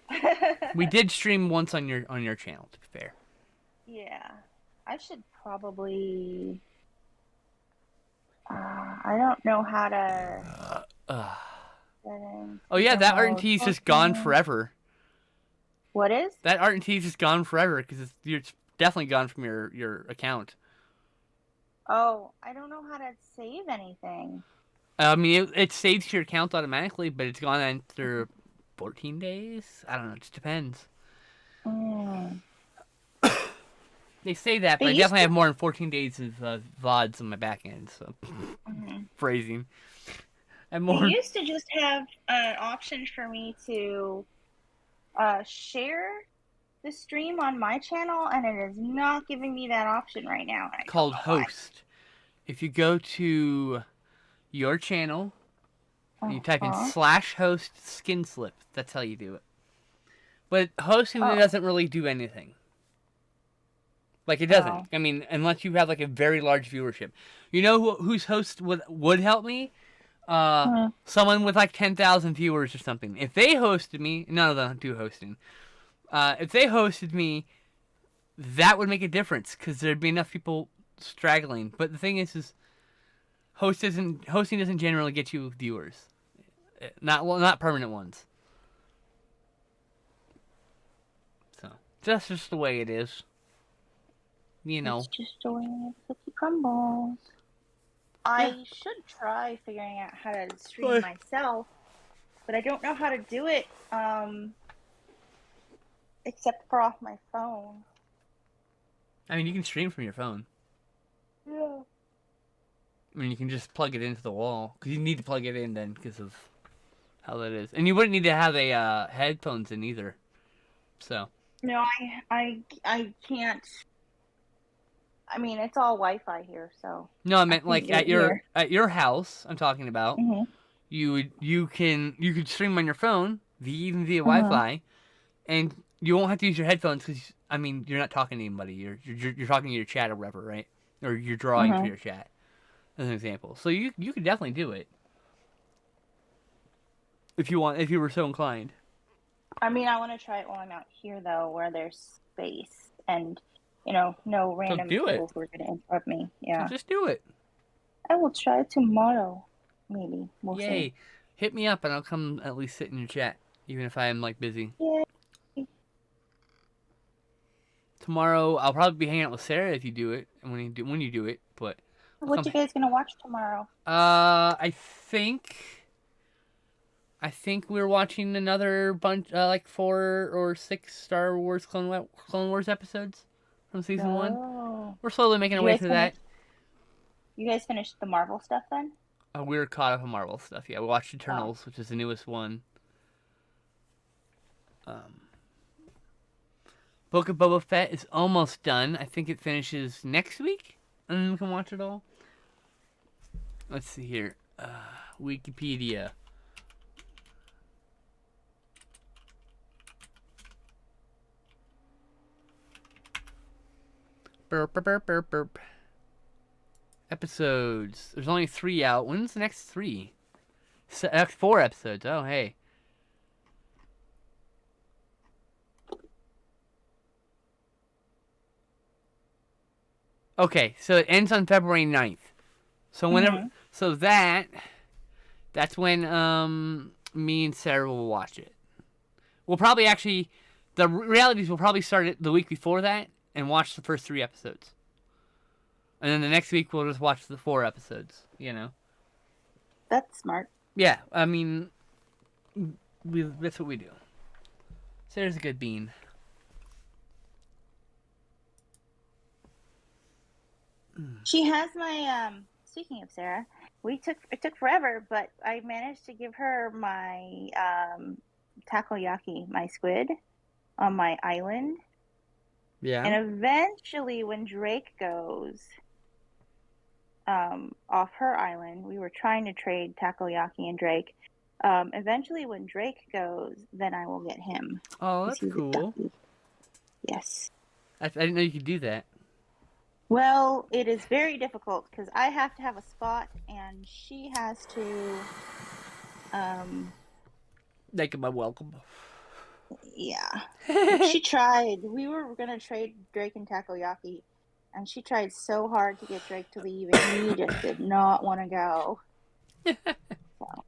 We did stream once on your channel, to be fair. Yeah. I should probably I don't know how to Oh yeah, that art and tease just gone forever. What is? That art and tease is gone forever because it's definitely gone from your account. Oh, I don't know how to save anything. I mean, it saves to your account automatically, but it's gone after 14 days? I don't know, it just depends. They say that, but I definitely have more than 14 days of VODs on my back end, so phrasing. And more. They used to just have an option for me to share the stream on my channel, and it is not giving me that option right now. And I Called don't know why. host. If you go to your channel, and you type in /host skin slip, that's how you do it. But hosting doesn't really do anything. Like, it doesn't. I mean, unless you have, like, a very large viewership. You know whose host would help me? Someone with, like, 10,000 viewers or something. If they hosted me... None of them do hosting. If they hosted me, that would make a difference, because there'd be enough people straggling. But the thing is hosting doesn't generally get you viewers. Not permanent ones. So, that's just the way it is. You know. It's just the way the cookie crumbles. I should try figuring out how to stream myself, but I don't know how to do it, except for off my phone. I mean, you can stream from your phone. Yeah. I mean, you can just plug it into the wall, because you need to plug it in then, because of how that is. And you wouldn't need to have a headphones in either. So. No, I can't. I mean, it's all Wi-Fi here, so. No, I meant like at your house. I'm talking about. Mm-hmm. You could stream on your phone, even via Wi-Fi, and you won't have to use your headphones because I mean you're not talking to anybody. You're talking to your chat or whatever, right? Or you're drawing to your chat, as an example. So you could definitely do it if you were so inclined. I mean, I want to try it while I'm out here though, where there's space and. You know, no random people who are going to interrupt me. Yeah. So just do it. I will try it tomorrow, maybe. We'll Yay. see. Hit me up and I'll come at least sit in your chat, even if I am, like, busy. Yay. Tomorrow, I'll probably be hanging out with Sarah if you do it, and when you do it, but... What you guys going to watch tomorrow? I think we're watching another bunch, like 4 or 6 Star Wars Clone Wars episodes. From season 1. We're slowly making our way through that. You guys finished the Marvel stuff then? We're caught up on Marvel stuff, yeah. We watched Eternals, which is the newest one. Book of Boba Fett is almost done. I think it finishes next week, and then we can watch it all. Let's see here. Wikipedia. Burp, burp, burp, burp, burp. Episodes. There's only 3 out. When's the next 3? 4 episodes. Oh, hey. Okay, so it ends on February 9th. So whenever, so that's when me and Sarah will watch it. We'll probably actually, the realities will probably start it the week before that. And watch the first 3 episodes. And then the next week we'll just watch the 4 episodes, you know? That's smart. Yeah, I mean, that's what we do. Sarah's a good bean. She has my, speaking of Sarah, it took forever, but I managed to give her my takoyaki, my squid, on my island. Yeah. And eventually, when Drake goes off her island, we were trying to trade takoyaki and Drake. Eventually, when Drake goes, then I will get him. Oh, that's cool. Yes. I didn't know you could do that. Well, it is very difficult because I have to have a spot, and she has to. Make him welcome. Yeah. She tried. We were going to trade Drake and takoyaki, and she tried so hard to get Drake to leave, and he just did not want to go. So.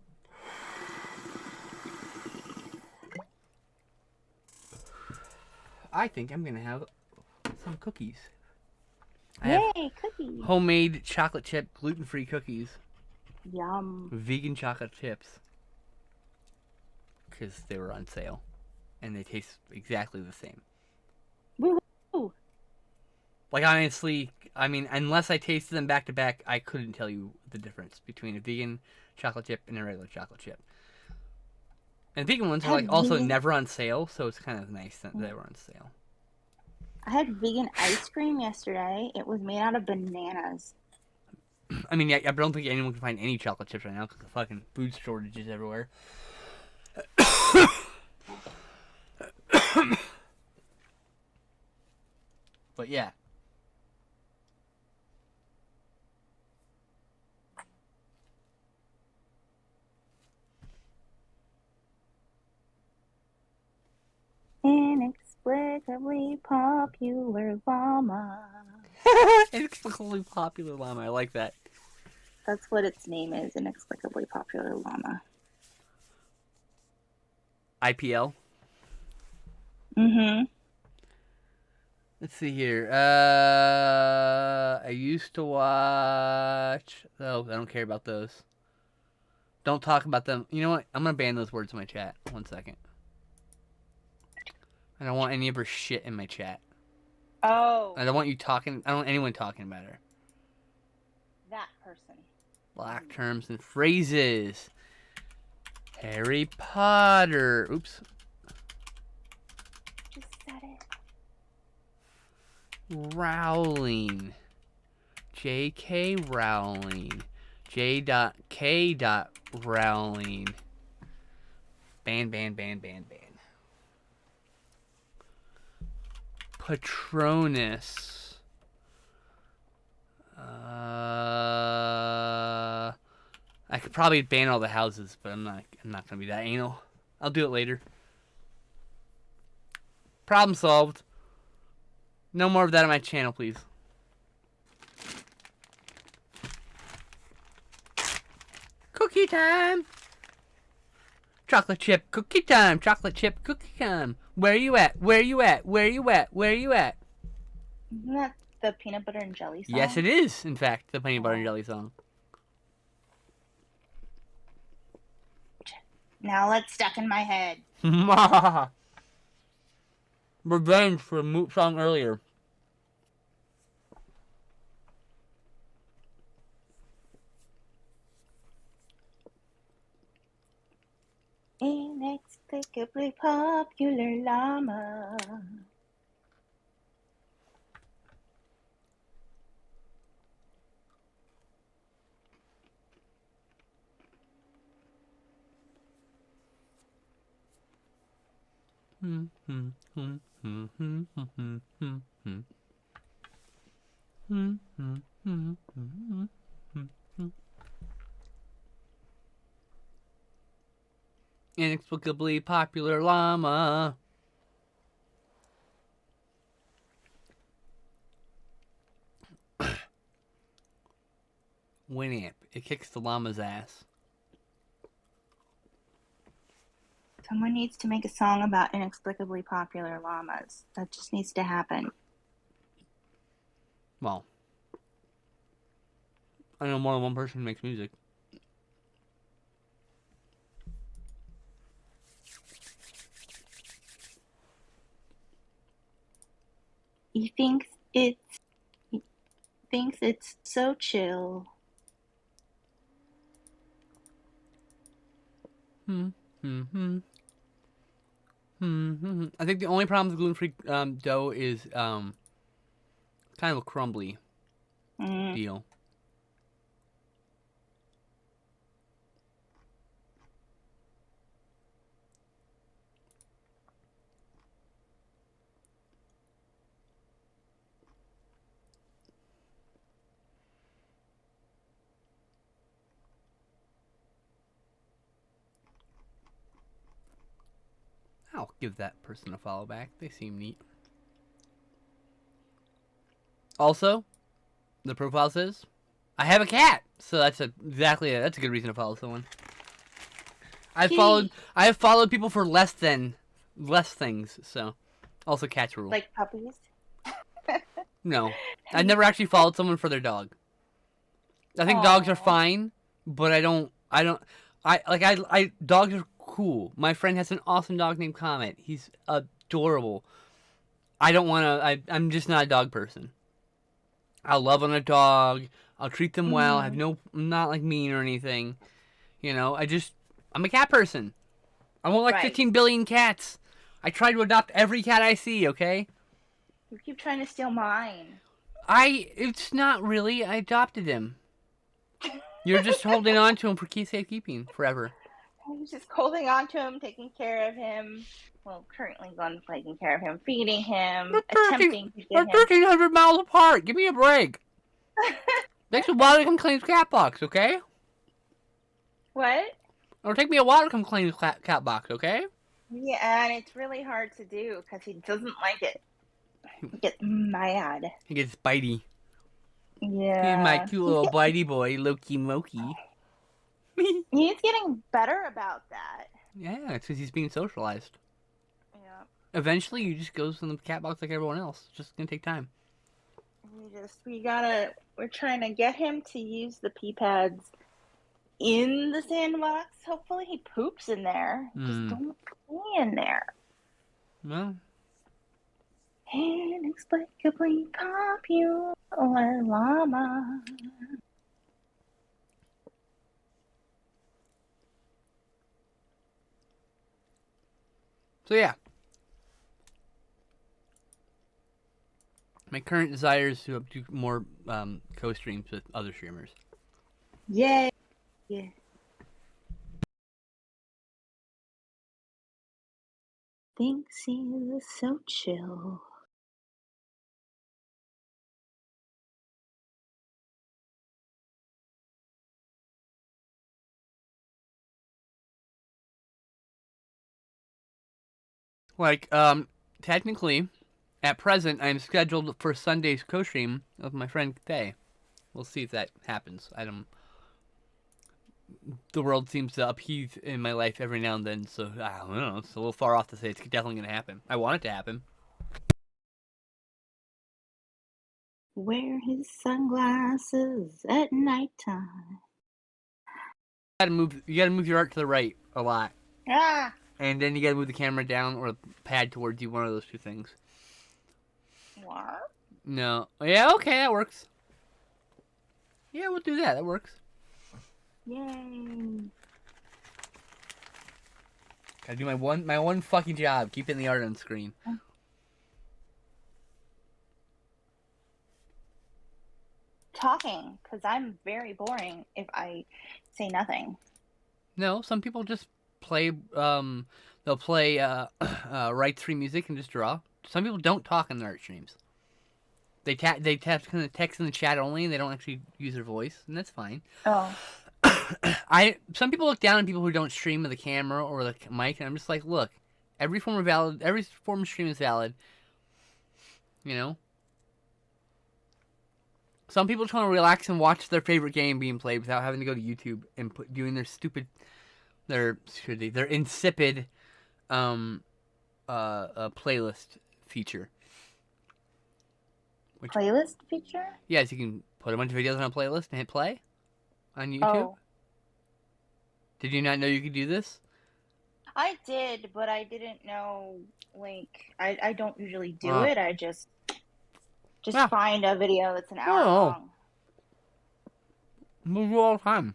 I think I'm going to have some cookies. Yay, cookies. Homemade chocolate chip gluten-free cookies. Yum. Vegan chocolate chips. Because they were on sale. And they taste exactly the same. Woo-hoo. Like, honestly, I mean, unless I tasted them back to back, I couldn't tell you the difference between a vegan chocolate chip and a regular chocolate chip. And vegan ones are, like, also never on sale, so it's kind of nice that they were on sale. I had vegan ice cream yesterday. It was made out of bananas. I mean, yeah, I don't think anyone can find any chocolate chips right now because the fucking food shortages everywhere. But yeah. Inexplicably popular llama. Inexplicably popular llama. I like that. That's what its name is, Inexplicably Popular Llama. IPL. Mm-hmm. Let's see here. I used to watch. Oh, I don't care about those. Don't talk about them. You know what? I'm gonna ban those words in my chat. 1 second. I don't want any of her shit in my chat. Oh. I don't want you talking. I don't want anyone talking about her. That person. Black terms and phrases. Harry Potter. Oops. Just said it. Rowling. J.K. Rowling. J.K. Rowling. Ban. Patronus. I could probably ban all the houses, but I'm not gonna be that anal. I'll do it later. Problem solved. No more of that on my channel, please. Cookie time! Chocolate chip cookie time! Chocolate chip cookie time! Where you at? Where you at? Where you at? Where you at? Isn't that the peanut butter and jelly song? Yes, it is, in fact, the peanut butter and jelly song. Now it's stuck in my head. Revenge for a Moot song earlier. Inexplicably popular llama. Inexplicably popular llama. Winamp. It kicks the llama's ass. Someone needs to make a song about inexplicably popular llamas. That just needs to happen. Well, I know more than one person who makes music. He thinks it's so chill. I think the only problem with gluten-free dough is kind of a crumbly deal. I'll give that person a follow back. They seem neat. Also, the profile says, I have a cat. So that's exactly it. That's a good reason to follow someone. I have followed people for less things. So, also cats rule. Like puppies? No, I've never actually followed someone for their dog. I think dogs are fine, but dogs are cool. My friend has an awesome dog named Comet. He's adorable. I'm just not a dog person. I'll love on a dog. I'll treat them well. I'm not like mean or anything. You know, I'm a cat person. I want like 15 billion cats. I try to adopt every cat I see, okay? You keep trying to steal mine. It's not really. I adopted him. You're just holding on to him for safekeeping forever. I was just holding on to him, taking care of him. Well, currently Glenn's taking care of him, feeding him, attempting to We're get him. 1,300 miles apart. Give me a break. Takes a while to come clean his cat box, okay? What? It'll take me a while to come clean his cat box, okay? Yeah, and it's really hard to do because he doesn't like it. He gets mad. He gets bitey. Yeah. He's my cute little bitey boy, Loki Moki. He's getting better about that. Yeah, it's because he's being socialized. Yeah. Eventually, he just goes in the cat box like everyone else. It's just gonna take time. We're trying to get him to use the pee pads in the sandbox. Hopefully he poops in there. Just don't pee in there. Well. Inexplicably popular llama. So yeah. My current desire is to do more co-streams with other streamers. Yay! Yeah. Thinks he's so chill. Like, technically, at present, I'm scheduled for Sunday's co-stream with my friend Faye. We'll see if that happens. The world seems to upheave in my life every now and then, so I don't know. It's a little far off to say it's definitely going to happen. I want it to happen. Wear his sunglasses at nighttime. You gotta move your art to the right a lot. Ah! And then you gotta move the camera down or the pad towards you, one of those two things. What? No. Yeah, okay, that works. Yeah, we'll do that. That works. Yay. Gotta do my one fucking job, keeping the art on screen. Talking, because I'm very boring if I say nothing. No, some people just play, they'll play, rights-free music and just draw. Some people don't talk in their art streams. They tap kind of text in the chat only, and they don't actually use their voice, and that's fine. Oh. Some people look down on people who don't stream with the camera or the mic, and I'm just like, look, every form of stream is valid. You know? Some people just want to relax and watch their favorite game being played without having to go to YouTube and doing their insipid playlist feature. Playlist feature? Yes, you can put a bunch of videos on a playlist and hit play on YouTube. Oh. Did you not know you could do this? I did, but I didn't know, like, I don't usually do it. I just find a video that's an hour long. We do all the time.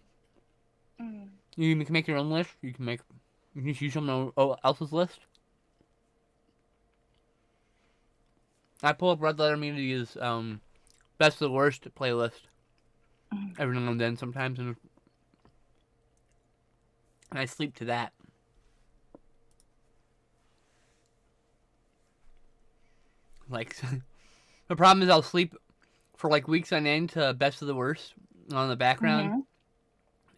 Mm. You can make your own list. You can just use someone else's list. I pull up Red Letter Media's best of the worst playlist every now and then sometimes, and I sleep to that. Like, the problem is I'll sleep for like weeks on end to best of the worst on the background,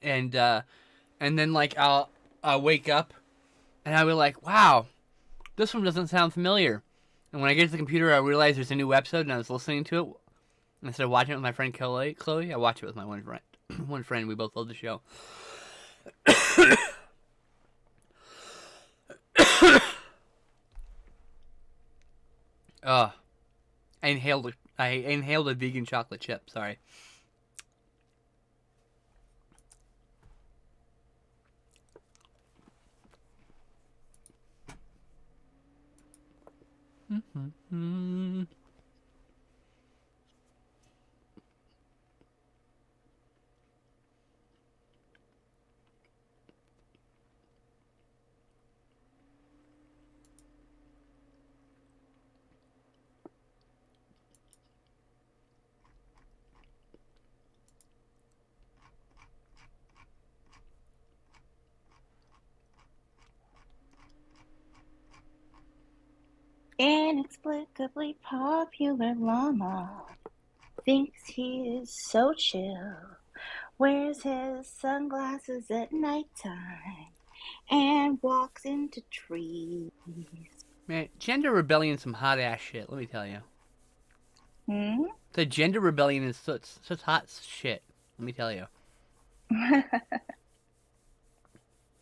and then like I'll wake up and I'll be like, wow, this one doesn't sound familiar. And when I get to the computer, I realize there's a new episode, and I was listening to it instead of watching it with my friend Chloe. I watch it with my one friend. One friend, we both love the show. I inhaled a vegan chocolate chip. Sorry. Inexplicably popular llama thinks he is so chill, wears his sunglasses at nighttime, and walks into trees. Man, gender rebellion, some hot ass shit. Let me tell you. Hmm? The gender rebellion is such hot shit. Let me tell you.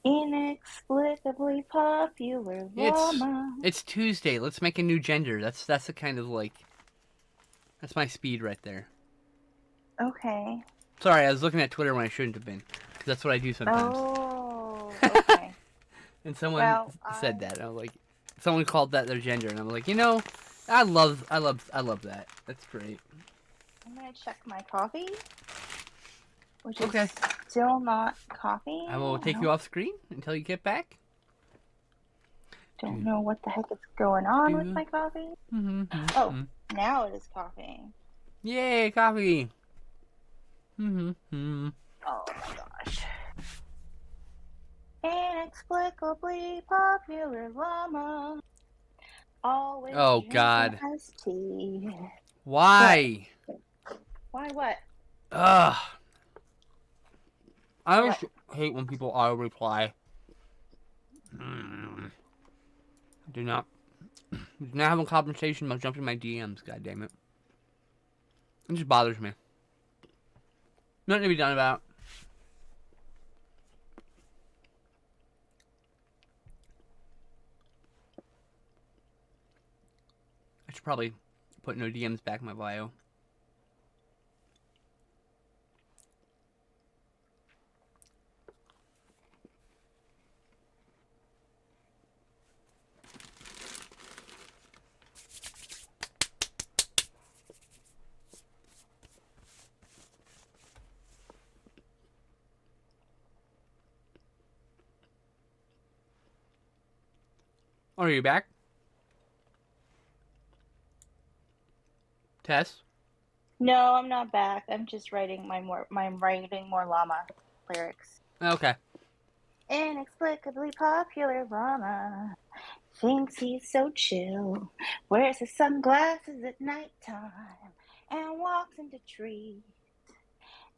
Inexplicably popular llama. It's Tuesday. Let's make a new gender. That's the kind of like. That's my speed right there. Okay. Sorry, I was looking at Twitter when I shouldn't have been, because that's what I do sometimes. Oh, okay. And someone said that. And I was like, someone called that their gender, and I'm like, I love that. That's great. I'm gonna check my coffee, which Okay. is still not coffee. I will take you off screen until you get back. Don't know what the heck is going on with my coffee. Oh, now it is coffee. Yay, coffee. Oh my gosh. Inexplicably popular llama. Always God. iced tea. Why? Why what? Ugh. I always hate when people auto reply. Do not have a conversation about jumping my DMs. God damn it! It just bothers me. Nothing to be done about. I should probably put no DMs back in my bio. Are you back? Tess? No, I'm not back. I'm just writing more llama lyrics. Okay. Inexplicably popular llama thinks he's so chill, wears his sunglasses at nighttime, and walks into trees.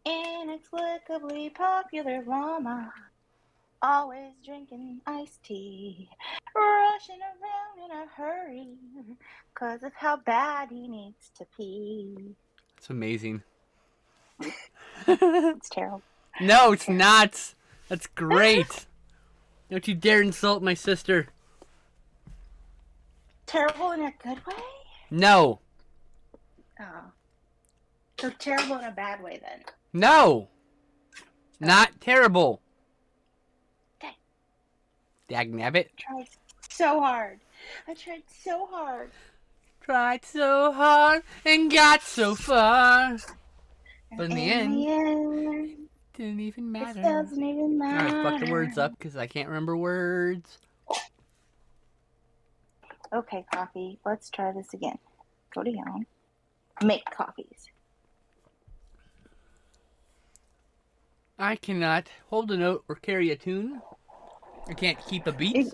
Inexplicably popular llama, always drinking iced tea, rushing around in a hurry, 'cause of how bad he needs to pee. It's amazing. It's terrible. No, it's not. That's great. Don't you dare insult my sister. Terrible in a good way? No. Oh. So terrible in a bad way then. No. Not terrible. Okay. Dagnabbit. Tried so hard. I tried so hard. Tried so hard and got so far. But in the end, didn't even matter. It doesn't even matter. Alright, fuck the words up because I can't remember words. Okay, coffee. Let's try this again. Go to Yum. Make coffees. I cannot hold a note or carry a tune. I can't keep a beat.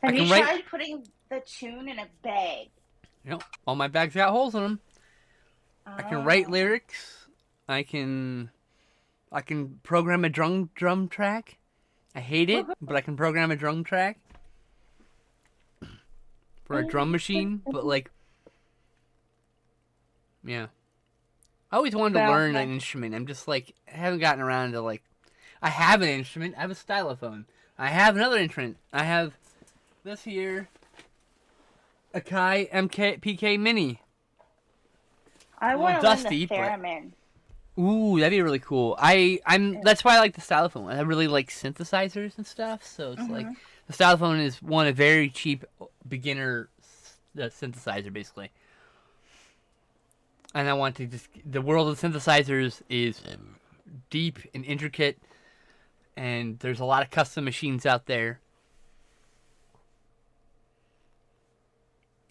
Have you tried putting the tune in a bag? Yep, all my bags got holes in them. I can write lyrics. I can program a drum track. I hate it, but I can program a drum track for a drum machine. But like, yeah, I always wanted to learn an instrument. I'm just like, I haven't gotten around to like. I have an instrument. I have a stylophone. I have another instrument. I have this here, a Kai PK Mini. I want to learn the theremin. Ooh, that'd be really cool. That's why I like the stylophone. I really like synthesizers and stuff. So it's like the stylophone is one a very cheap beginner synthesizer basically. And I want to the world of synthesizers is deep and intricate, and there's a lot of custom machines out there.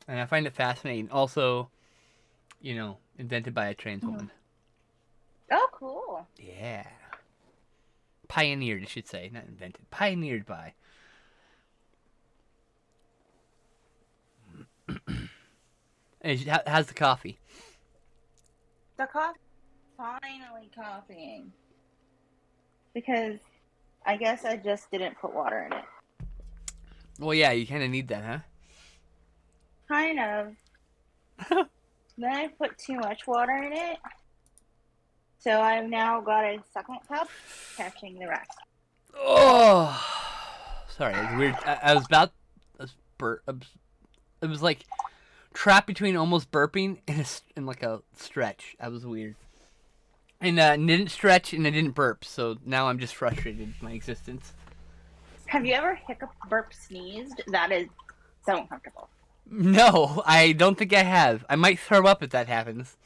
And I find it fascinating. Also, invented by a trans woman. Oh, cool. Yeah. Pioneered, I should say. Not invented. Pioneered by. How's the coffee? The coffee, finally coffeeing. Because I guess I just didn't put water in it. Well, yeah, you kind of need that, huh? Kind of. Then I put too much water in it. So I've now got a second cup catching the rest. Oh, sorry, it was weird. I was about to burp. It was like trapped between almost burping and like a stretch. That was weird. And didn't stretch and I didn't burp, so now I'm just frustrated with my existence. Have you ever hiccup, burp, sneezed? That is so uncomfortable. No, I don't think I have. I might throw up if that happens.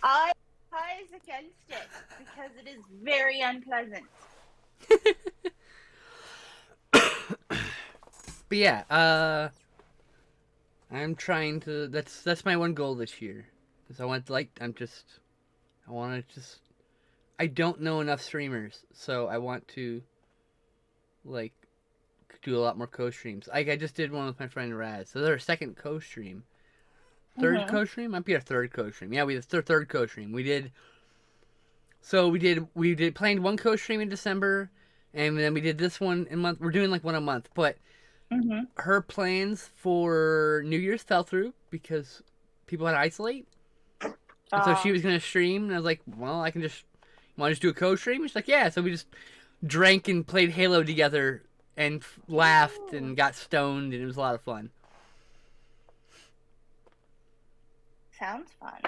I advise against it because it is very unpleasant. But yeah, I'm trying to. That's my one goal this year, because I want to. I don't know enough streamers, so I want to, like, do a lot more co-streams. I just did one with my friend Raz. So there's our second co-stream. Third co-stream? Might be our third co-stream. Yeah, we did the third co-stream. We did planned one co-stream in December, and then we did this one in month. We're doing like one a month, but her plans for New Year's fell through because people had to isolate. And so she was gonna stream, and I was like, well, I can just. Want to just do a co-stream? She's like, yeah. So we just drank and played Halo together and laughed and got stoned, and it was a lot of fun. Sounds fun.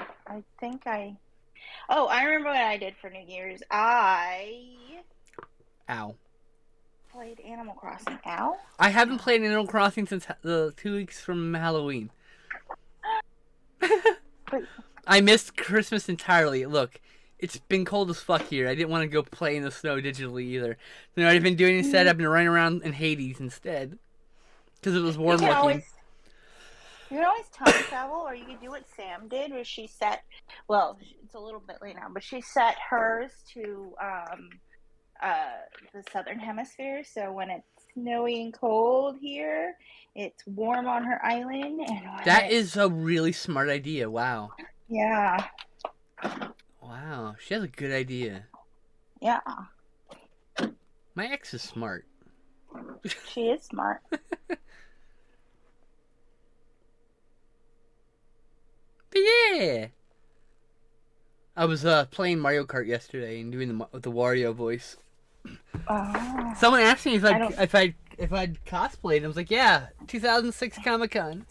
Oh, I remember what I did for New Year's. I played Animal Crossing. Ow? I haven't played Animal Crossing since the 2 weeks from Halloween. I missed Christmas entirely. Look. It's been cold as fuck here. I didn't want to go play in the snow digitally either. So I've been doing instead. I've been running around in Hades instead. Because it was warm looking. You can always time travel, or you can do what Sam did, where she set, well, it's a little bit late now, but she set hers to the southern hemisphere. So when it's snowy and cold here, it's warm on her island. And that is a really smart idea. Wow. Yeah. Wow, she has a good idea. Yeah. My ex is smart. She is smart. But yeah. I was playing Mario Kart yesterday and doing the Wario voice. Someone asked me if I'd cosplayed. I was like, yeah, 2006 Comic-Con.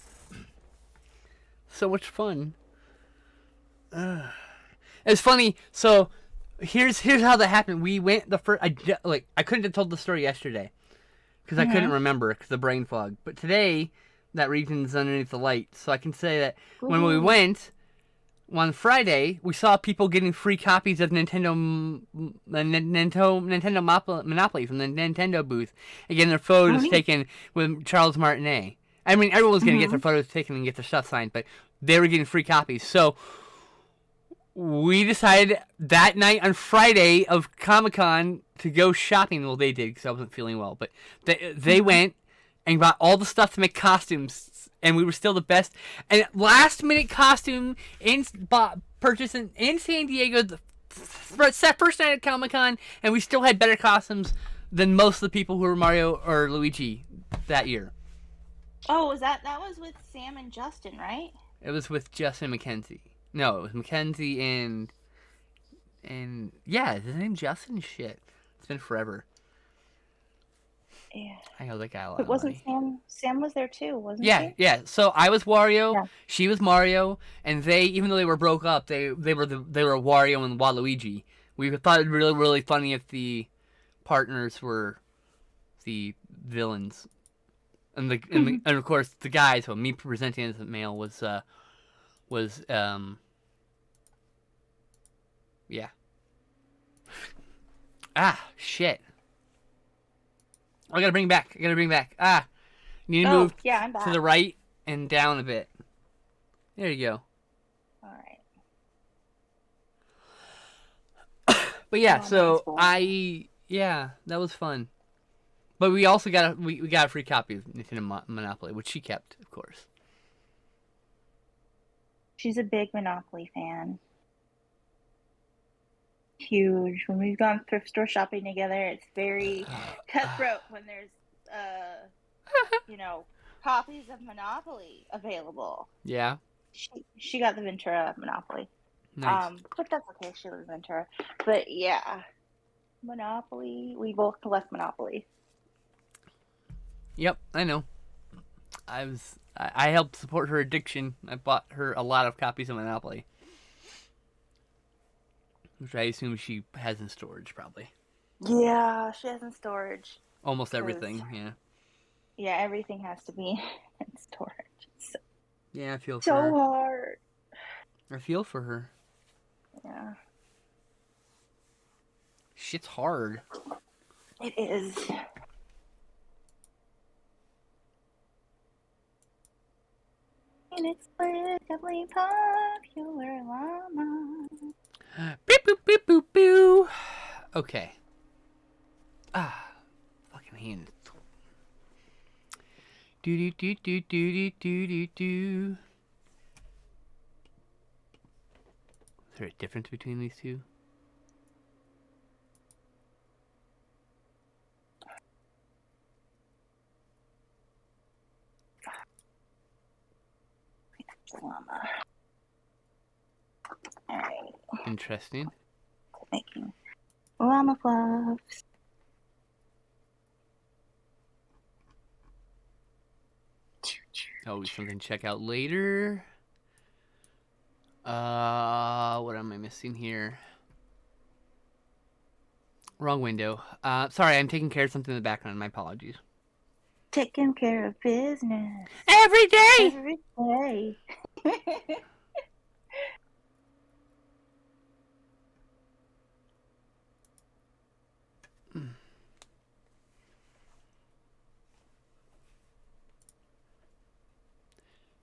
So much fun. It's funny. So here's how that happened. We went the first. I couldn't have told the story yesterday because I couldn't remember because of brain fog. But today, that region's underneath the light, so I can say that when we went on Friday, we saw people getting free copies of Nintendo Monopoly from the Nintendo booth, and getting their photos taken with Charles Martinet. I mean, everyone was gonna get their photos taken and get their stuff signed, but they were getting free copies. So we decided that night on Friday of Comic-Con to go shopping. Well, they did because I wasn't feeling well. But they went and bought all the stuff to make costumes. And we were still the best. And last-minute costume purchase in San Diego, the first night at Comic-Con. And we still had better costumes than most of the people who were Mario or Luigi that year. Oh, that was with Sam and Justin, right? It was with Justin Mackenzie. No, it was Mackenzie and yeah, his name Justin. Shit, it's been forever. Yeah, I know that guy a lot. It wasn't Sam. Sam was there too, wasn't he? Yeah. So I was Wario, she was Mario, and they, even though they were broke up, they were Wario and Waluigi. We thought it'd be really, really funny if the partners were the villains, and and of course the guys. So me presenting as a male was yeah. Shit. I gotta bring back. You need to move to the right and down a bit. There you go. Alright. But yeah, so that was fun. But we also got we got a free copy of Nintendo Monopoly, which she kept, of course. She's a big Monopoly fan. Huge. When we've gone thrift store shopping together, it's very cutthroat when there's, you know, copies of Monopoly available. Yeah. She got the Ventura Monopoly. Nice. But that's okay. She lives in Ventura. But yeah, Monopoly. We both collect Monopoly. Yep, I know. I helped support her addiction. I bought her a lot of copies of Monopoly, which I assume she has in storage, probably. Yeah, she has in storage. Almost everything, yeah. Yeah, everything has to be in storage. It's yeah, I feel for so her. hard. I feel for her. Yeah. Shit's hard. It is. Inexplicably popular llama. Beep boop beep boop boo. Okay. Fucking hand. Do do do do do do do do. Is there a difference between these two? Llama. Alright. Interesting. Making llama fluffs. Oh, something to check out later. What am I missing here? Wrong window. Sorry, I'm taking care of something in the background. My apologies. Taking care of business. Every day! Every day.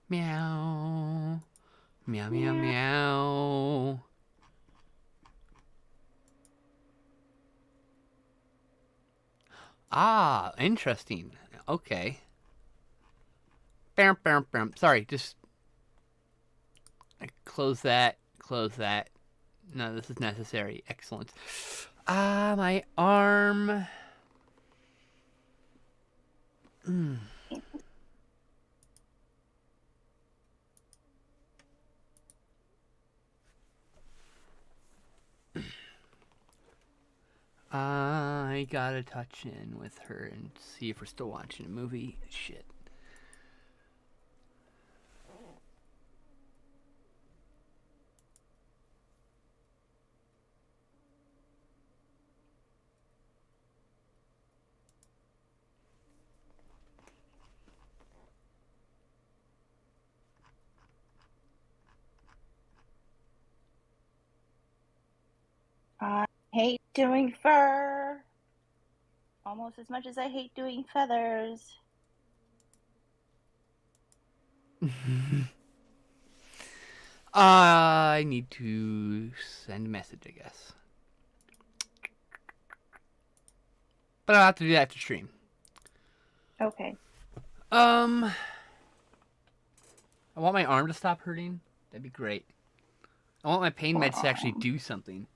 Meow. Meow, meow, meow. Ah, interesting. Okay. Bam, bam, bam. Sorry, just close that. Close that. No, this is necessary. Excellent. My arm. I gotta touch in with her and see if we're still watching a movie. Shit. I hate doing fur. Almost as much as I hate doing feathers. I need to send a message, I guess. But I'll have to do that after stream. Okay. I want my arm to stop hurting. That'd be great. I want my pain meds to actually do something.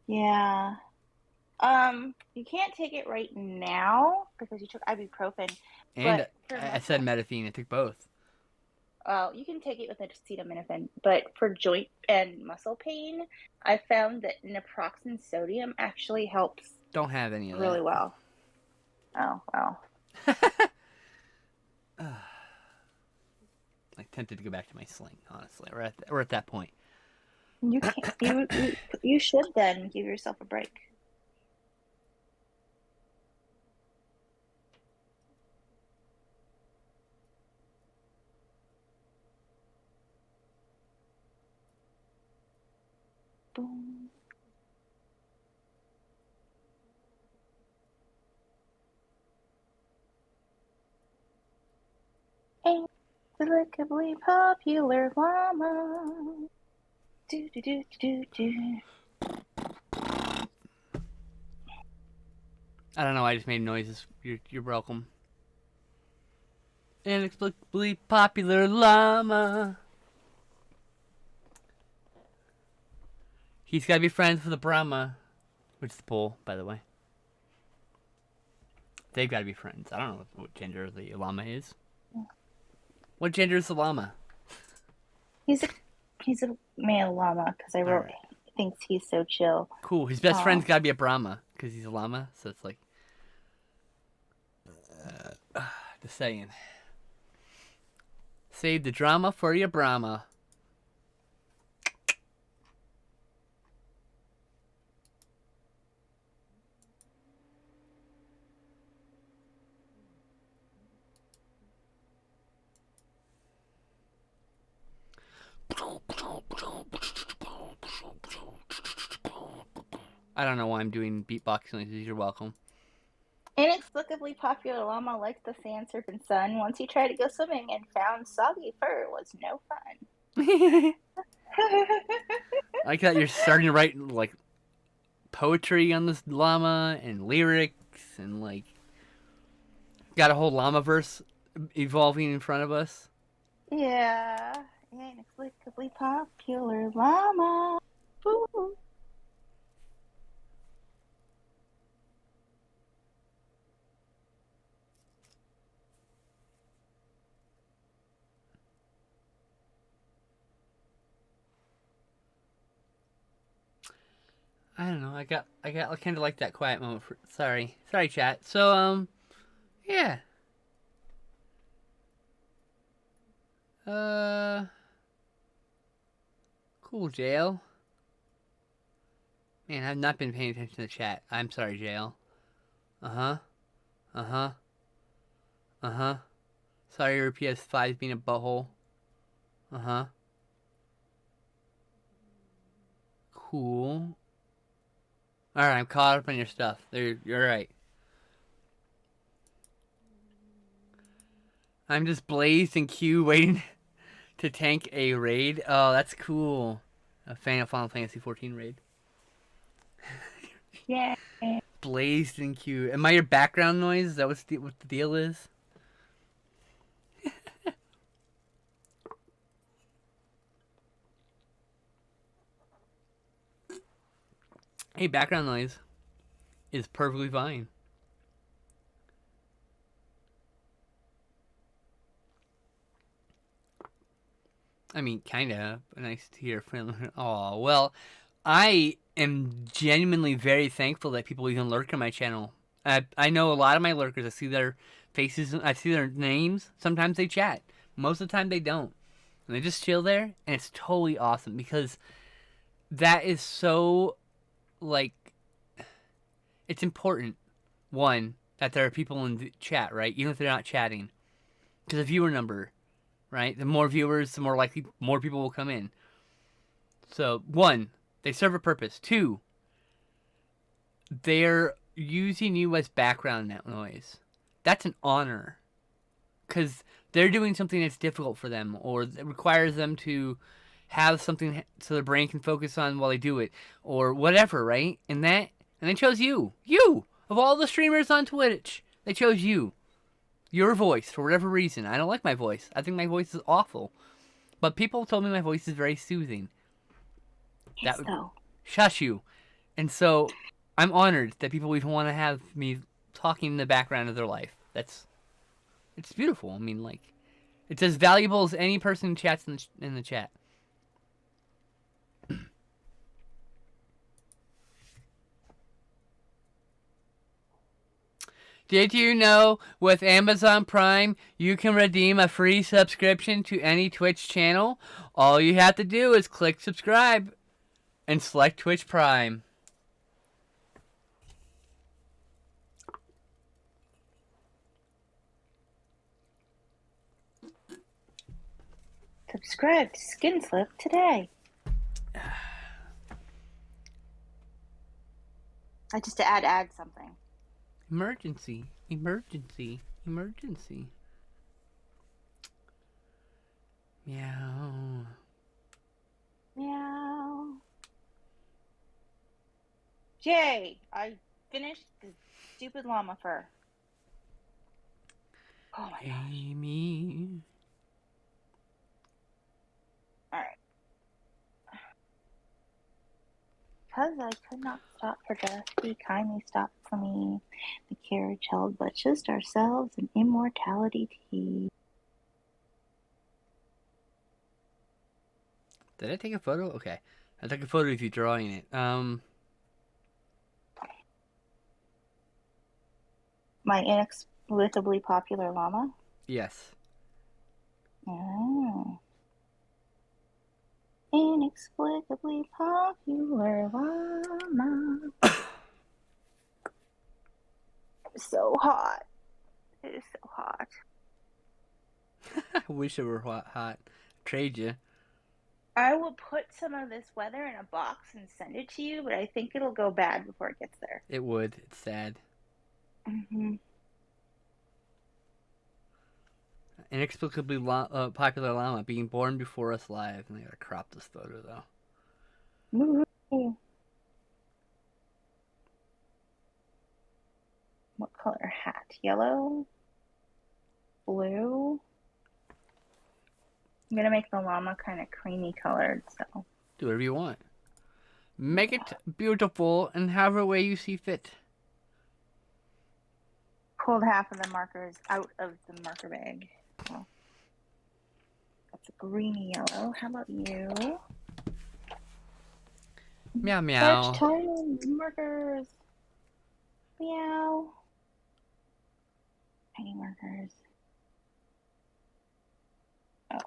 Yeah. You can't take it right now because you took ibuprofen. And I said Metaphine. I took both. You can take it with acetaminophen, but for joint and muscle pain, I found that naproxen sodium actually helps. Don't have any of that. Really well. Oh, well. I'm tempted to go back to my sling, honestly. We're at that point. You can't. You should then give yourself a break. Boom. Inexplicably popular llama. Do do do do do. I don't know. I just made noises. You're welcome. Inexplicably popular llama. He's got to be friends with a Brahma, which is the bull, by the way. They've got to be friends. I don't know what gender the llama is. What gender is the llama? He's a male llama because I wrote. Right. Thinks he's so chill. Cool. His best friend's got to be a Brahma because he's a llama. So it's like, just saying. Save the drama for your Brahma. I don't know why I'm doing beatbox noises. You're welcome. Inexplicably popular llama likes the sand serpent sun. Once he tried to go swimming and found soggy fur was no fun. I like that you're starting to write like poetry on this llama and lyrics and like got a whole llama verse evolving in front of us. Yeah, inexplicably popular llama. Ooh. I don't know. I got kind of like that quiet moment. Sorry, chat. So yeah. Cool, Jail. Man, I've not been paying attention to the chat. I'm sorry, Jail. Sorry, your PS5 being a butthole. Cool. Alright, I'm caught up on your stuff. You're right. I'm just Blazed and Q waiting to tank a raid. Oh, that's cool. A Final Fantasy 14 raid. Yeah. Blazed and Q. Am I your background noise? Is that what the deal is? Hey, background noise is perfectly fine. I mean, kind of. Nice to hear from. Oh, well, I am genuinely very thankful that people even lurk on my channel. I know a lot of my lurkers. I see their faces. I see their names. Sometimes they chat. Most of the time they don't. And they just chill there. And it's totally awesome because that is so, like, it's important, one, that there are people in the chat, right? Even if they're not chatting. Because the viewer number, right? The more viewers, the more likely more people will come in. So, one, they serve a purpose. Two, they're using you as background noise. That's an honor. Because they're doing something that's difficult for them, or it requires them to have something so their brain can focus on while they do it, or whatever, right? And they chose you. You! Of all the streamers on Twitch, they chose you. Your voice, for whatever reason. I don't like my voice. I think my voice is awful. But people told me my voice is very soothing. Shush you. And so, I'm honored that people even want to have me talking in the background of their life. It's beautiful. I mean, like, it's as valuable as any person who chats in the chat. Did you know with Amazon Prime, you can redeem a free subscription to any Twitch channel? All you have to do is click subscribe and select Twitch Prime. Subscribe to Skin Slip today. I just to add something. Emergency. Meow. Meow. Jay, I finished the stupid llama fur. Oh my gosh. Amy. All right. because I could not stop for death, he kindly stopped for me. The carriage held but just ourselves and immortality tea. Did I take a photo? Okay. I took a photo of you drawing it. My inexplicably popular llama? Yes. Oh. Inexplicably popular llama. So hot. It is so hot. I wish it were hot. Trade you. I will put some of this weather in a box and send it to you, but I think it'll go bad before it gets there. It would. It's sad. Mm-hmm. Inexplicably popular llama being born before us live. And I gotta crop this photo though. Woo-hoo. What color hat? Yellow? Blue? I'm gonna make the llama kind of creamy colored, so. Do whatever you want. Make it beautiful and however way you see fit. Pulled half of the markers out of the marker bag. So that's a greeny yellow. How about you? Meow meow. Large tiny markers. Meow. Tiny markers. Oh.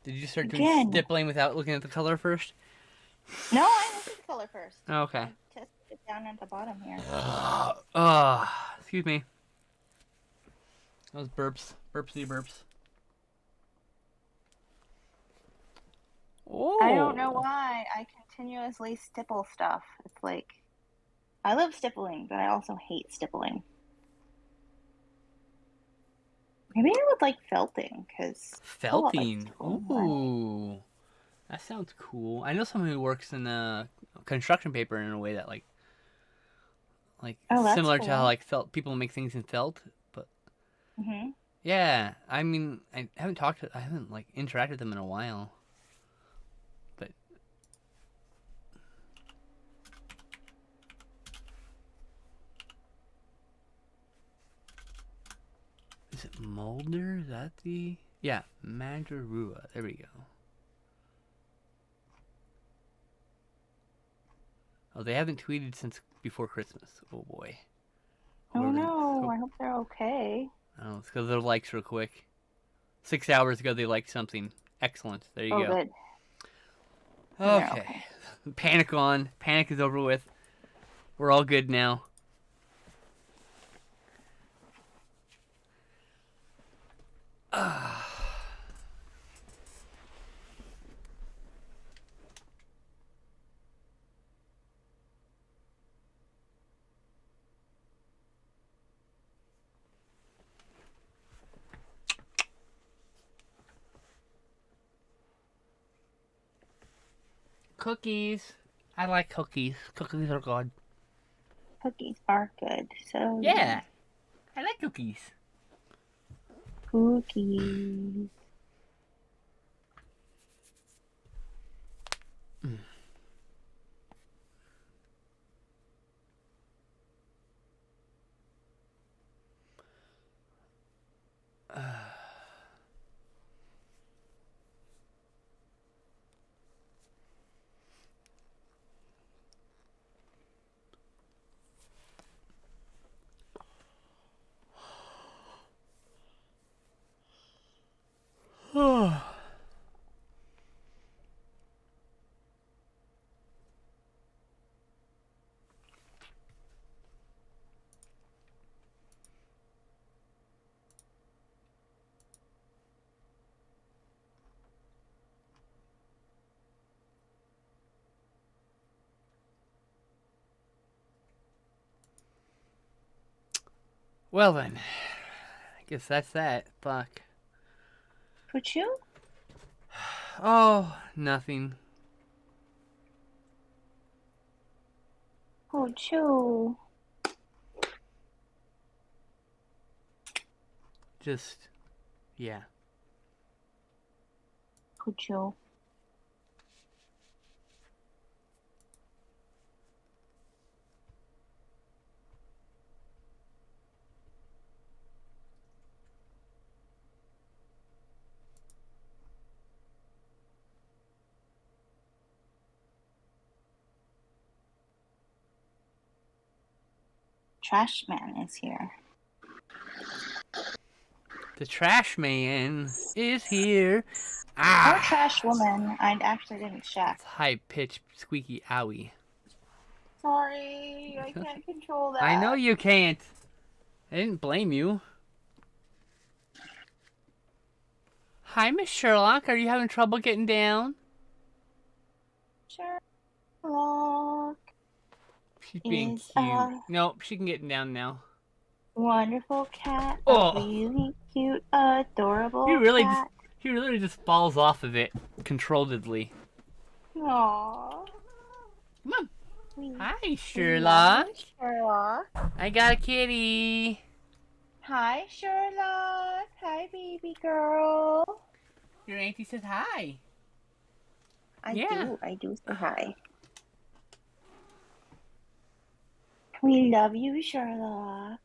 Did you start doing stippling without looking at the color first? No, I looked at the color first. Oh, okay. I tested it down at the bottom here. Excuse me. Those burps. Burpsy burps. Oh. I don't know why. I continuously stipple stuff. It's like, I love stippling, but I also hate stippling. Maybe I would like felting, because... Felting? Ooh. That sounds cool. I know someone who works in construction paper in a way that, like similar to how, like, felt people make things in felt, but... Mm-hmm. Yeah, I mean, I haven't like, interacted with them in a while. But... Is it Mulder? Is that the... Yeah, Madarua. There we go. Oh, they haven't tweeted since before Christmas. Oh, boy. Oh, no. I hope they're okay. Oh, it's because their likes real quick. 6 hours ago, they liked something. Excellent. There you go. Good. Okay. Panic on. Panic is over with. We're all good now. Cookies. I like cookies. Cookies are good. Cookies are good. So yeah. I like cookies. Cookies. Well then, I guess that's that. Fuck. Put you? Oh, nothing. Oh, Joe. Just, yeah. Oh, Joe. trash man is here. The trash man is here. Or trash woman. I actually didn't check. It's high-pitched, squeaky owie. Sorry, I can't control that. I know you can't. I didn't blame you. Hi, Miss Sherlock. Are you having trouble getting down? Sherlock. She's being cute. Nope, she can get down now. Wonderful cat. Oh. A really cute, adorable cat. He really just falls off of it controlledly. Aww. Come on. Hi, Sherlock. Sherlock. I got a kitty. Hi, Sherlock. Hi, baby girl. Your auntie says hi. I do say hi. We love you, Sherlock.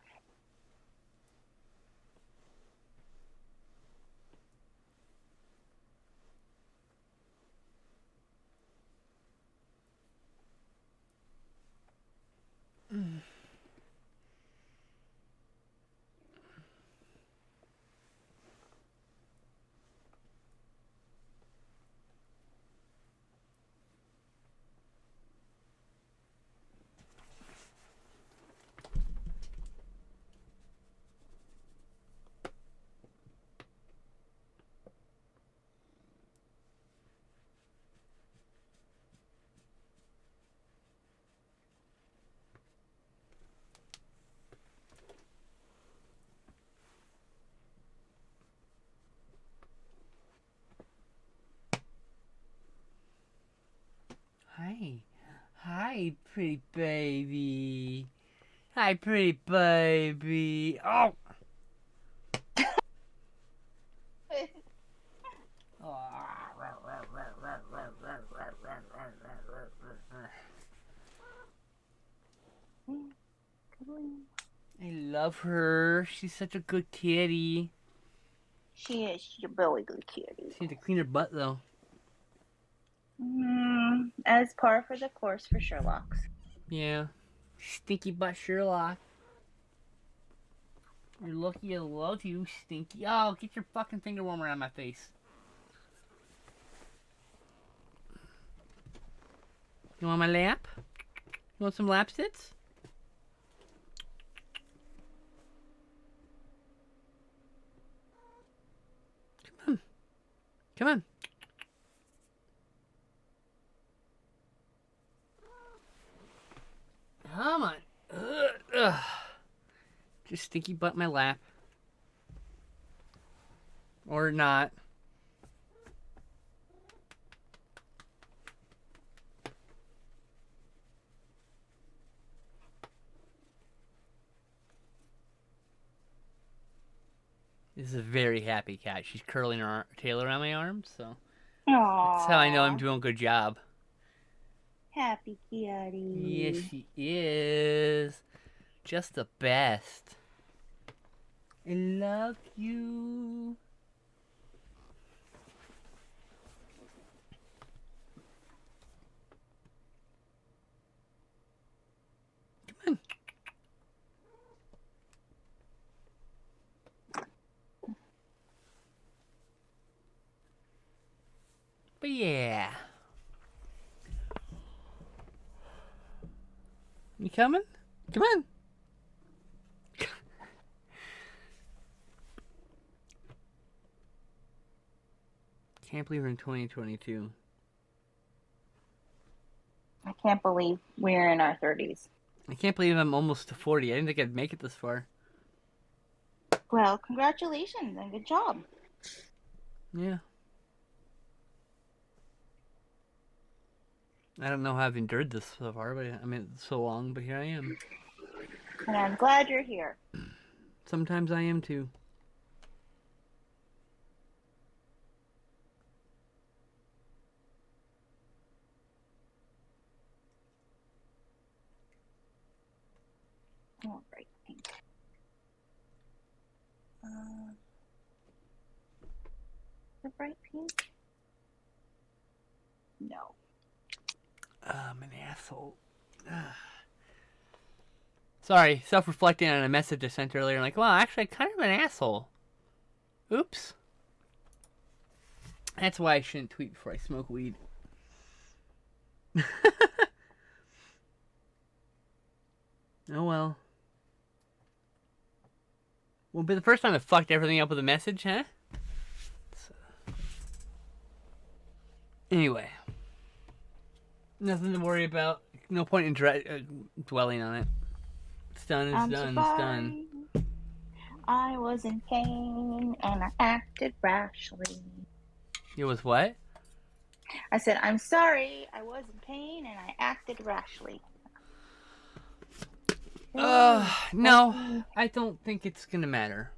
Hi. Hi, pretty baby. Hi, pretty baby. Oh! I love her. She's such a good kitty. She is. She's a really good kitty. She needs to clean her butt, though. As par for the course for Sherlock's. Yeah. Stinky butt Sherlock. You're lucky I love you, Stinky. Oh, get your fucking finger warmer on my face. You want my lap? You want some lap sits? Come on. Come on. Come on. Ugh. Just stinky butt my lap. Or not. This is a very happy cat. She's curling her tail around my arm, so Aww. that's how I know I'm doing a good job. Happy kitty. Yes, she is. Just the best. I love you. Come on. But yeah. You coming? Come on. Can't believe we're in 2022. I can't believe we're in our 30s. I can't believe I'm almost to 40. I didn't think I'd make it this far. Well, congratulations and good job. Yeah. I don't know how I've endured this so far, but I mean, so long, but here I am. And I'm glad you're here. Sometimes I am too. All right, pink. The bright pink? No. I'm an asshole. So Sorry, self-reflecting on a message I sent earlier. Like, well, actually, I'm kind of an asshole. Oops. That's why I shouldn't tweet before I smoke weed. Oh well. Won't be the first time I fucked everything up with a message, huh? So. Anyway. Nothing to worry about. No point in dwelling on it. It's done, it's done, it's done. I was in pain and I acted rashly. It was what? I said, I'm sorry, I was in pain and I acted rashly. No, I don't think it's gonna matter.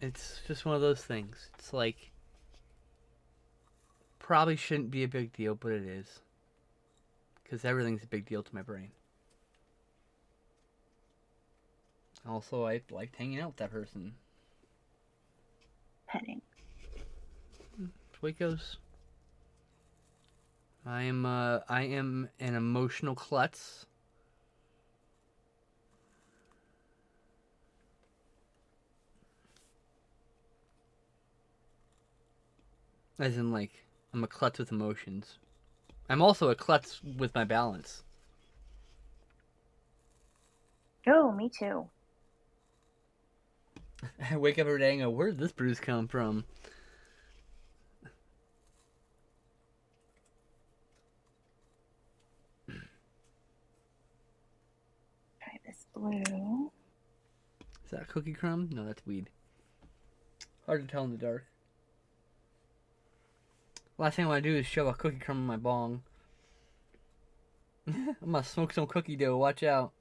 It's just one of those things. It's like, probably shouldn't be a big deal, but it is. Because everything's a big deal to my brain. Also, I liked hanging out with that person. Petting. That's the way it goes. I am an emotional klutz. As in, like, I'm a klutz with emotions. I'm also a klutz with my balance. Oh, me too. I wake up every day and go, where did this bruise come from? Try this blue. Is that a cookie crumb? No, that's weed. Hard to tell in the dark. Last thing I want to do is shove a cookie crumb in my bong. I'm gonna smoke some cookie dough, watch out.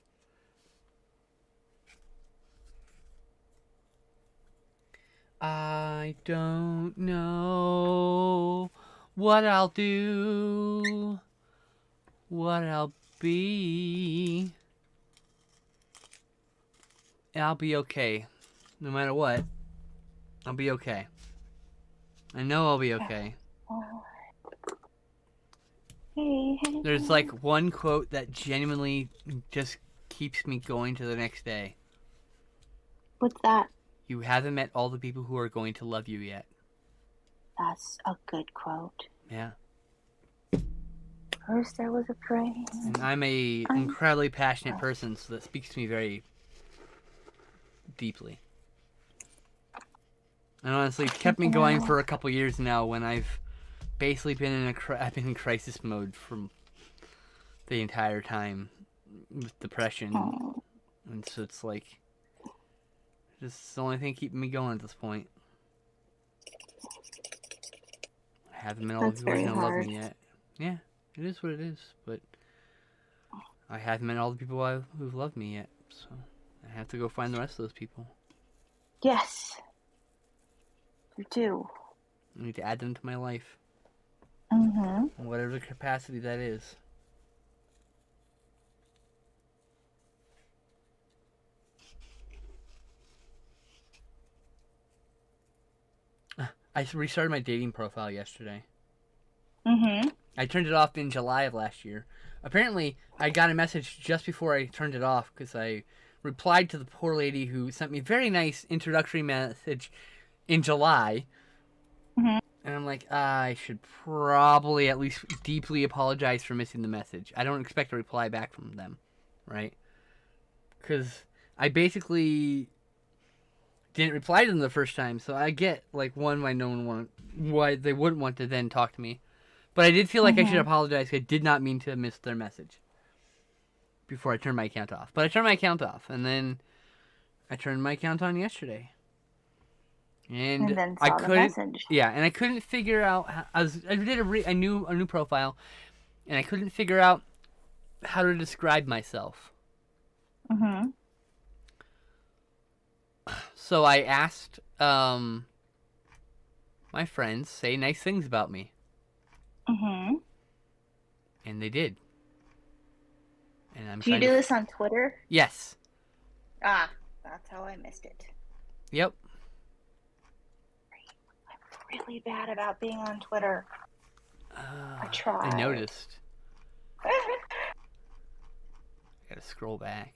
I don't know what I'll do, what I'll be. I'll be okay. No matter what, I'll be okay. I know I'll be okay. There's like one quote that genuinely just keeps me going to the next day. What's that? You haven't met all the people who are going to love you yet. That's a good quote. Yeah. First I was afraid. And I'm a incredibly passionate person, so that speaks to me very deeply. And honestly, it's kept me going for a couple years now when I've basically been I've been in crisis mode from the entire time with depression. Oh. And so it's like, just the only thing keeping me going at this point. I haven't met all the people who are going to love me yet. Yeah, it is what it is, but I haven't met all the people who've loved me yet, so I have to go find the rest of those people. Yes. You do. I need to add them to my life. Mm-hmm. In whatever capacity that is. I restarted my dating profile yesterday. Mm-hmm. I turned it off in July of last year. Apparently, I got a message just before I turned it off because I replied to the poor lady who sent me a very nice introductory message in July. Mm-hmm. And I'm like, I should probably at least deeply apologize for missing the message. I don't expect a reply back from them, right? Because I basically didn't reply to them the first time, so I get, like, why they wouldn't want to then talk to me. But I did feel like I should apologize. I did not mean to miss their message before I turned my account off. But I turned my account off, and then I turned my account on yesterday. And then I saw the couldn't, message. yeah, and I couldn't figure out. I did a new profile, and I couldn't figure out how to describe myself. Mm-hmm. So I asked my friends say nice things about me. Mm-hmm. And they did. And I'm. Do you do this on Twitter? Yes. Ah, that's how I missed it. Yep. I'm really bad about being on Twitter. I tried. I noticed. I gotta scroll back.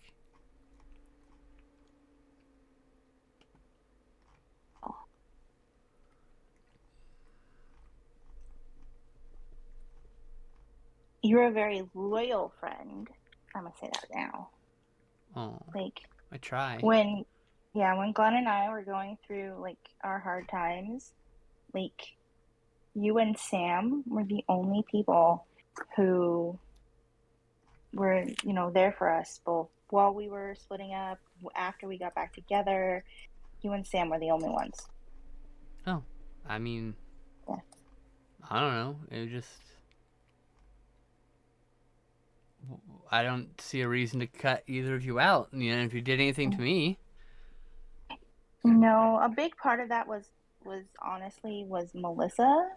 You're a very loyal friend. I'm gonna say that now. Oh, like I try. when Glenn and I were going through like our hard times, like you and Sam were the only people who were, there for us both while we were splitting up, after we got back together. You and Sam were the only ones. Oh, I mean, yeah. I don't know. It just, I don't see a reason to cut either of you out. If you did anything to me. No, a big part of that was honestly Melissa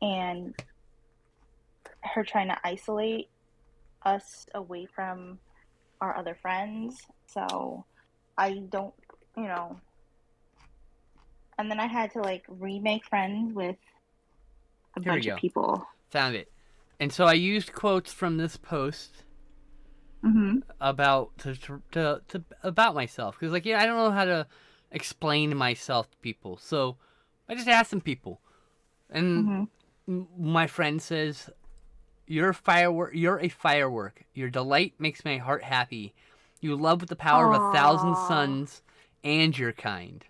and her trying to isolate us away from our other friends. So I don't, and then I had to like remake friends with a bunch of people. Found it. And so I used quotes from this post about about myself, because I don't know how to explain myself to people, so I just asked some people, and my friend says, "You're a firework. You're a firework. Your delight makes my heart happy. You love with the power of 1,000 suns, and you're kind."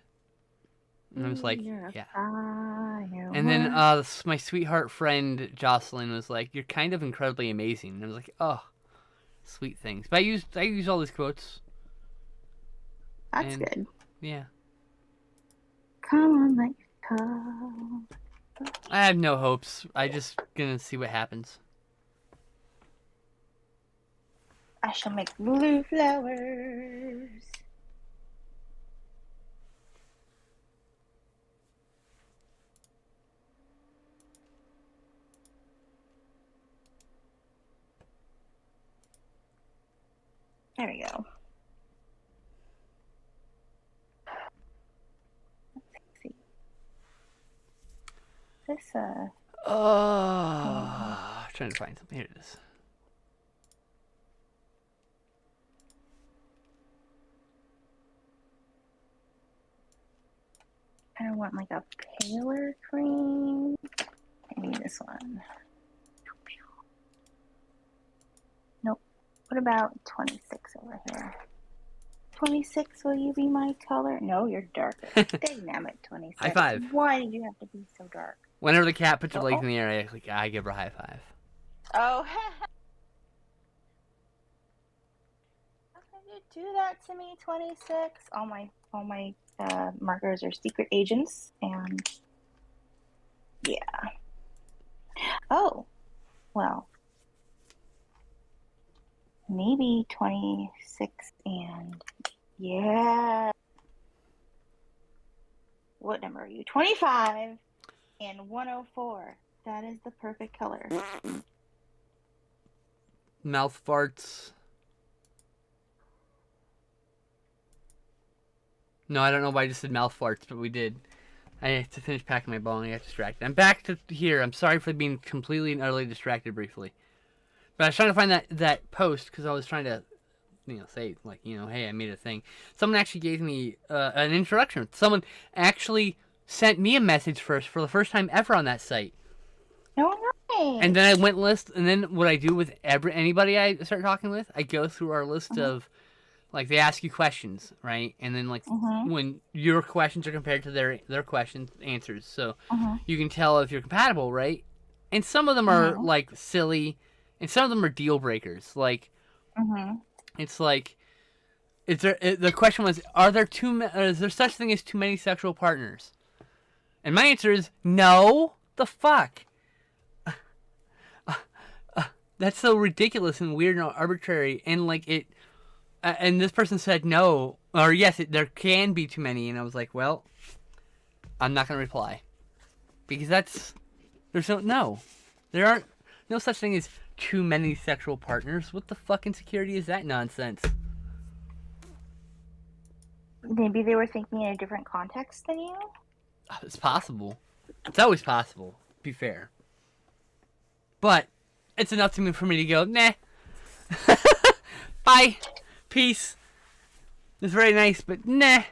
And I was like, yeah. And then my sweetheart friend Jocelyn was like, "You're kind of incredibly amazing." And I was like, "Oh, sweet things." But I used all these quotes. That's good. Yeah. Come on, like come. I have no hopes. I just gonna see what happens. I shall make blue flowers. There we go. Let's see. This trying to find something. Here it is. I want like a paler cream. Maybe this one. Nope. What about 26 over here? 26, will you be my color? No, you're darker. Dang it, 26. High five. Why did you have to be so dark? Whenever the cat puts her legs in the air, I give her a high five. Oh, how can you do that to me, 26? All my markers are secret agents, and yeah. Oh, well, maybe 26 and yeah. What number are you? 25 and 104. That is the perfect color. Mouth farts. No, I don't know why I just said mouth farts, but we did. I had to finish packing my ball and I got distracted. I'm back to here. I'm sorry for being completely and utterly distracted briefly. But I was trying to find that post because I was trying to, say, like, hey, I made a thing. Someone actually gave me an introduction. Someone actually sent me a message first for the first time ever on that site. No way. And then I went list, and then what I do with anybody I start talking with, I go through our list of, like, they ask you questions, right? And then, like, when your questions are compared to their questions, answers. So you can tell if you're compatible, right? And some of them are, like, silly, and some of them are deal breakers. Like, it's like, the question was, is there such thing as too many sexual partners? And my answer is, no. The fuck? That's so ridiculous and weird and arbitrary. And, like, and this person said no, or yes, there can be too many. And I was like, well, I'm not going to reply. Because there aren't no such thing as too many sexual partners. What the fuck insecurity is that nonsense? Maybe they were thinking in a different context than you? It's possible. It's always possible, to be fair. But it's enough for me to go, nah. Bye. Peace. It's very nice, but nah.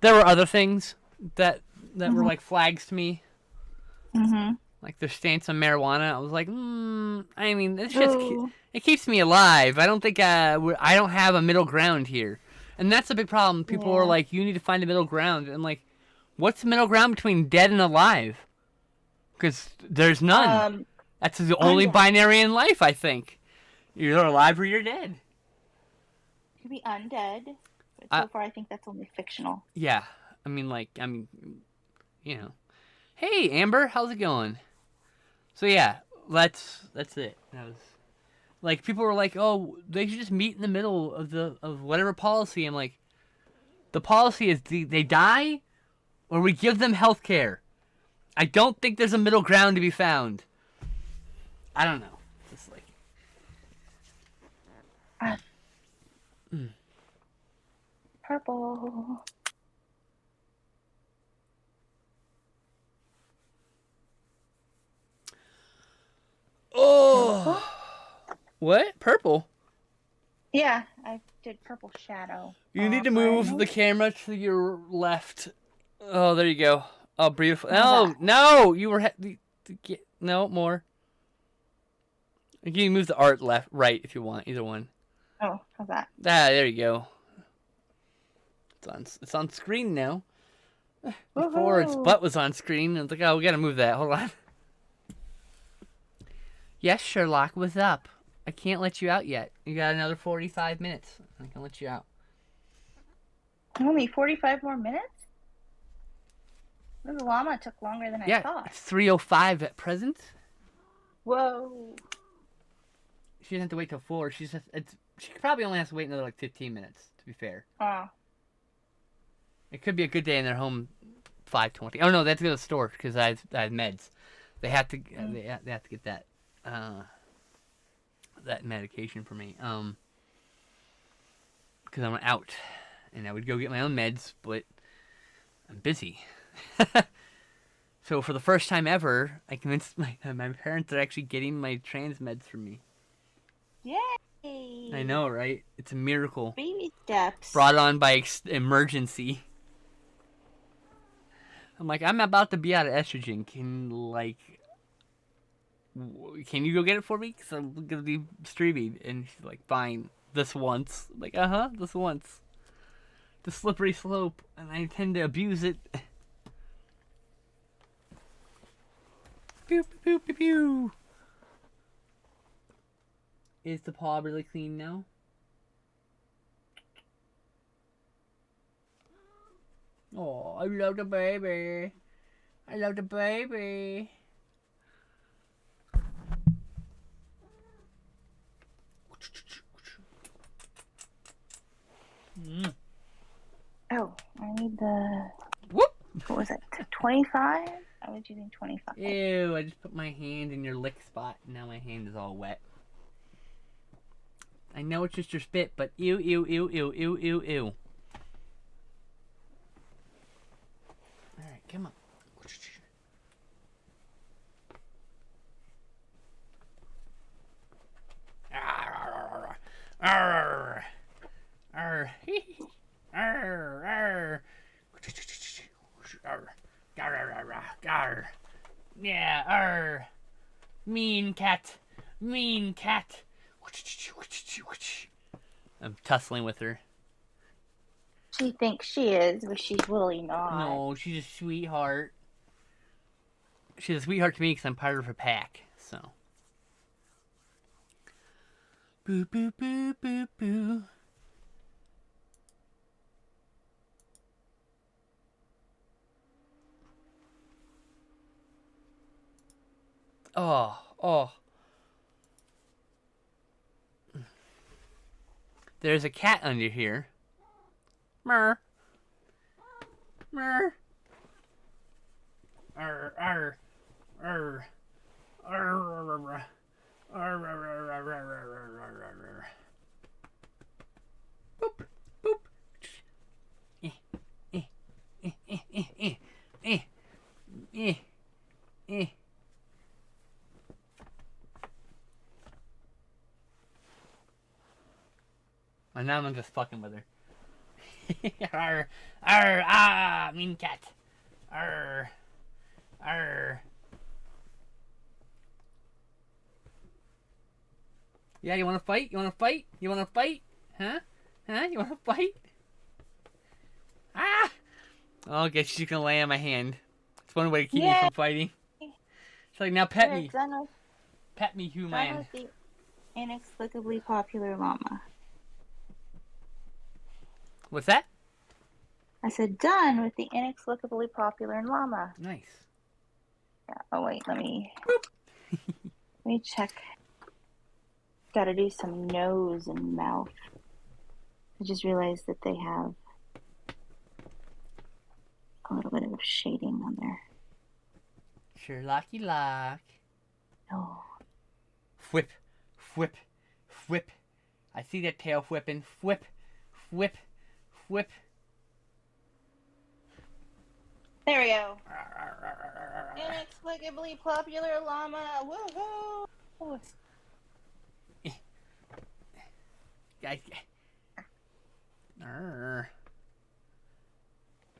There were other things that were like flags to me. Mm-hmm. Like their stance on marijuana. I was like, I mean, it keeps me alive. I don't think I don't have a middle ground here. And that's a big problem. People are like, you need to find a middle ground. And like, what's the middle ground between dead and alive? Because there's none. That's the only binary in life, I think. You're either alive or you're dead. You could be undead. But so far, I think that's only fictional. Yeah. I mean, you know. Hey, Amber, how's it going? So yeah, that's it. That was like people were like, "Oh, they should just meet in the middle of whatever policy." I'm like, the policy is they die, or we give them health care. I don't think there's a middle ground to be found. I don't know. Just like purple. Oh, what? Purple? Yeah, I did purple shadow. You need to move the camera to your left. Oh, there you go. Oh, beautiful. No, you were no more. You can move the art right if you want. Either one. Oh, how's that? There you go. It's on screen now. Before its butt was on screen, I was like, oh, we gotta move that. Hold on. Yes, Sherlock, what's up? I can't let you out yet. You got another 45 minutes. I can let you out. Only 45 more minutes? The llama took longer than I thought. 3:05 at present. Whoa. She doesn't have to wait till 4. She probably only has to wait another like 15 minutes, to be fair. Oh. It could be a good day and they're home 5:20. Oh no, they have to go to the store because I have meds. They have to they have to get that that medication for me. Because I'm out and I would go get my own meds, but I'm busy. So for the first time ever, I convinced my parents are actually getting my trans meds from me. Yay! I know, right? It's a miracle. Baby steps. Brought on by emergency. I'm like, I'm about to be out of estrogen. Can you go get it for me? Because I'm going to be streaming. And she's like, fine. This once. I'm like, this once. The slippery slope. And I tend to abuse it. Pew, pew, pew, pew, pew. Is the paw really clean now? Oh, I love the baby. I love the baby. Oh, I need the... Whoop! What was it? 25? I was using 25. Ew, I just put my hand in your lick spot. Now my hand is all wet. I know it's just your spit, but ew, ew, ew, ew, ew, ew, ew. Alright, come on. Yeah, mean cat, mean cat. I'm tussling with her. She thinks she is, but she's really not. No, she's a sweetheart. She's a sweetheart to me because I'm part of her pack, so. Boo, boo, boo, boo, boo. Oh. There's a cat under here. Mer. Mer. Arr, arr, arr, arr, arr, boop, boop. And now I'm just fucking with her. Arr, arr, ah, mean cat. Arr, arr. Yeah, you wanna fight? You wanna fight? You wanna fight? Huh? Huh? You wanna fight? Ah! Oh, okay, she's gonna lay on my hand. It's one way to keep me from fighting. It's like, now pet me. Pet me, human. Done with the inexplicably popular llama. What's that? I said done with the inexplicably popular llama. Nice. Yeah. Oh wait, let me check. Gotta do some nose and mouth. I just realized that they have a little bit of shading on there. Sherlocky lock. Oh. Whip, whip, whip. I see that tail whipping. Whip, whip, whip. There we go. Inexplicably popular llama. Woohoo!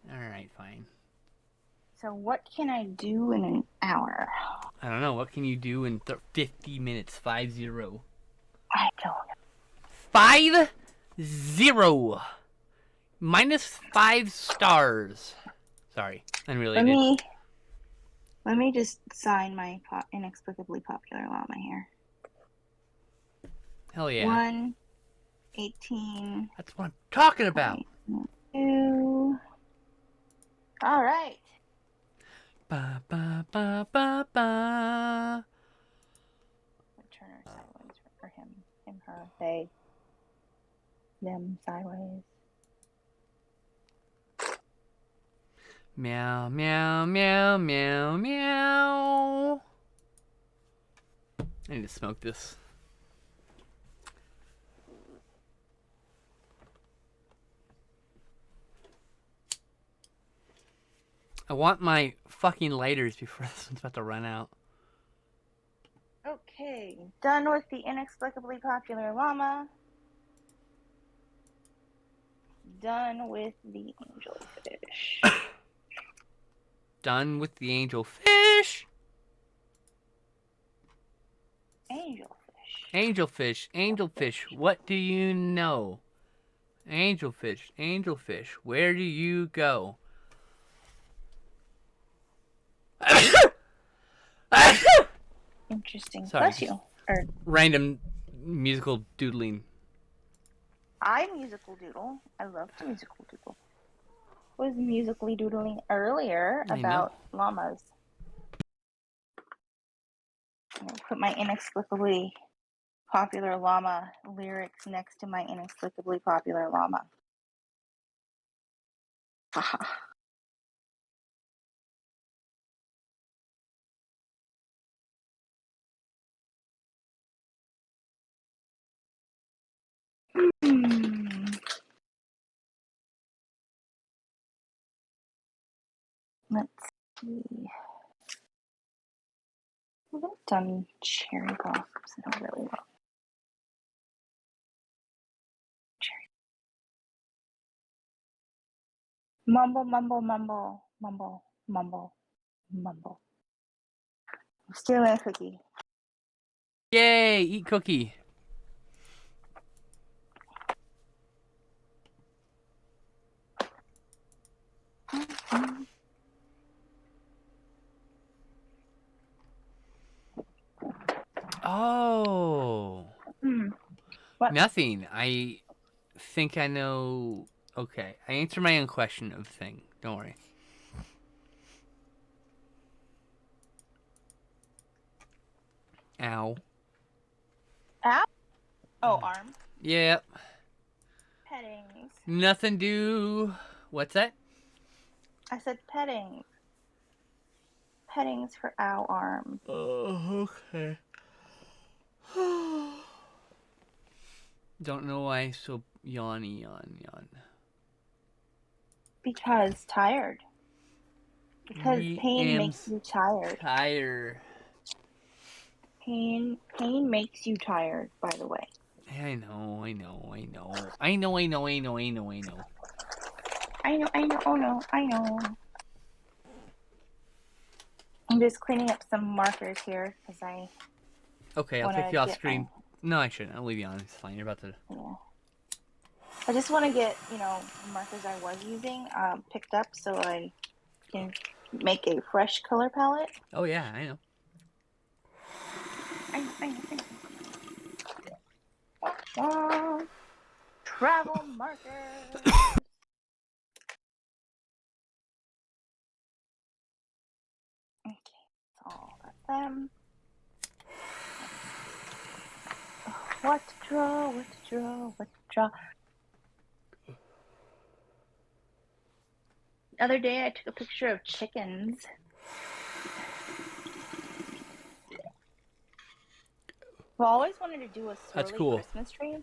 Alright, fine. So what can I do in an hour? I don't know. What can you do in 50 minutes? 5-0. I don't know. 5-0. -5 stars. Sorry, unrelated. Let me just sign my inexplicably popular llama here. Hell yeah. 1:18. That's what I'm talking about. 2. All right. Ba ba ba ba ba. Turn her sideways for him, her, they, them sideways. Meow meow meow meow meow. I need to smoke this. I want my fucking lighters before this one's about to run out. Okay, done with the inexplicably popular llama. Done with the angelfish. Done with the angelfish. Angelfish. Angelfish, angelfish, what do you know? Angelfish, angelfish, where do you go? Interesting. Sorry, Bless you. Random musical doodling. I musical doodle. I love to musical doodle. Was musically doodling earlier about llamas. I'm gonna put my inexplicably popular llama lyrics next to my inexplicably popular llama. Haha. Let's see. I haven't done cherry blossoms in a really long. Cherry. Mumble, mumble, mumble, mumble, mumble, mumble. I'm stealing a cookie. Yay, eat cookie. Oh. What? Nothing. I think I know. Okay, I answered my own question of thing. Don't worry. Ow. Ow? Oh, arm. Yep. Pettings. Nothing do. What's that? I said pettings. Pettings for ow arm. Oh, okay. Don't know why so yawny yawn. Because tired. Because pain makes you tired. Tired. Pain makes you tired, by the way. I know. I know. I'm just cleaning up some markers here because I Okay, I'll want take to you off get screen. No, I shouldn't. I'll leave you on. It's fine. You're about to. yeah. I just want to get, the markers I was using picked up so I can make a fresh color palette. Oh yeah, I know. I know. Travel markers. Okay, that's all of them. What to draw, what to draw, what to draw. The other day I took a picture of chickens. I've always wanted to do a That's swirly cool. Christmas tree,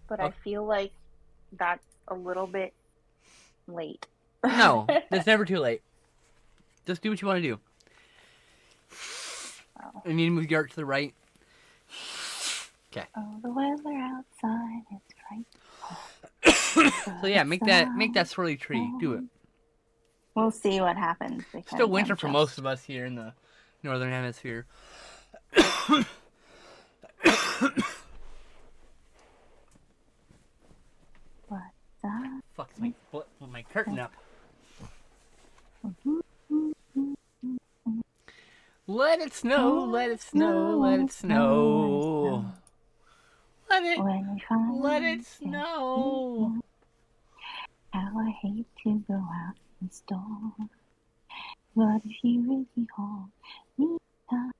but Oh. I feel like that's a little bit late. No, it's never too late. Just do what you want to do. Oh. You need to move your art to the right. Okay. Oh, the weather outside is right. So yeah, make that swirly tree. Do it. We'll see what happens. Still winter for most of us here in the northern hemisphere. What's that? Fuck my curtain up. Let it snow, let it snow, let it snow. Let it snow. How I hate to go out in the storm, but if you really hold me tight.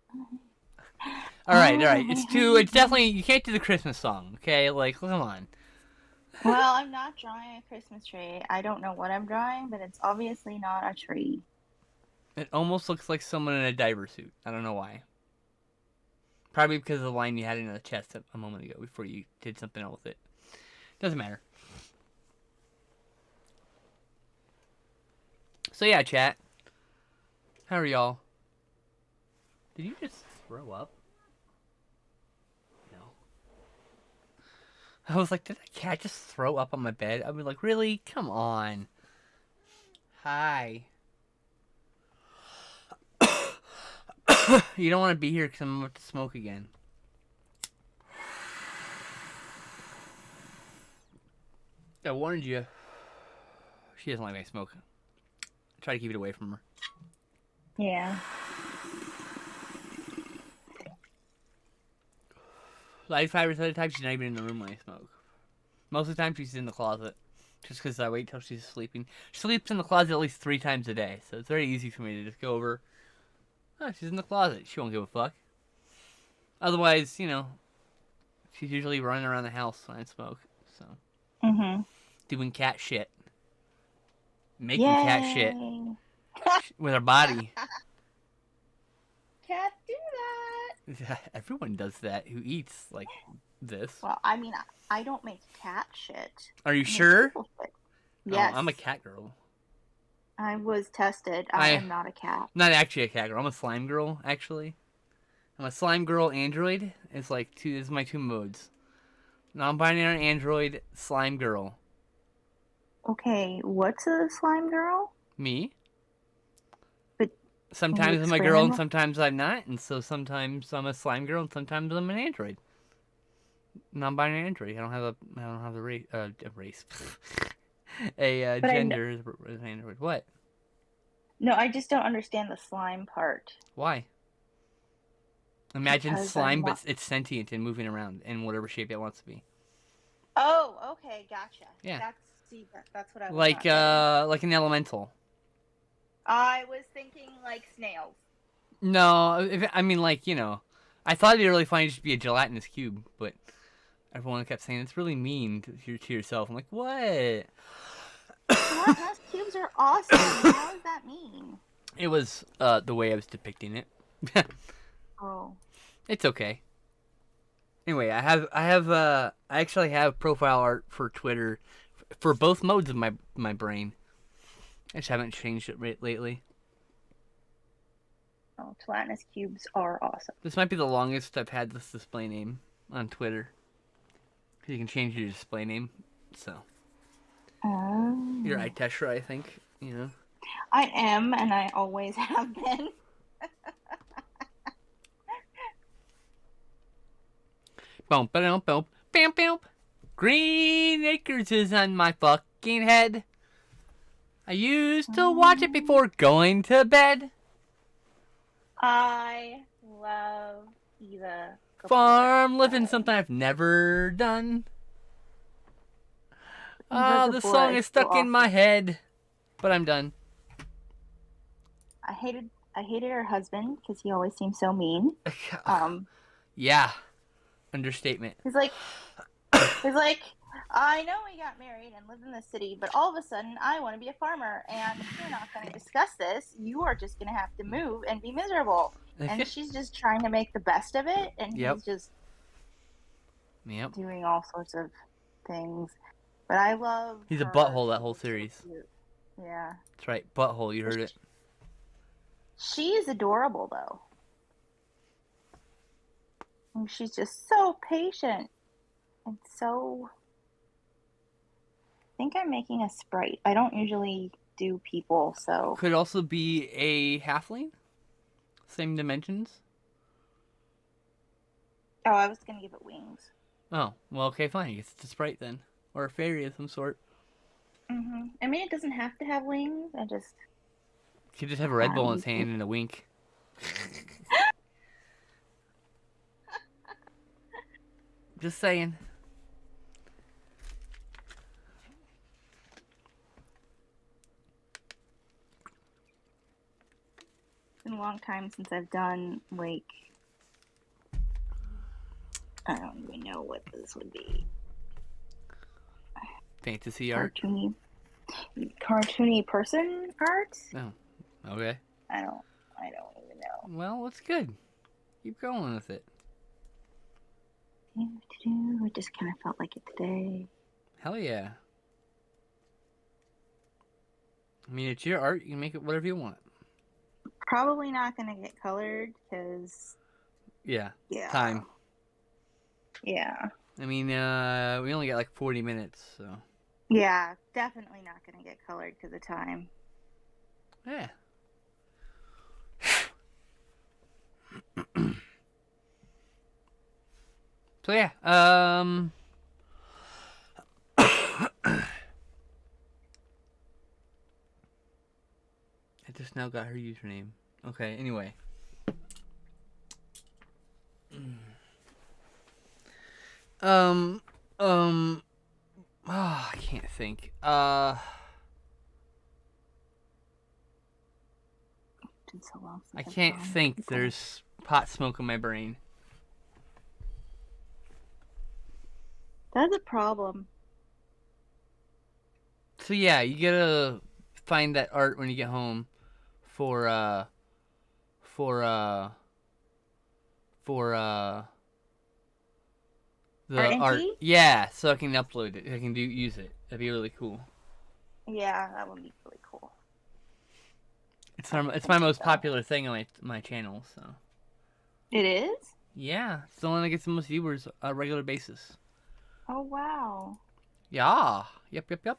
All right. It's definitely, you can't do the Christmas song, okay? Like, come on. Well, I'm not drawing a Christmas tree. I don't know what I'm drawing, but it's obviously not a tree. It almost looks like someone in a diver suit. I don't know why. Probably because of the line you had in the chest a moment ago before you did something else with it. Doesn't matter. So yeah, chat. How are y'all? Did you just throw up? No. I was like, did a cat just throw up on my bed? I was like, really? Come on. Hi. You don't want to be here because I'm about to smoke again. I warned you. She doesn't like me smoke. I try to keep it away from her. Yeah. 95% of the time, she's not even in the room when I smoke. Most of the time, she's in the closet. Just because I wait till she's sleeping. She sleeps in the closet at least 3 times a day. So it's very easy for me to just go over. Oh, she's in the closet. She won't give a fuck. Otherwise, she's usually running around the house when I smoke. So. Doing cat shit. Making cat shit. With her body. Cats do that. Everyone does that who eats like this. Well, I mean, I don't make cat shit. Are you sure? Yes. Oh, I'm a cat girl. I was tested. I am not a cat. Not actually a cat girl. I'm a slime girl, actually. I'm a slime girl android. It's like this is my 2 modes. Non-binary android, slime girl. Okay, what's a slime girl? Me. But sometimes I'm a girl and sometimes I'm not, and so sometimes I'm a slime girl and sometimes I'm an android. Non-binary android. I don't have a race. A gender as an android. What? No, I just don't understand the slime part. Why? Imagine slime, but it's sentient and moving around in whatever shape it wants to be. Oh, okay, gotcha. Yeah. That's what I was like an elemental. I was thinking like snails. No, I thought it'd be really funny just to be a gelatinous cube, but everyone kept saying it's really mean to yourself. I'm like, what? Gelatinous cubes are awesome. How does that mean? It was the way I was depicting it. Oh. It's okay. Anyway, I actually have profile art for Twitter for both modes of my brain. I just haven't changed it lately. Oh, gelatinous cubes are awesome. This might be the longest I've had this display name on Twitter. You can change your display name. So. Oh. You're Iteshra, I think. You know. I am, and I always have been. Boom, boom, boom, bam, bam. Green Acres is on my fucking head. I used to watch it before going to bed. I love Eva. Farm living, something I've never done. The song is stuck in my head, but I'm done. I hated her husband because he always seemed so mean. Yeah, understatement. He's like, I know we got married and lived in the city, but all of a sudden I want to be a farmer, and if you're not going to discuss this, you are just going to have to move and be miserable. And she's just trying to make the best of it, and he's just doing all sorts of things. But I love. He's a butthole that whole series. Yeah. That's right, butthole. You heard it. She is adorable, though. And she's just so patient and so. I think I'm making a sprite. I don't usually do people, so. Could also be a halfling. Same dimensions. Oh, I was gonna give it wings. Oh, well, okay, fine. It's a sprite then, or a fairy of some sort. Mhm. I mean, it doesn't have to have wings. I just. He could just have a Red Bull in his hand and a wink. Just saying. It's been a long time since I've done, like, I don't even know what this would be. Fantasy art? Cartoony person art? Oh, okay. I don't even know. Well, it's good. Keep going with it. I just kind of felt like it today. Hell yeah. I mean, it's your art. You can make it whatever you want. Probably not going to get colored because... Yeah. Time. Yeah. I mean, we only got like 40 minutes, so... Yeah, definitely not going to get colored because of time. Yeah. So yeah, I just now got her username. Okay, anyway. Oh, I can't think. It's been so long since I can't think. There's pot smoke in my brain. That's a problem. So yeah, you gotta find that art when you get home for the art. Yeah, so I can upload it. I can use it. That'd be really cool. Yeah, that would be really cool. It's my most popular thing on my channel, so. It is? Yeah, it's the one that gets the most viewers on a regular basis. Oh, wow. Yeah. Yep.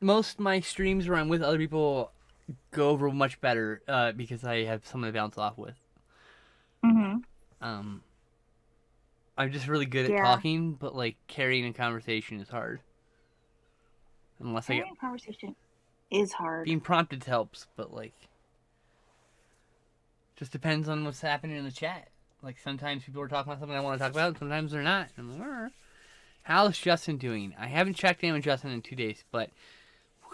Most of my streams where I'm with other people go over much better because I have someone to bounce off with. Mm-hmm. I'm just really good at talking, but like carrying a conversation is hard. Unless carrying a conversation is hard. Being prompted helps, but like just depends on what's happening in the chat. Like sometimes people are talking about something I want to talk about, and sometimes they're not. I'm like, how's Justin doing? I haven't checked in with Justin in 2 days, but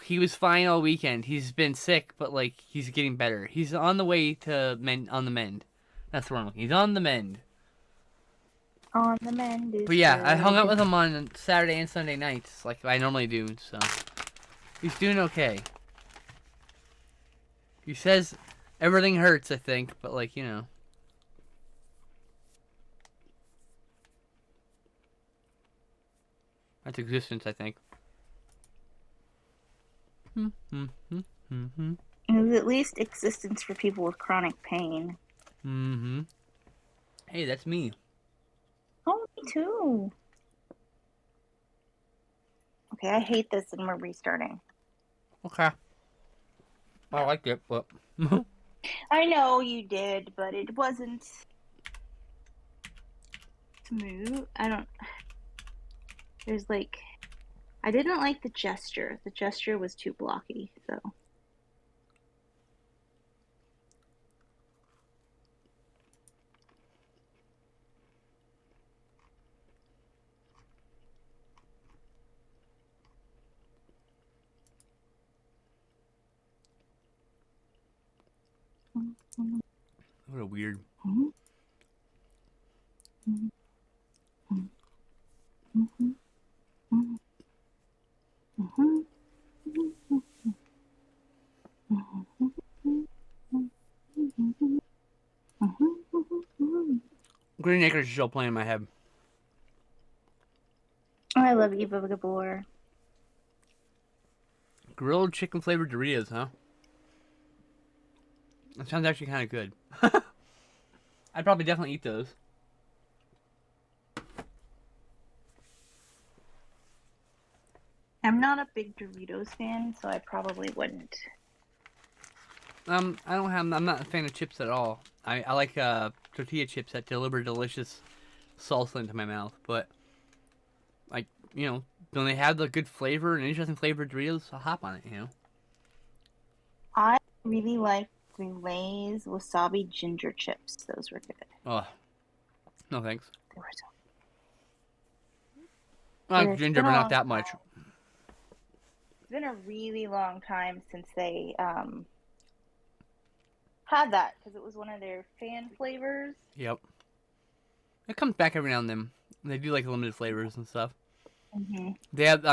he was fine all weekend. He's been sick, but like he's getting better. He's on the way to on the mend. That's the wrong. He's on the mend. On the mend. But yeah, I hung out with him on Saturday and Sunday nights, like I normally do. So he's doing okay. He says everything hurts, I think, but like you know. That's existence, I think. It's at least existence for people with chronic pain. Hey, that's me. too. Okay, I hate this and we're restarting. Okay. I liked it, but... I know you did, but it wasn't smooth. There's like... I didn't like the gesture. The gesture was too blocky, so... What a weird... Green Acres is still playing in my head. I love Eva Gabor. Grilled chicken flavored Doritos, huh? That sounds actually kind of good. I'd probably definitely eat those. I'm not a big Doritos fan, so I probably wouldn't. I'm not a fan of chips at all. I like tortilla chips that deliver delicious salsa into my mouth, but like, when they have the good flavor and interesting flavored Doritos, I'll hop on it, I really like the Lay's wasabi ginger chips. Those were good. Oh, no thanks. They were so I like It's ginger, been but a not long that much. It's been a really long time since they had that because it was one of their fan flavors. Yep. It comes back every now and then. They do like limited flavors and stuff. Mm-hmm. They have,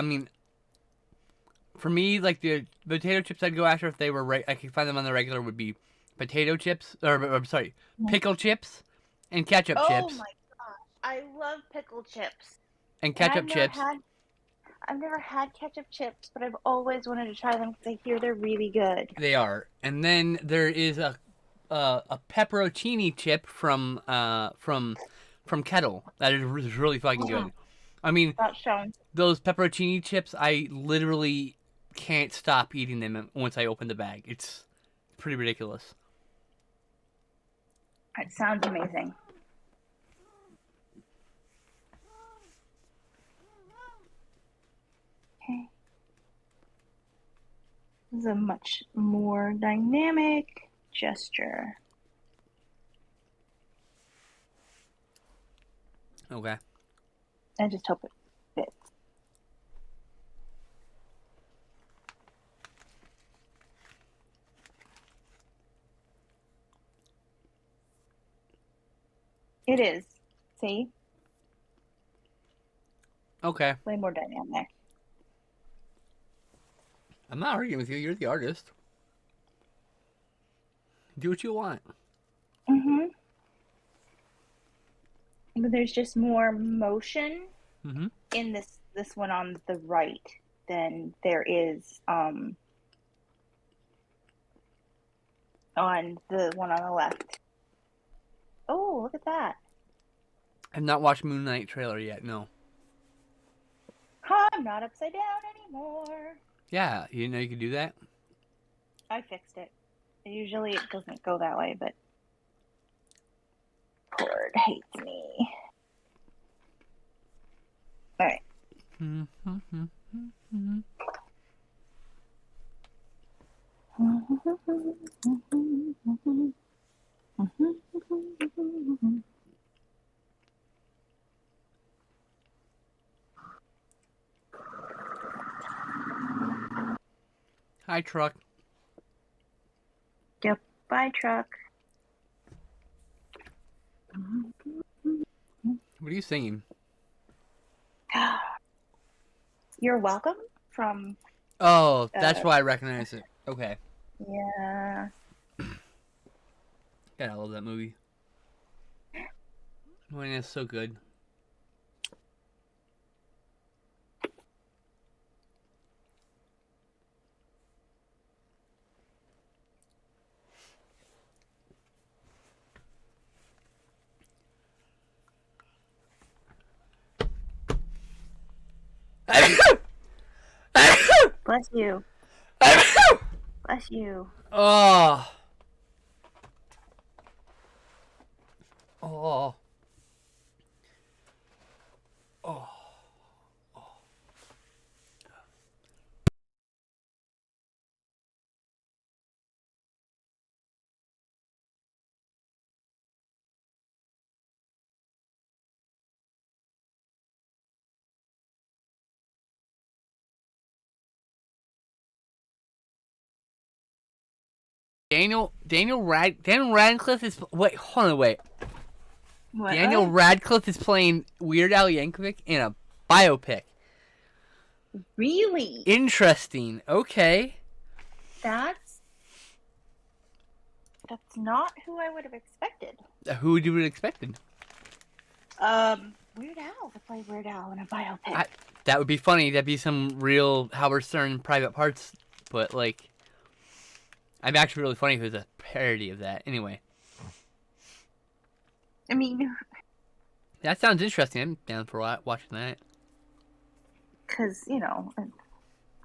for me, like the potato chips I'd go after if they were I could find them on the regular would be potato chips, or sorry, pickle chips, and ketchup chips. Oh my gosh, I love pickle chips. And ketchup chips. I've never had ketchup chips, but I've always wanted to try them because I hear they're really good. They are. And then there is a pepperoncini chip from Kettle that is really fucking good. I mean, those pepperoncini chips, I literally can't stop eating them once I open the bag. It's pretty ridiculous. It sounds amazing. Okay. This is a much more dynamic gesture. Okay. I just hope it fits. It is. See? Okay. Way more dynamic. I'm not arguing with you. You're the artist. Do what you want. Mm-hmm. But there's just more motion in this one on the right than there is on the one on the left. Oh, look at that. I've not watched Moon Knight trailer yet, no. I'm not upside down anymore. Yeah, you know you can do that? I fixed it. Usually it doesn't go that way, but Cord hates me. Alright. Hi, truck. Goodbye, truck. What are you singing? You're welcome from... Oh, that's why I recognize it. Okay. Yeah. God, I love that movie. When it's so good. Bless you. Bless you. Oh. Oh. Oh. Daniel Radcliffe is hold on, wait. What? Daniel Radcliffe is playing Weird Al Yankovic in a biopic. Really? Interesting. Okay. That's not who I would have expected. Who would you have expected? Weird Al to play Weird Al in a biopic. That would be funny. That'd be some real Howard Stern private parts, but like, I'm actually really funny if it was a parody of that. Anyway. I mean, that sounds interesting. I'm down for watching that. Because, you know,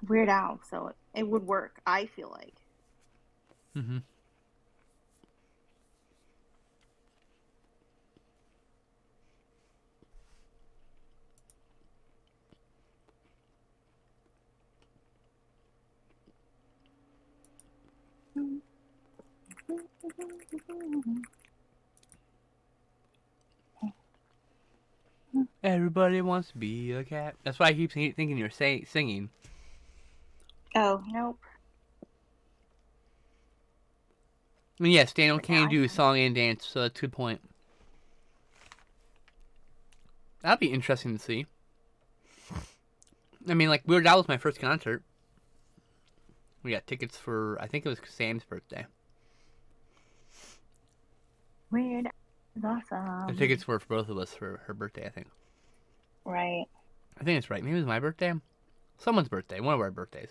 Weird Al, so it would work, I feel like. Mm-hmm. Everybody wants to be a cat. That's why I keep thinking you're singing. Oh, nope. I mean, yes, Daniel can do song and dance, so that's a good point. That'd be interesting to see. I mean, like, Weird Al was my first concert. We got tickets for, I think it was Sam's birthday. Weird is awesome. The tickets were for both of us for her birthday, I think. Right. I think it's right. Maybe it was my birthday. Someone's birthday. One of our birthdays.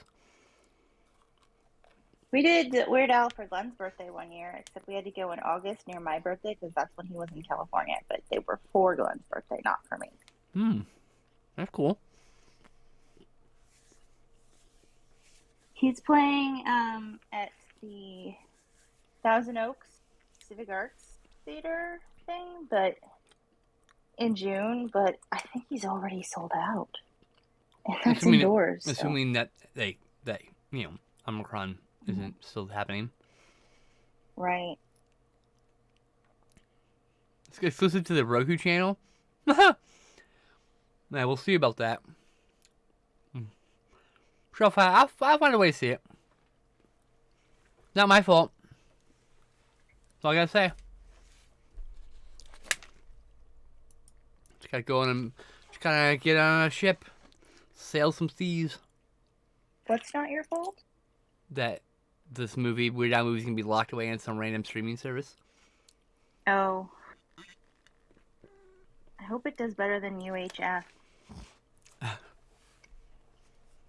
We did Weird Al for Glenn's birthday one year, except we had to go in August near my birthday because that's when he was in California. But they were for Glenn's birthday, not for me. That's cool. He's playing at the Thousand Oaks Civic Arts Theater thing, but in June. But I think he's already sold out, and that's indoors. Assuming that you know, Omicron isn't still happening. Right. It's exclusive to the Roku channel. Yeah, we'll see about that. Sure, I'll find a way to see it. Not my fault. That's all I gotta say. Just gotta go on and just gotta get on a ship, sail some seas. What's not your fault? That this movie, Weird Al movie, is gonna be locked away on some random streaming service. Oh. I hope it does better than UHF.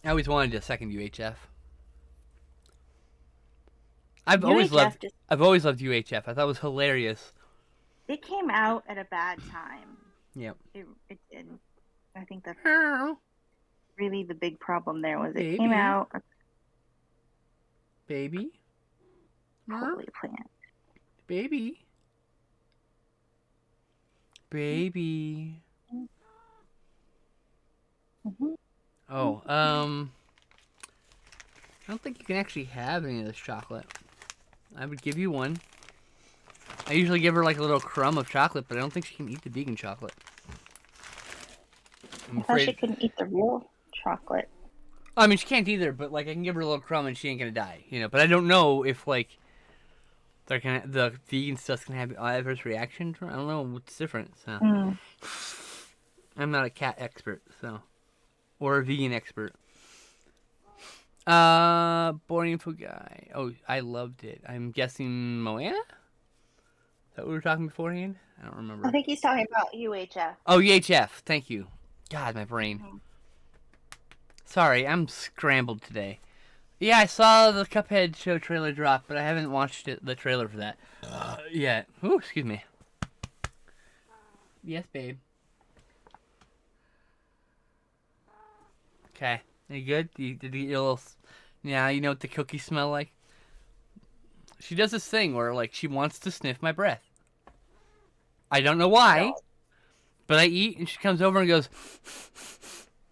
I always wanted a second UHF. I've always loved UHF. I thought it was hilarious. It came out at a bad time. Yep. It did. I think that's really the big problem there was it came out. Baby. Totally planned. Baby. Mm-hmm. Oh, I don't think you can actually have any of this chocolate. I would give you one. I usually give her like a little crumb of chocolate, but I don't think she can eat the vegan chocolate. I thought she couldn't eat the real chocolate. I mean, she can't either, but like I can give her a little crumb and she ain't gonna die, you know. But I don't know if like the vegan stuff's gonna have adverse reaction. I don't know what's different. So I'm not a cat expert, so or a vegan expert. Boring info guy. Oh, I loved it. I'm guessing Moana? Is that what we were talking beforehand? I don't remember. I think he's talking about UHF. Oh, UHF. Thank you. God, my brain. Mm-hmm. Sorry, I'm scrambled today. Yeah, I saw the Cuphead show trailer drop, but I haven't watched the trailer for that yet. Ooh, excuse me. Yes, babe. Okay. Are you good? Did you eat a little? Yeah, you know what the cookies smell like? She does this thing where, like, she wants to sniff my breath. I don't know why, No. but I eat, and she comes over and goes,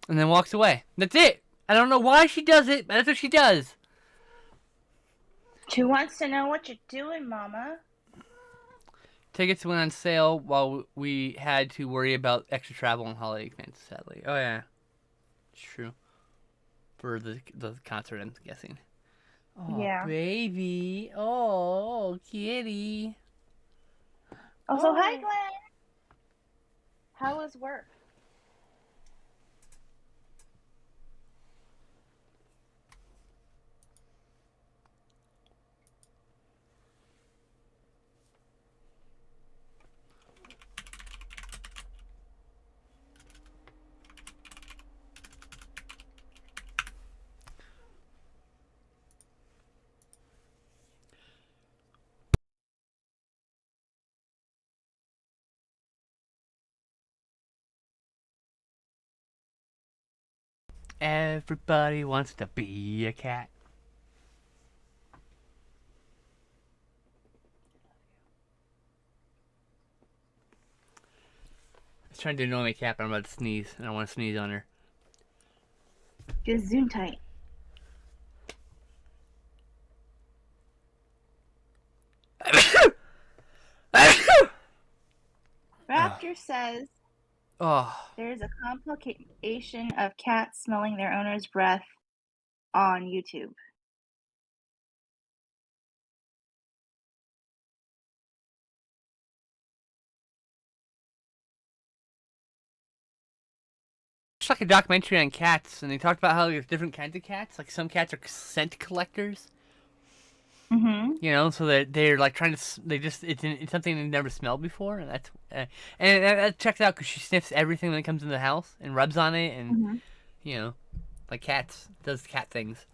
and then walks away. That's it. I don't know why she does it, but that's what she does. She wants to know what you're doing, Mama. Tickets went on sale while we had to worry about extra travel and holiday events, sadly. Oh, yeah. It's true. For the concert, I'm guessing. Oh, Yeah. baby. Oh, kitty. Also, hi, Glenn. How was work? Everybody wants to be a cat. I was trying to annoy my cat, but I'm about to sneeze, and I want to sneeze on her. Just zoom tight. Raptor says Oh, there's a complication of cats smelling their owner's breath on YouTube. it's like a documentary on cats, and they talked about how there's different kinds of cats. Like some cats are scent collectors. Mm-hmm. You know, so that they're like trying to. They just it's something they've never smelled before, and that's and that checks out because she sniffs everything when it comes in the house and rubs on it, and Mm-hmm. you know, like cats does cat things.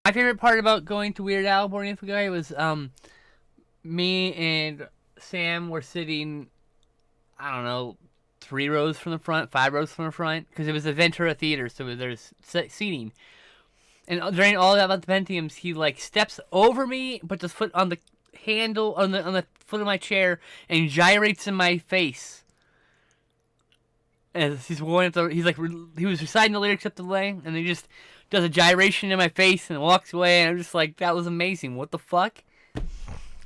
My favorite part about going to Weird Al Born Info Guy was me and Sam were sitting, I don't know, 3 rows from the front, 5 rows from the front, because it was a Ventura theater, so there's seating. And during all that about the Pentiums, he like steps over me, puts his foot on the handle on the foot of my chair, and gyrates in my face. As he's going up the, he's like he was reciting the lyrics up the lane, and he just does a gyration in my face and walks away. And I'm just like, that was amazing. What the fuck?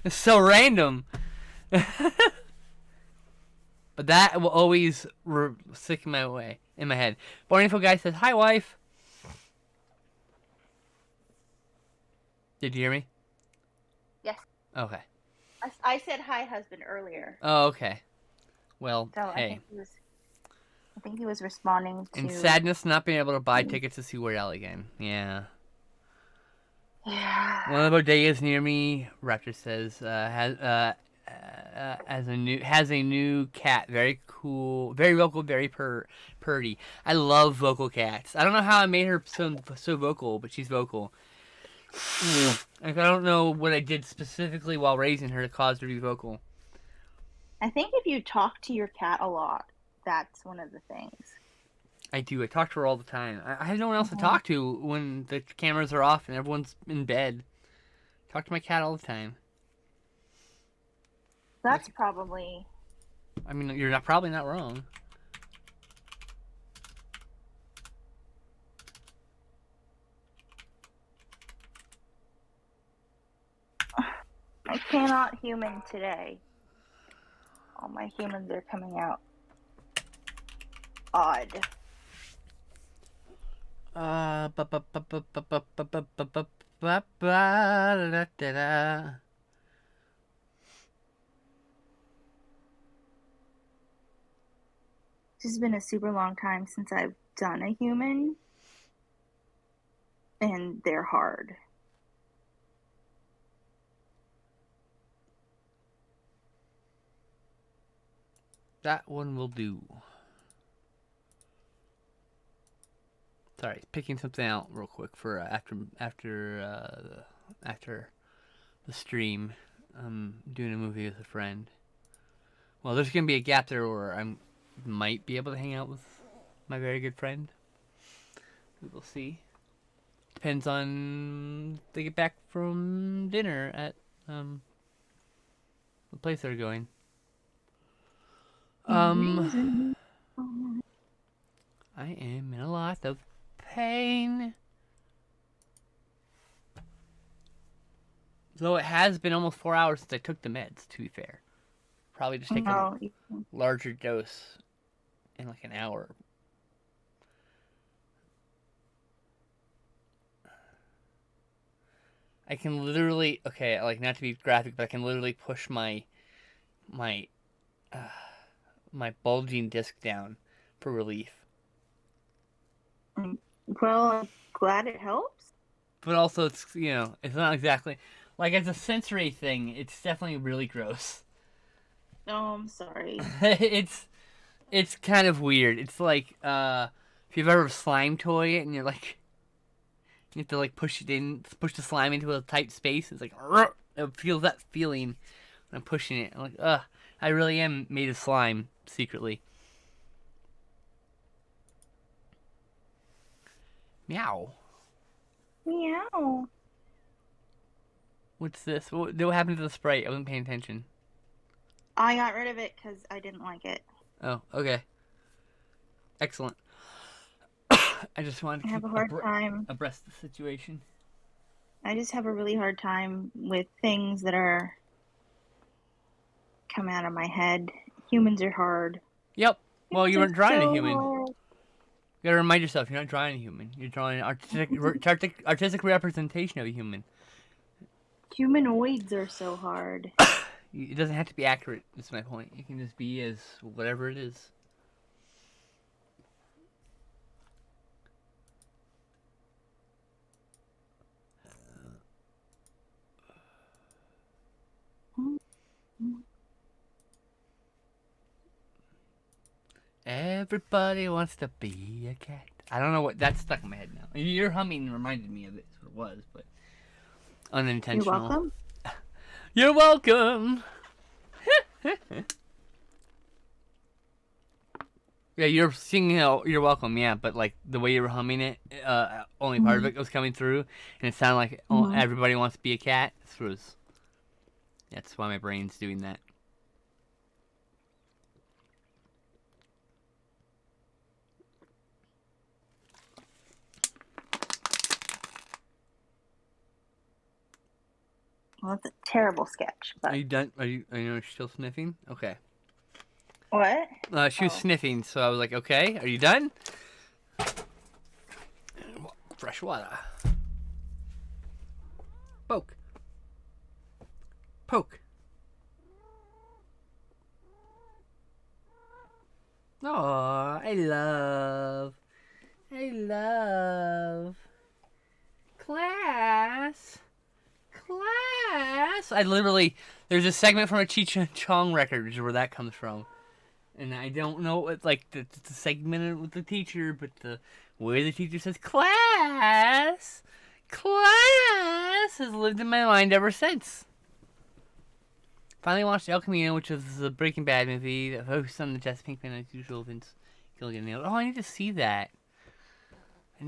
It's so random. But that will always stick in my head. Born Info Guy says, "Hi, wife." Did you hear me? Yes. Okay. I said hi, husband, earlier. Oh, okay. Well, So hey. I think he was responding to. And sadness not being able to buy tickets to see Weird Al again. Yeah. Yeah. One of the bodegas near me, Raptor says, has a new cat. Very cool, very vocal, very purdy. I love vocal cats. I don't know how I made her so vocal, but she's vocal. Like, I don't know what I did specifically while raising her to cause her to be vocal. I think if you talk to your cat a lot, that's one of the things. I do. I talk to her all the time. I have no one else to talk to when the cameras are off and everyone's in bed. Talk to my cat all the time. That's probably. I mean, you're probably not wrong. I cannot human today. All my humans are coming out odd. This has been a super long time since I've done a human, and they're hard. That one will do. Sorry, picking something out real quick for after the stream. I'm doing a movie with a friend. Well, there's gonna be a gap there where I might be able to hang out with my very good friend. We will see. Depends on if they get back from dinner at the place they're going. I am in a lot of pain. Though it has been almost 4 hours since I took the meds, to be fair. Probably just take a larger dose in like an hour. I can literally, okay, like not to be graphic, but I can literally push my bulging disc down for relief. Well, I'm glad it helps. But also, it's, you know, it's not exactly, like as a sensory thing, it's definitely really gross. Oh, I'm sorry. It's kind of weird. It's like, if you've ever slime toy and you're like, you have to like push the slime into a tight space. It's like, it feels that feeling when I'm pushing it. I'm like, ugh, I really am made of slime secretly. Meow. Meow. What's this? What happened to the Sprite? I wasn't paying attention. I got rid of it because I didn't like it. Oh, okay. Excellent. I just wanted to keep have a hard time abreast of the situation. I just have a really hard time with things that are come out of my head. Humans are hard. Yep. Well, you weren't drawing a human. Hard. You gotta remind yourself, you're not drawing a human. You're drawing an artistic representation of a human. Humanoids are so hard. It doesn't have to be accurate, is my point. It can just be as whatever it is. Everybody wants to be a cat. I don't know what that's stuck in my head now. Your humming reminded me of it. That's what it was, but unintentional. You're welcome. You're welcome. Yeah, you're singing "You're welcome." Yeah, but like the way you were humming it, only part of it was coming through, and it sounded like everybody wants to be a cat. That's why my brain's doing that. Well, that's a terrible sketch. But... Are you done? Are you still sniffing? Okay. What? She was sniffing, so I was like, okay, are you done? Fresh water. Poke. Poke. Oh, I love class. There's a segment from a Cheech and Chong record where that comes from. And I don't know what, like, the segment with the teacher, but the way the teacher says class has lived in my mind ever since. Finally watched El Camino, which was the Breaking Bad movie that focused on the Jesse Pinkman as usual Vince Gilligan nailed. Oh, I need to see that. Do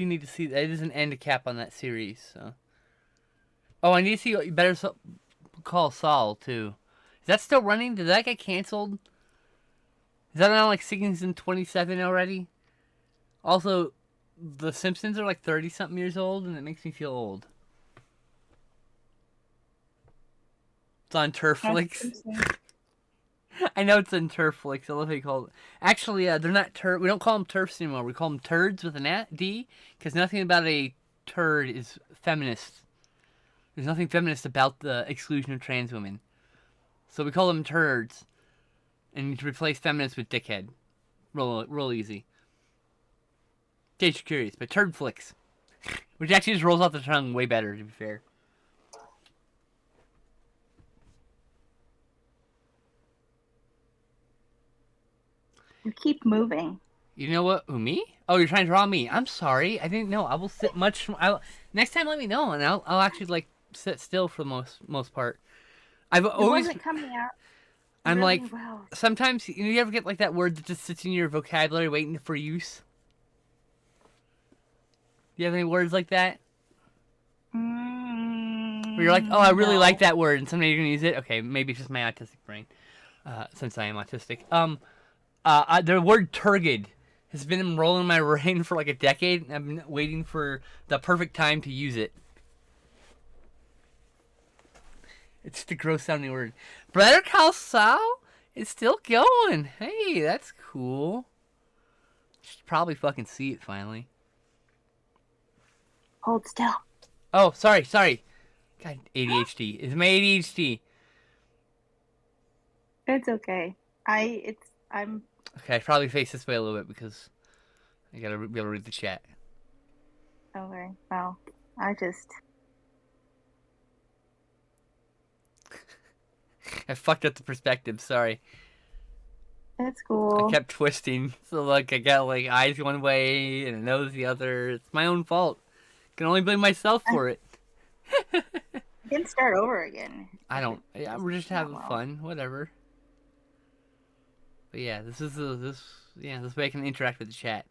you need to see that? It doesn't end a cap on that series, so. Oh, I need to see Better Call Saul, too. Is that still running? Did that get canceled? Is that now like season 27 already? Also, The Simpsons are like 30-something years old, and it makes me feel old. It's on Turflix. I know it's on Turflix. I love how you call it. Actually, they're not turf. We don't call them turfs anymore. We call them turds with an D, because nothing about a turd is feminist. There's nothing feminist about the exclusion of trans women. So we call them turds. And you replace feminist with dickhead. Real easy. In case you're curious. But Turdflix. Which actually just rolls off the tongue way better, to be fair. You keep moving. You know what? Who, me? Oh, you're trying to draw me. I'm sorry. I didn't know. I will sit much. Next time, let me know, and I'll actually like sit still for the most part. I've always. It wasn't coming out. I'm really like, well. sometimes you ever get like that word that just sits in your vocabulary waiting for use? Do you have any words like that? Where you're like, oh, I really like that word, and someday you're gonna use it. Okay, maybe it's just my autistic brain, since I am autistic. The word turgid has been rolling in my brain for like a decade, and I've been waiting for the perfect time to use it. It's just a gross sounding word. Better Call Saul is still going. Hey, that's cool. Should probably fucking see it finally. Hold still. Oh, sorry. God, ADHD. It's my ADHD. It's okay. I'm. Okay, I probably face this way a little bit because I gotta be able to read the chat. Okay. Well, I fucked up the perspective. Sorry. It's cool. I kept twisting, so like I got like eyes one way and a nose the other. It's my own fault. Can only blame myself for it. You can start over again. I don't. Yeah, we're just having fun. Whatever. But yeah, this way I can interact with the chat.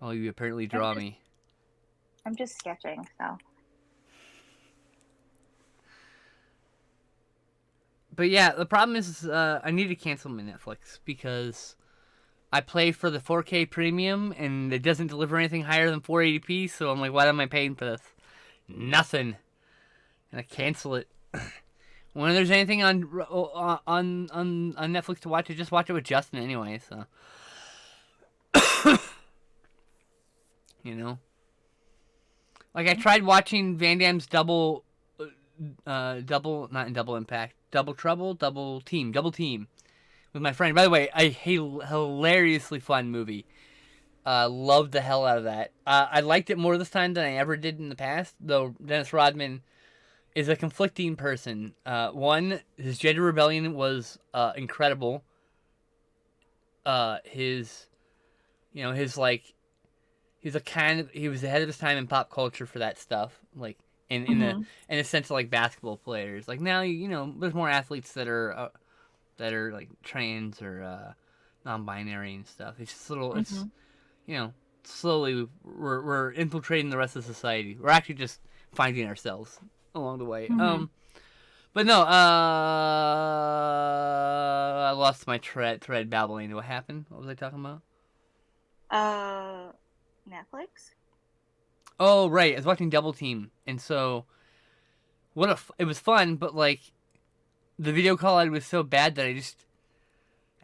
Oh, you apparently draw me. I'm just sketching, so. But yeah, the problem is I need to cancel my Netflix because I play for the 4K premium and it doesn't deliver anything higher than 480p. So I'm like, what am I paying for this? Nothing. And I cancel it. When there's anything on Netflix to watch, I just watch it with Justin anyway. So, you know, like I tried watching Van Damme's Double Impact, Double Trouble, Double Team with my friend. By the way, a hilariously fun movie. Loved the hell out of that. I liked it more this time than I ever did in the past, though Dennis Rodman is a conflicting person. One, his gender rebellion was incredible. He was ahead of his time in pop culture for that stuff. Like in a sense of like basketball players. Like now, there's more athletes that are like trans or non-binary and stuff. It's just it's slowly we're infiltrating the rest of society. We're actually just finding ourselves along the way. But no, I lost my thread babbling. What happened? What was I talking about? Netflix? Oh, right. I was watching Double Team. And so it was fun, but like the video quality was so bad that I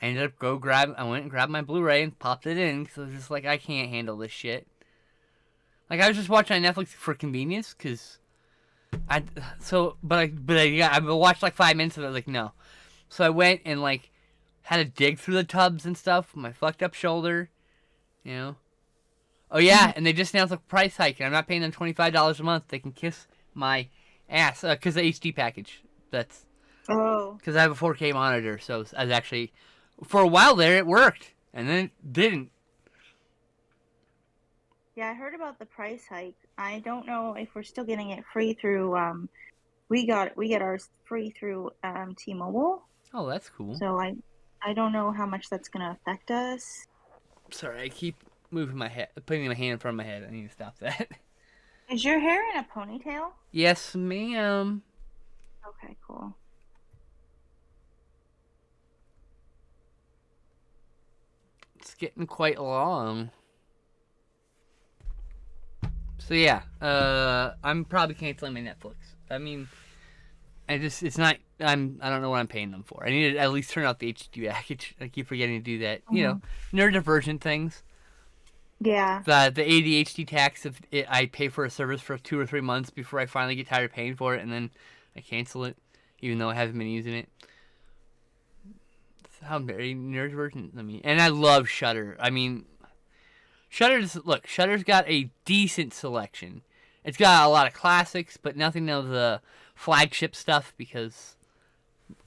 ended up I went and grabbed my Blu-ray and popped it in because I was just like, I can't handle this shit. Like I was just watching on Netflix for convenience because I watched like 5 minutes of it. I was like, no. So I went and like had to dig through the tubs and stuff with my fucked up shoulder, Oh yeah, and they just announced a price hike, and I'm not paying them $25 a month. They can kiss my ass because the HD package. That's because I have a 4K monitor, so I was actually for a while there it worked, and then it didn't. Yeah, I heard about the price hike. I don't know if we're still getting it free through. We get ours free through T-Mobile. Oh, that's cool. So I don't know how much that's gonna affect us. Sorry, I keep moving my head, putting my hand in front of my head. I need to stop that. Is your hair in a ponytail? Yes, ma'am. Okay, cool. It's getting quite long. So yeah, I'm probably canceling my Netflix. I mean, I don't know what I'm paying them for. I need to at least turn out the HD package. I keep forgetting to do that. Neurodivergent things. Yeah. The ADHD tax I pay for a service for 2 or 3 months before I finally get tired of paying for it, and then I cancel it, even though I haven't been using it. That's how very neurodivergent. And I love Shudder. I mean, Shudder's got a decent selection. It's got a lot of classics, but nothing of the flagship stuff because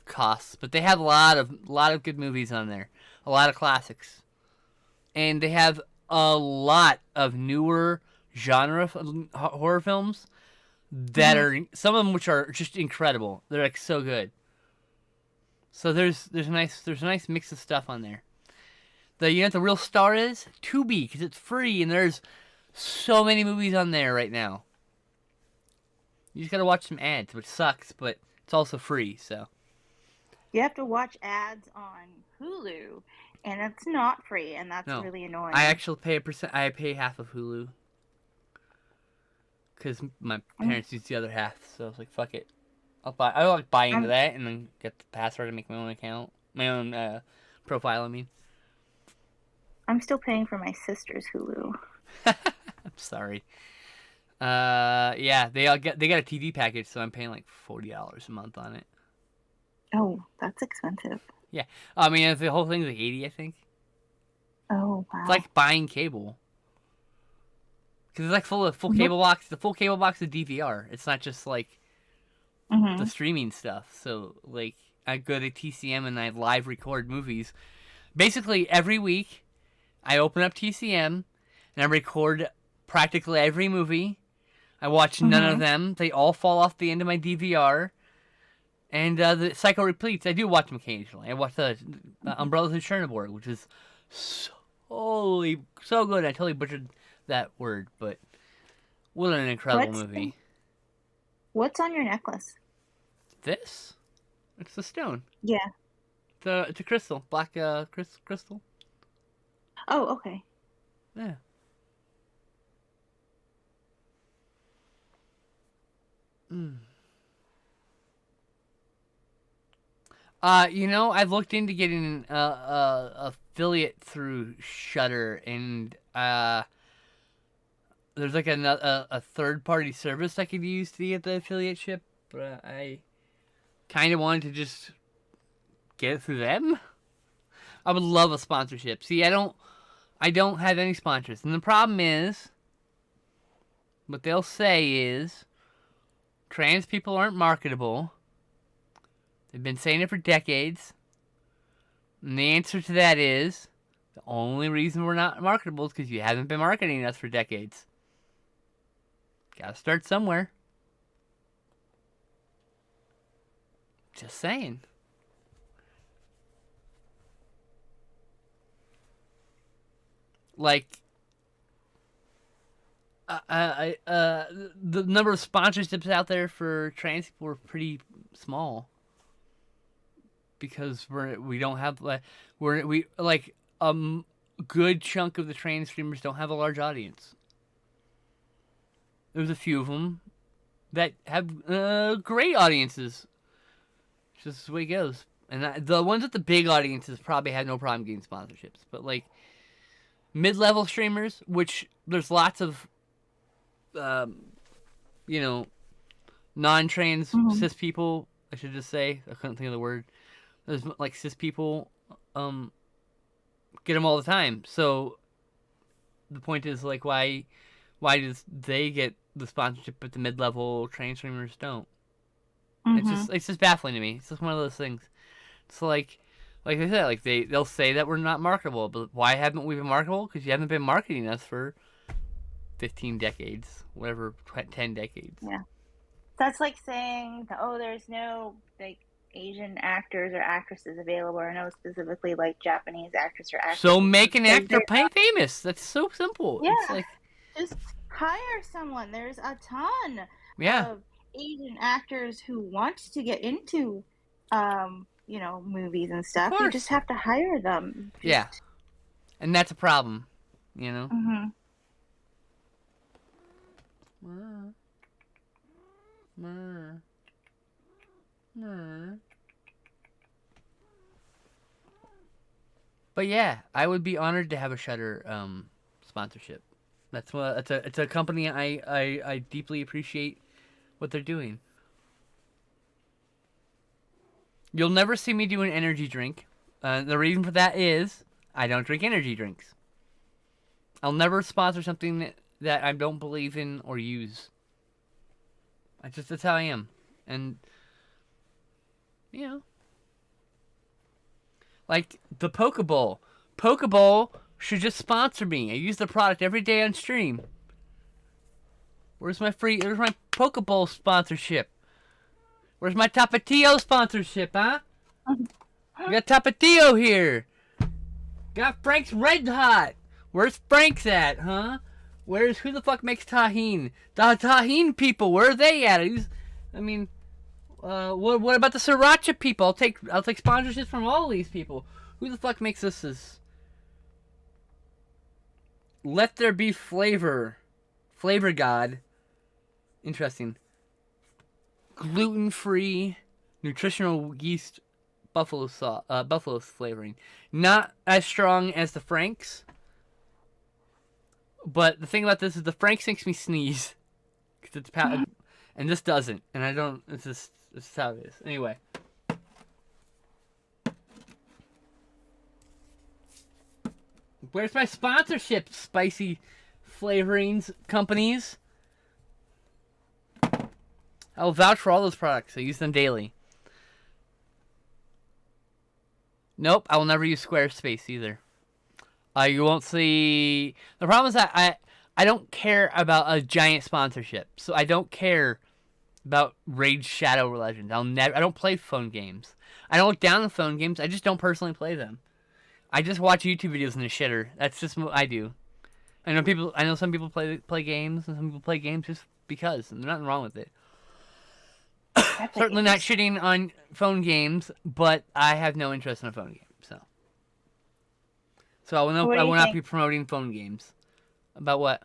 costs. But they have a lot of good movies on there. a lot of classics, and they have a lot of newer genre horror films that are some of them which are just incredible. They're like so good. So there's a nice mix of stuff on there. The real star is Tubi because it's free and there's so many movies on there right now. You just gotta watch some ads, which sucks, but it's also free. So you have to watch ads on Hulu, and it's not free, and that's really annoying. I actually pay I pay half of Hulu because my parents use the other half. So I was like, fuck it. I like buy into that and then get the password and make my own account, my own profile. I mean, I'm still paying for my sister's Hulu. I'm sorry. Yeah, they got a TV package, so I'm paying like $40 a month on it. Oh, that's expensive. Yeah, I mean the whole thing's like $80, I think. Oh wow! It's like buying cable because it's like full cable box. The full cable box of DVR. It's not just like the streaming stuff. So like I go to TCM and I live record movies. Basically every week, I open up TCM and I record practically every movie. I watch none of them. They all fall off the end of my DVR. And the Psycho Repeats, I do watch them occasionally. I watch the Umbrellas of Chernobyl, which is so good. I totally butchered that word, but what an incredible movie. What's on your necklace? This? It's the stone. Yeah. It's a crystal. Black crystal. Oh, okay. Yeah. I've looked into getting affiliate through Shudder, and there's like a third-party service I could use to get the affiliate ship, but I kind of wanted to just get it through them. I would love a sponsorship. See, I don't have any sponsors, and the problem is, what they'll say is, trans people aren't marketable. They've been saying it for decades. And the answer to that is, the only reason we're not marketable is because you haven't been marketing us for decades. Gotta start somewhere. Just saying. Like, the number of sponsorships out there for trans people are pretty small. Because we don't have good chunk of the trans streamers don't have a large audience. There's a few of them that have great audiences. It's just the way it goes. And the ones with the big audiences probably have no problem getting sponsorships. But like mid-level streamers, which there's lots of, non-trans cis people. I should just say, I couldn't think of the word. There's like cis people, get them all the time. So the point is like, why does they get the sponsorship but the mid-level trans streamers don't? It's just baffling to me. It's just one of those things. It's like I said, like they'll say that we're not marketable, but why haven't we been marketable? Because you haven't been marketing us for 15 decades, whatever, 10 decades. Yeah, that's like saying, oh, there's no like Asian actors or actresses available, or no specifically like Japanese actors or actresses. So make an actor famous. That's so simple. Yeah, it's like, just hire someone. There's a ton of Asian actors who want to get into, movies and stuff. You just have to hire them. Yeah, and that's a problem, you know. But yeah, I would be honored to have a Shudder sponsorship. It's a company I deeply appreciate what they're doing. You'll never see me do an energy drink. The reason for that is I don't drink energy drinks. I'll never sponsor something that I don't believe in or use. That's how I am. And, Like the Pokeball. Pokeball should just sponsor me. I use the product every day on stream. Where's my Pokeball sponsorship? Where's my Tapatio sponsorship, huh? We got Tapatio here. Got Frank's Red Hot. Where's Frank's at, huh? Who the fuck makes Tajín? The Tajín people, where are they at? What about the Sriracha people? I'll take sponsorships from all these people. Who the fuck makes this? Let there be flavor. Flavor God. Interesting. Gluten-free, nutritional yeast buffalo flavoring. Not as strong as the Frank's. But the thing about this is the Frank's makes me sneeze. Cause it's and this doesn't. And I don't. It's just how it is. Anyway. Where's my sponsorship, spicy flavorings companies? I'll vouch for all those products. I use them daily. Nope, I will never use Squarespace either. You won't see... The problem is that I don't care about a giant sponsorship. So I don't care about Raid Shadow Legends. I don't play phone games. I don't look down on phone games. I just don't personally play them. I just watch YouTube videos in the shitter. That's just what I do. I know some people play games, and some people play games just because, and there's nothing wrong with it. Certainly not shitting on phone games, but I have no interest in a phone game, so I will not be promoting phone games. About what?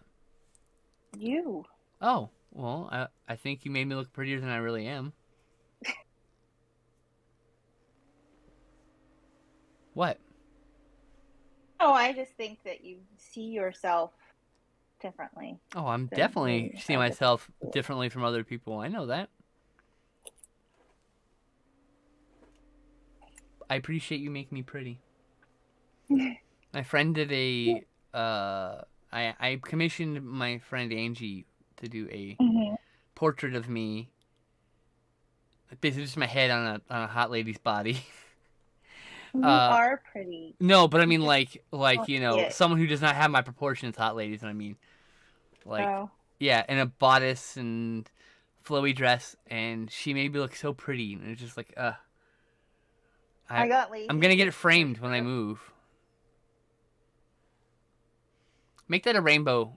You. Oh, well, I think you made me look prettier than I really am. What? Oh, I just think that you see yourself differently. Oh, I'm definitely seeing myself differently from other people. I know that. I appreciate you making me pretty. My friend did I commissioned my friend Angie to do a portrait of me. Basically just my head on a hot lady's body. You are pretty. No, but I mean like you know, someone who does not have my proportions, hot ladies, I mean. Like yeah, in a bodice and flowy dress, and she made me look so pretty, and it's just like I got lazy. I'm gonna get it framed when I move. Make that a rainbow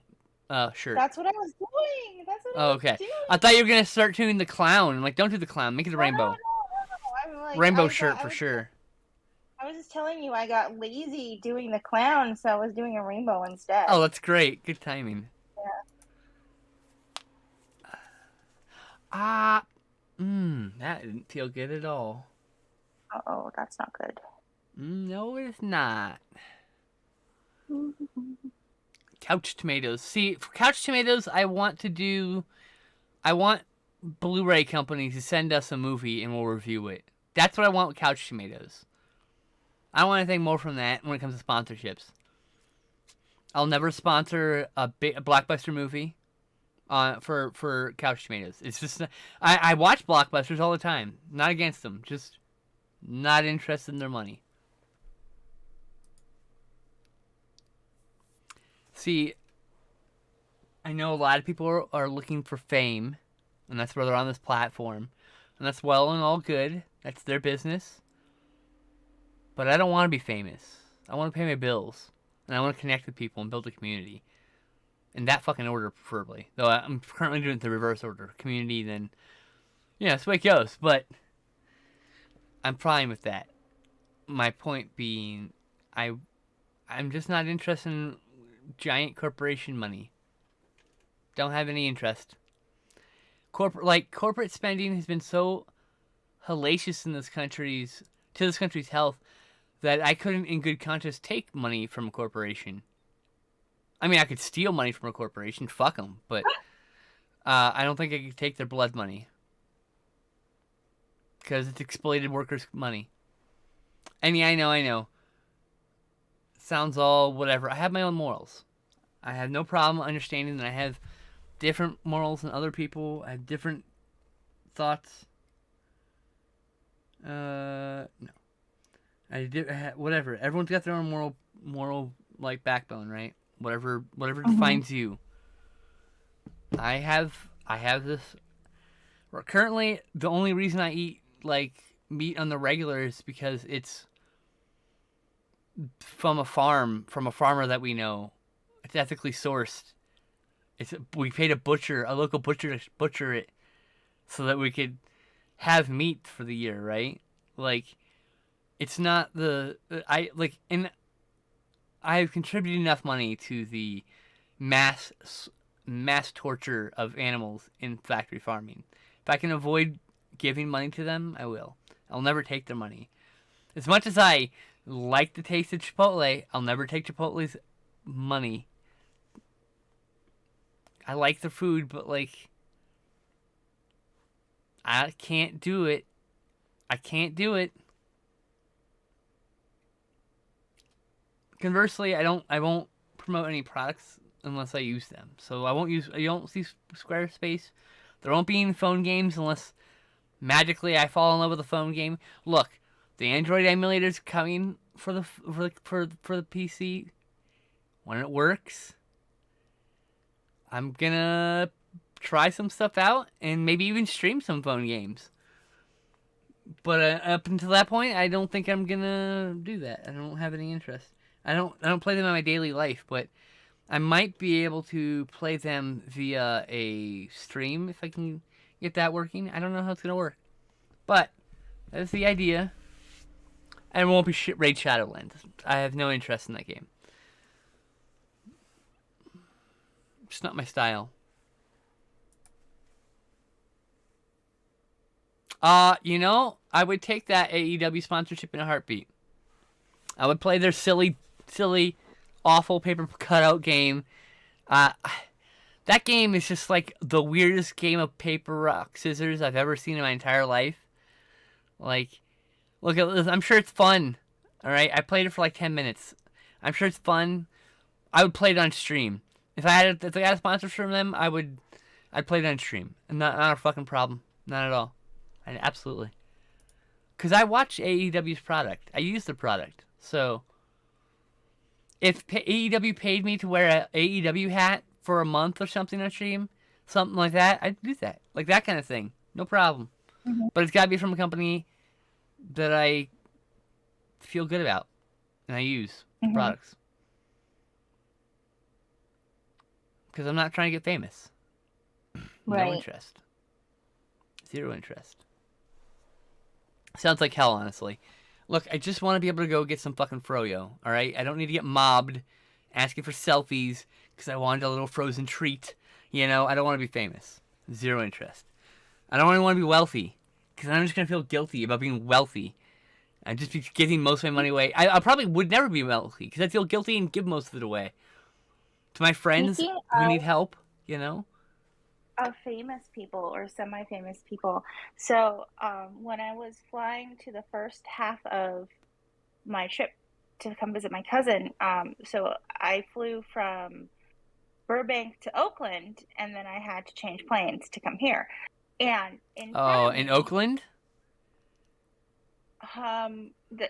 shirt. That's what I was doing. Okay. I thought you were gonna start doing the clown. Like, don't do the clown. Make it a rainbow. No. Like, rainbow shirt for sure. I was just telling you I got lazy doing the clown, so I was doing a rainbow instead. Oh, that's great. Good timing. Yeah. That didn't feel good at all. Uh-oh, that's not good. No, it's not. Couch tomatoes. See, for couch tomatoes, I want Blu-ray companies to send us a movie and we'll review it. That's what I want with couch tomatoes. I don't want anything more from that when it comes to sponsorships. I'll never sponsor a blockbuster movie for couch tomatoes. It's just I watch blockbusters all the time. Not against them, just not interested in their money. See, I know a lot of people are looking for fame, and that's why they're on this platform, and that's well and all good. That's their business. But I don't want to be famous. I want to pay my bills, and I want to connect with people and build a community. In that fucking order, preferably. Though I'm currently doing it the reverse order. Community, then... Yeah, that's the way it goes. But I'm fine with that. My point being, I'm just not interested in giant corporation money. Don't have any interest. Corporate spending has been so hellacious in this country's health that I couldn't in good conscience take money from a corporation. I mean, I could steal money from a corporation, fuck them, but I don't think I could take their blood money. Because it's exploited workers' money. And yeah, I know. Sounds all whatever. I have my own morals. I have no problem understanding that I have different morals than other people. I have different thoughts. No. Whatever. Everyone's got their own moral like backbone, right? Whatever Mm-hmm. defines you. I have this. Currently, the only reason I eat like meat on the regular is because it's from a farmer that we know. It's ethically sourced. We paid a local butcher to butcher it, so that we could have meat for the year, right? Like, it's not the I like, and I have contributed enough money to the mass mass torture of animals in factory farming. If I can avoid giving money to them, I will. I'll never take their money. As much as I like the taste of Chipotle, I'll never take Chipotle's money. I like the food, but like, I can't do it. I can't do it. Conversely, I won't promote any products unless I use them. So you don't see Squarespace. There won't be any phone games unless magically I fall in love with a phone game. Look, the Android emulator's coming for the PC. When it works, I'm gonna try some stuff out and maybe even stream some phone games. But up until that point, I don't think I'm gonna do that. I don't have any interest. I don't play them in my daily life, but I might be able to play them via a stream if I can get that working. I don't know how it's gonna work, but that's the idea. And it won't be Raid Shadowlands. I have no interest in that game. It's not my style. I would take that AEW sponsorship in a heartbeat. I would play their silly, awful paper cutout game. That game is just like the weirdest game of paper, rock, scissors I've ever seen in my entire life. Like, look at this. I'm sure it's fun. All right, I played it for like 10 minutes. I'm sure it's fun. I would play it on stream. If I had a sponsor from them, I'd play it on stream. And not a fucking problem. Not at all. Absolutely. Because I watch AEW's product. I use the product. So, if AEW paid me to wear a AEW hat for a month or something on stream, something like that, I'd do that. Like that kind of thing. No problem. Mm-hmm. But it's got to be from a company that I feel good about. And I use Mm-hmm. products. Because I'm not trying to get famous. Right. No interest. Zero interest. Sounds like hell, honestly. Look, I just want to be able to go get some fucking froyo, alright? I don't need to get mobbed, asking for selfies, because I wanted a little frozen treat. I don't want to be famous. Zero interest. I don't even want to be wealthy, because I'm just going to feel guilty about being wealthy. I'd just be giving most of my money away. I probably would never be wealthy, because I'd feel guilty and give most of it away. To my friends who need help, Of famous people or semi-famous people. So when I was flying to the first half of my trip to come visit my cousin, so I flew from Burbank to Oakland, and then I had to change planes to come here. And in Oakland? on the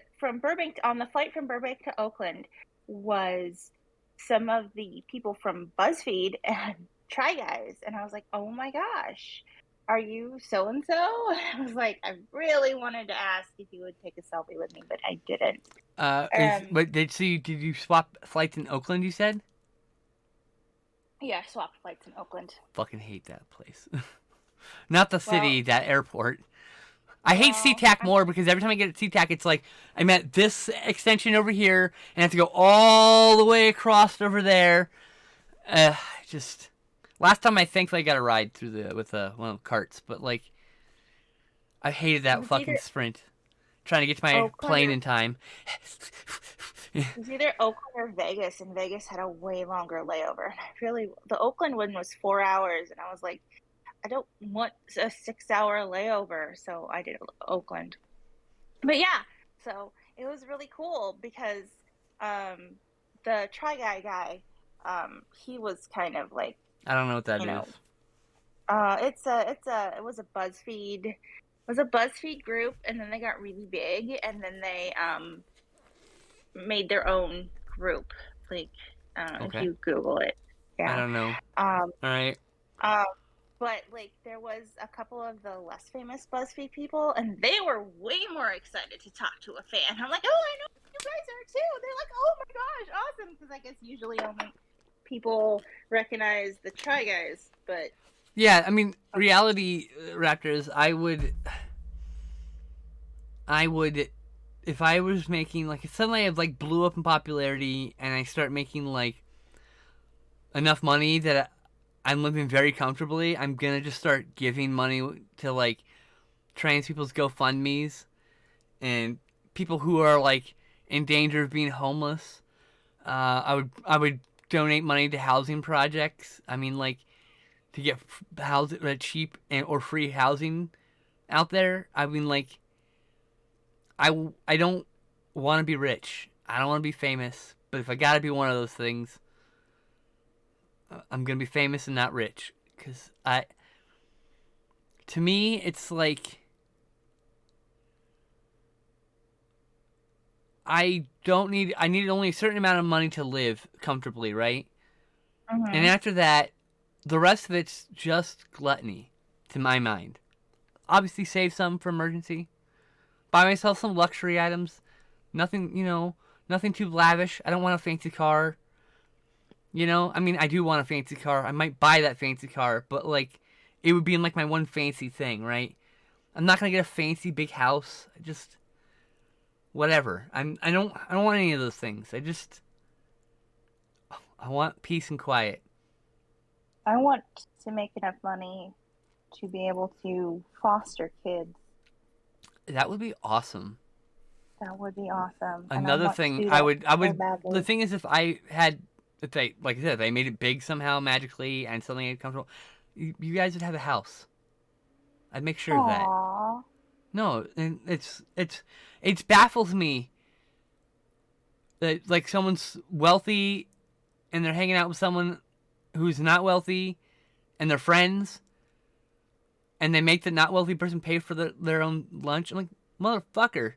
flight from Burbank to Oakland was some of the people from BuzzFeed and Try Guys, and I was like, oh my gosh, are you so and so? I was like, I really wanted to ask if you would take a selfie with me, but I didn't. But did you swap flights in Oakland? You said. Yeah, I swapped flights in Oakland. Fucking hate that place. Not the city, that airport. I hate SeaTac more because every time I get at SeaTac, it's like I'm at this extension over here and I have to go all the way across over there. Just last time I thankfully got a ride through with one of the carts, but like I hated that fucking sprint, trying to get to my plane in time. It was either Oakland or Vegas, and Vegas had a way longer layover. The Oakland one was 4 hours, and I was like, I don't want a 6-hour layover, so I did Oakland. But yeah, so it was really cool because the Try guy, he was kind of like, I don't know what that is. It was a BuzzFeed was a BuzzFeed group, and then they got really big, and then they made their own group. Like, I don't know if Okay. you Google it. I Yeah. don't know. Um, All right. um, but like there was a couple of the less famous BuzzFeed people, and they were way more excited to talk to a fan. I'm like, oh, I know you guys are too. They're like, oh my gosh, awesome! Because I guess usually only people recognize the Try Guys, but Yeah, I mean, reality Raptors. I would, if I was making like suddenly I like blew up in popularity and I start making like enough money that I'm living very comfortably. I'm gonna just start giving money to like trans people's GoFundmes and people who are like in danger of being homeless. I would donate money to housing projects. I mean, like to get cheap and or free housing out there. I mean, like I don't want to be rich. I don't want to be famous. But if I gotta be one of those things, I'm gonna be famous and not rich. Cause to me, it's like I need only a certain amount of money to live comfortably, right? And mm-hmm. after that, the rest of it's just gluttony, to my mind. Obviously, save some for emergency. Buy myself some luxury items. Nothing, nothing too lavish. I don't want a fancy car. I mean, I do want a fancy car. I might buy that fancy car, but like, it would be in like my one fancy thing, right? I'm not gonna get a fancy big house. I just whatever. I don't want any of those things. I want peace and quiet. I want to make enough money to be able to foster kids. That would be awesome. That would be awesome, and I Another want to thing, do I that would, I so would. The badly. thing is, if they, like I said, they made it big somehow magically and suddenly comfortable, you guys would have a house. I'd make sure of that. Aww. No, and it baffles me that like someone's wealthy and they're hanging out with someone who's not wealthy and they're friends and they make the not wealthy person pay for their own lunch. I'm like, motherfucker.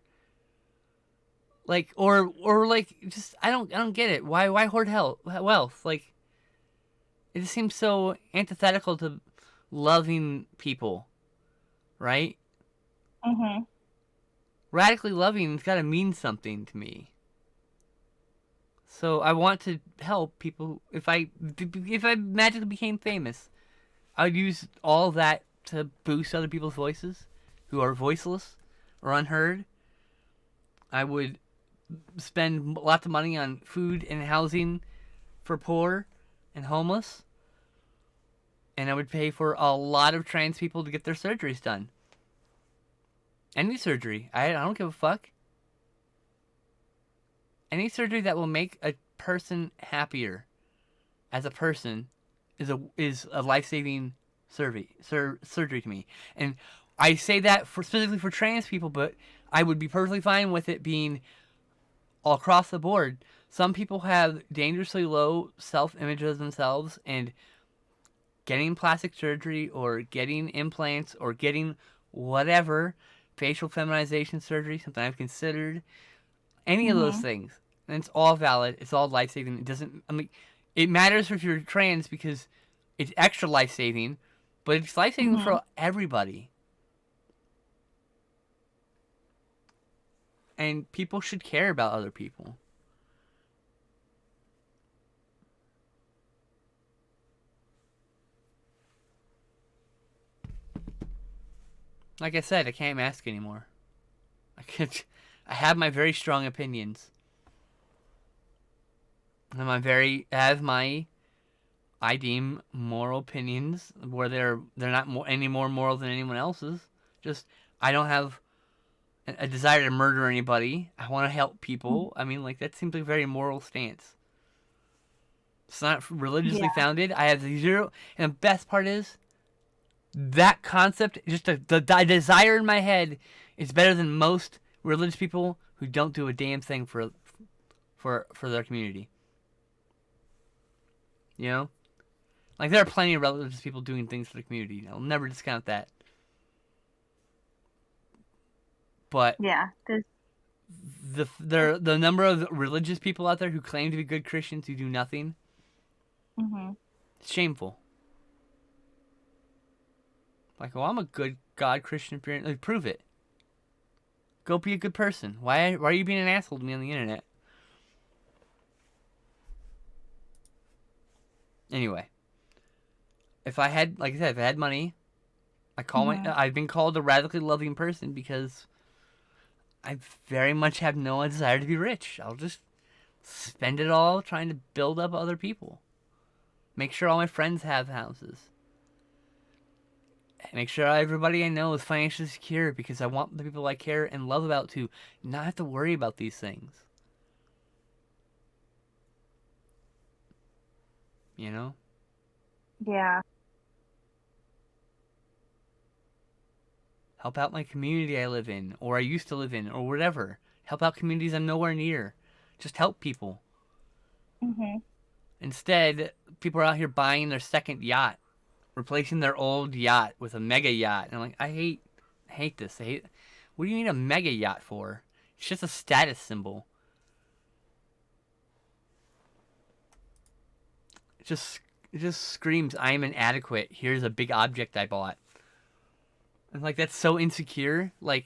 Like or like just I don't get it. Why hoard wealth? Like it just seems so antithetical to loving people, right? Mhm. Radically loving's got to mean something to me. So I want to help people. If I magically became famous, I would use all that to boost other people's voices who are voiceless or unheard. I would spend lots of money on food and housing for poor and homeless, and I would pay for a lot of trans people to get their surgeries done. Any surgery. I don't give a fuck. Any surgery that will make a person happier as a person is a life-saving surgery to me. And I say that specifically for trans people, but I would be perfectly fine with it being all across the board. Some people have dangerously low self-image of themselves, and getting plastic surgery or getting implants or getting whatever facial feminization surgery, something I've considered, any of those Mhm. things, and it's all valid. It's all life saving. It doesn't. I mean, it matters if you're trans because it's extra life saving, but it's life saving Mhm. for everybody. And people should care about other people. Like I said, I can't mask anymore. I can't. I have my very strong opinions. And I have my I deem moral opinions where they're not any more moral than anyone else's. Just I don't have a desire to murder anybody. I want to help people. I mean, like that seems like a very moral stance. It's not religiously Yeah. founded. I have zero. And the best part is that concept, just the desire in my head, is better than most religious people who don't do a damn thing for their community. You know, like there are plenty of religious people doing things for the community. I'll never discount that. But yeah, the number of religious people out there who claim to be good Christians who do nothing, it's shameful. Like, well, I'm a good God Christian. Like, prove it. Go be a good person. Why are you being an asshole to me on the internet? Anyway, if I had, like I said, if I had money, I've been called a radically loving person because I very much have no desire to be rich. I'll just spend it all trying to build up other people. Make sure all my friends have houses. Make sure everybody I know is financially secure because I want the people I care and love about to not have to worry about these things. You know? Yeah. Help out my community I live in, or I used to live in, or whatever. Help out communities I'm nowhere near. Just help people. Instead, people are out here buying their second yacht, replacing their old yacht with a mega yacht. And I'm like, I hate this. What do you need a mega yacht for? It's just a status symbol. It just screams, I am inadequate. Here's a big object I bought. And like, that's so insecure. Like,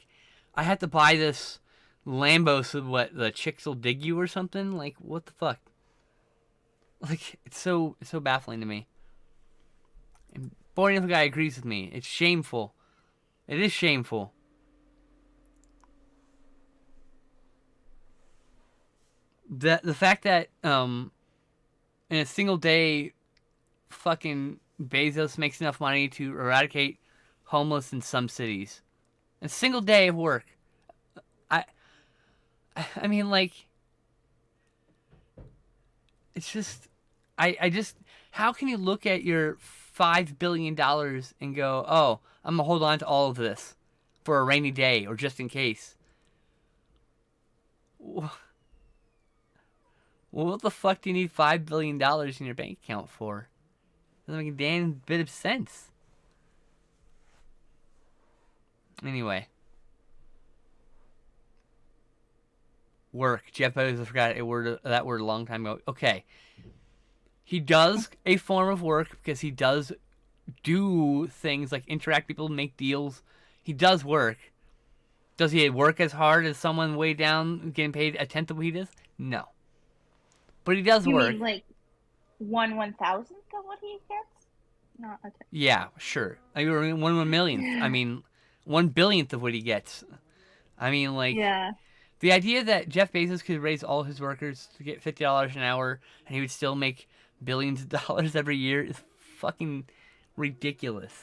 I had to buy this Lambo so what, the chicks will dig you or something? Like, what the fuck? Like, it's so baffling to me. And boy, enough guy agrees with me. It's shameful. It is shameful. The fact that in a single day, fucking Bezos makes enough money to eradicate homeless in some cities. A single day of work. I mean, like, it's just, I just, how can you look at your $5 billion and go, oh, I'm going to hold on to all of this for a rainy day or just in case? Well, what the fuck do you need $5 billion in your bank account for? Doesn't make a damn bit of sense. Anyway. Work. Jeff Bezos forgot that word a long time ago. Okay. He does a form of work because he does do things like interact with people, make deals. He does work. Does he work as hard as someone way down getting paid a tenth of what he does? No. But he does work. You mean like 1/1000th of what he gets? No, okay. Yeah, sure. I mean, 1/millionth. I mean, 1/billionth of what he gets. I mean, like, yeah. The idea that Jeff Bezos could raise all his workers to get $50 an hour and he would still make billions of dollars every year is fucking ridiculous.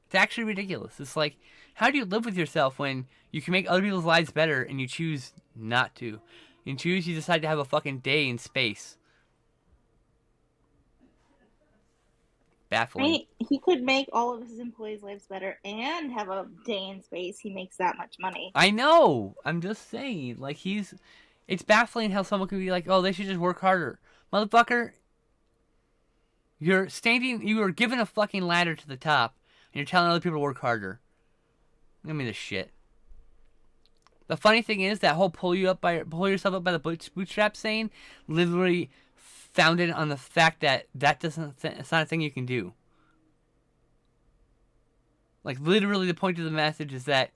It's actually ridiculous. It's like, how do you live with yourself when you can make other people's lives better and you choose not to? You decide to have a fucking day in space. Baffling. He could make all of his employees' lives better and have a day in space. He makes that much money. I know. I'm just saying. Like, it's baffling how someone could be like, oh, they should just work harder. Motherfucker, you are given a fucking ladder to the top, and you're telling other people to work harder. Give me this shit. The funny thing is that whole pull yourself up by the bootstrap saying literally founded on the fact that it's not a thing you can do. Like, literally the point of the message is that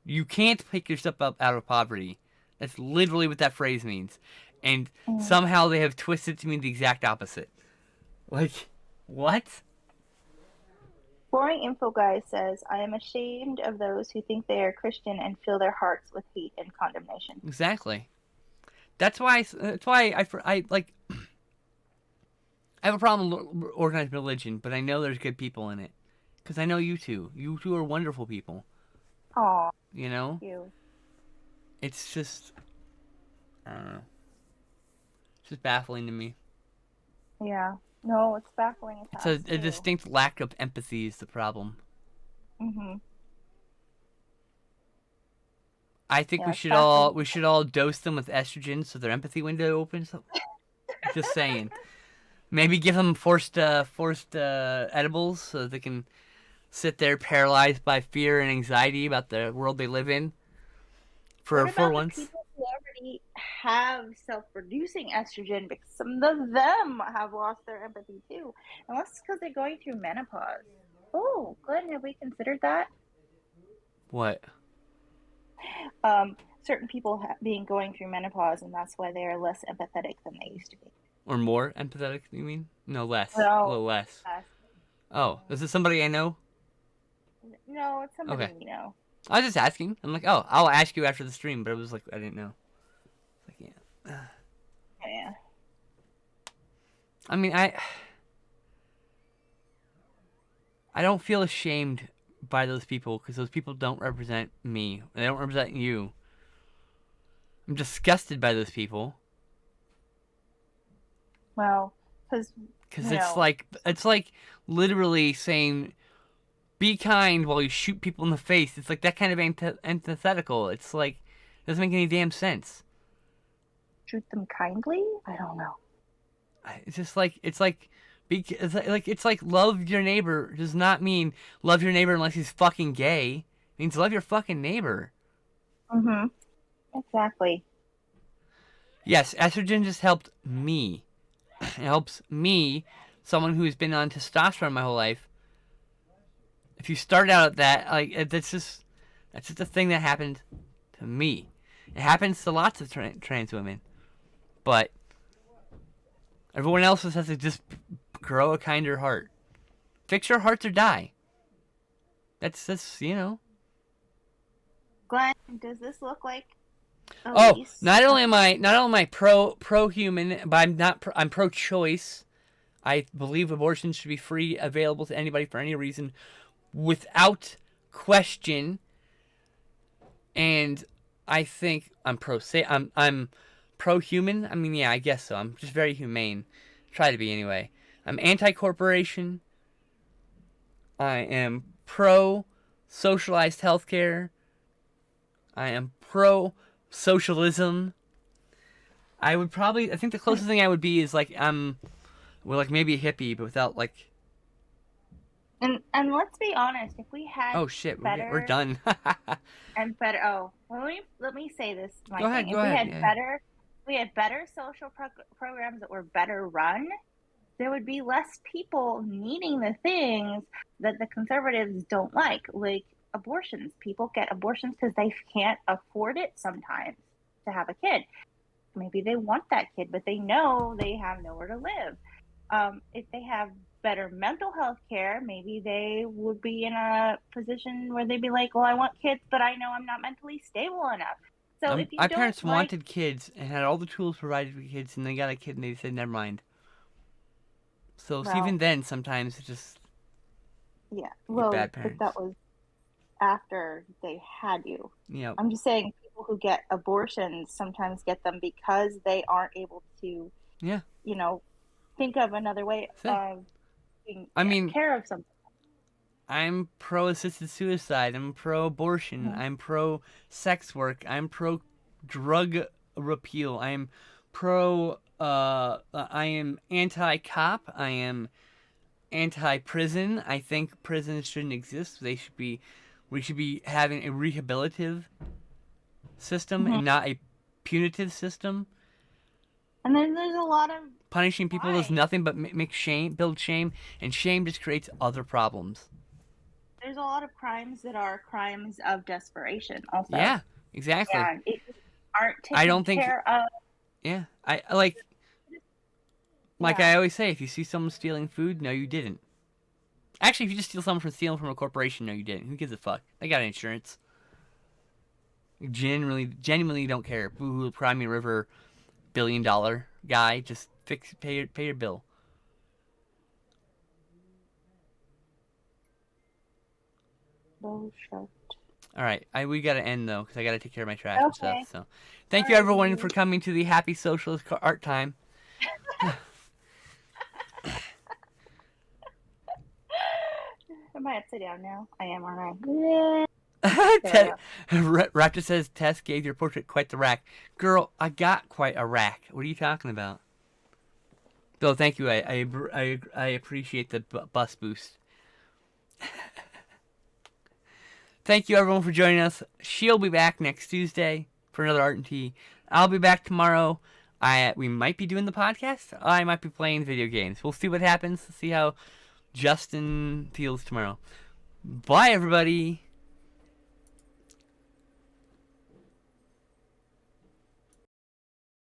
you can't pick yourself up out of poverty. That's literally what that phrase means. And somehow they have twisted it to mean the exact opposite. Like, what? Boring Info Guy says, I am ashamed of those who think they are Christian and fill their hearts with hate and condemnation. Exactly. That's why I like... I have a problem with organized religion, but I know there's good people in it. Because I know you two. You two are wonderful people. Aw. You know? Thank you. It's just... I don't know. It's just baffling to me. Yeah. No, it's baffling. It's a distinct lack of empathy is the problem. I think we should all dose them with estrogen so their empathy window opens up. Just saying. Maybe give them forced edibles so they can sit there paralyzed by fear and anxiety about the world they live in. for What about the once. people who already have self-producing estrogen? Because some of them have lost their empathy too, unless it's because they're going through menopause. Oh, Glenn, have we considered that? What? Certain people being going through menopause, and that's why they are less empathetic than they used to be. Or more empathetic, you mean? No, less. A No, little less. less. Oh, is this somebody I know? No, it's somebody Okay. we know. I was just asking. I'm like, oh, I'll ask you after the stream, but it was like, I didn't know. Like, yeah. Yeah. I mean, I don't feel ashamed by those people because those people don't represent me. They don't represent you. I'm disgusted by those people. Well, because it's like literally saying, "Be kind" while you shoot people in the face. It's like that kind of antithetical. It's like it doesn't make any damn sense. Treat them kindly. I don't know. It's just like it's like love your neighbor does not mean love your neighbor unless he's fucking gay. It means love your fucking neighbor. Mm-hmm. Exactly. Yes, estrogen just helped me. It helps me, someone who's been on testosterone my whole life. If you start out at that, like that's just a thing that happened to me. It happens to lots of trans women, but everyone else has to just grow a kinder heart. Fix your hearts or die. That's you know. Glenn, does this look like Elise? Oh, not only am I pro human, but I'm pro choice. I believe abortion should be free, available to anybody for any reason, without question. And I think I'm pro human. I mean, yeah, I guess so. I'm just very humane. Try to be anyway. I'm anti-corporation. I am pro socialized healthcare. I am pro socialism. I think the closest thing I would be is like maybe a hippie, but without like. And let's be honest, if we had we're done. and better. Oh, well, let me say this. Go ahead. We had better social programs that were better run, there would be less people needing the things that the conservatives don't like abortions. People get abortions because they can't afford it sometimes to have a kid. Maybe they want that kid, but they know they have nowhere to live. If they have better mental health care, maybe they would be in a position where they'd be like, well, I want kids, but I know I'm not mentally stable enough. So if you my parents wanted kids and had all the tools provided for kids, and they got a kid and they said, never mind. So even then, sometimes it's just bad parents. But that was after they had you. Yeah. I'm just saying people who get abortions sometimes get them because they aren't able to, think of another way of taking care of something. I'm pro-assisted suicide. I'm pro-abortion. Mm-hmm. I'm pro-sex work. I'm pro-drug repeal. I'm I am anti-cop. I am anti-prison. I think prisons shouldn't exist. We should be having a rehabilitative system and not a punitive system. And then there's a lot of punishing people does nothing but build shame, and shame just creates other problems. There's a lot of crimes that are crimes of desperation also. Yeah, exactly. And it aren't taken care of. Yeah, I like I always say, if you see someone stealing food, no, you didn't. Actually, if you just steal someone from stealing from a corporation, no, you didn't. Who gives a fuck? They got insurance. Genuinely don't care. Boo-hoo, Crimea River, $1 billion guy, just pay your bill. Bullshit. All right, we gotta end though, because I gotta take care of my trash and stuff. So, thank you everyone for coming to the Happy Socialist Art Time. Am I upside down now? I am, aren't I? Raptor says Tess gave your portrait quite the rack. Girl, I got quite a rack. What are you talking about? Bill, thank you. I appreciate the bus boost. Thank you everyone for joining us. She'll be back next Tuesday. for another Art and Tea. I'll be back tomorrow. We might be doing the podcast. I might be playing video games. We'll see what happens. See how Justin feels tomorrow. Bye, everybody.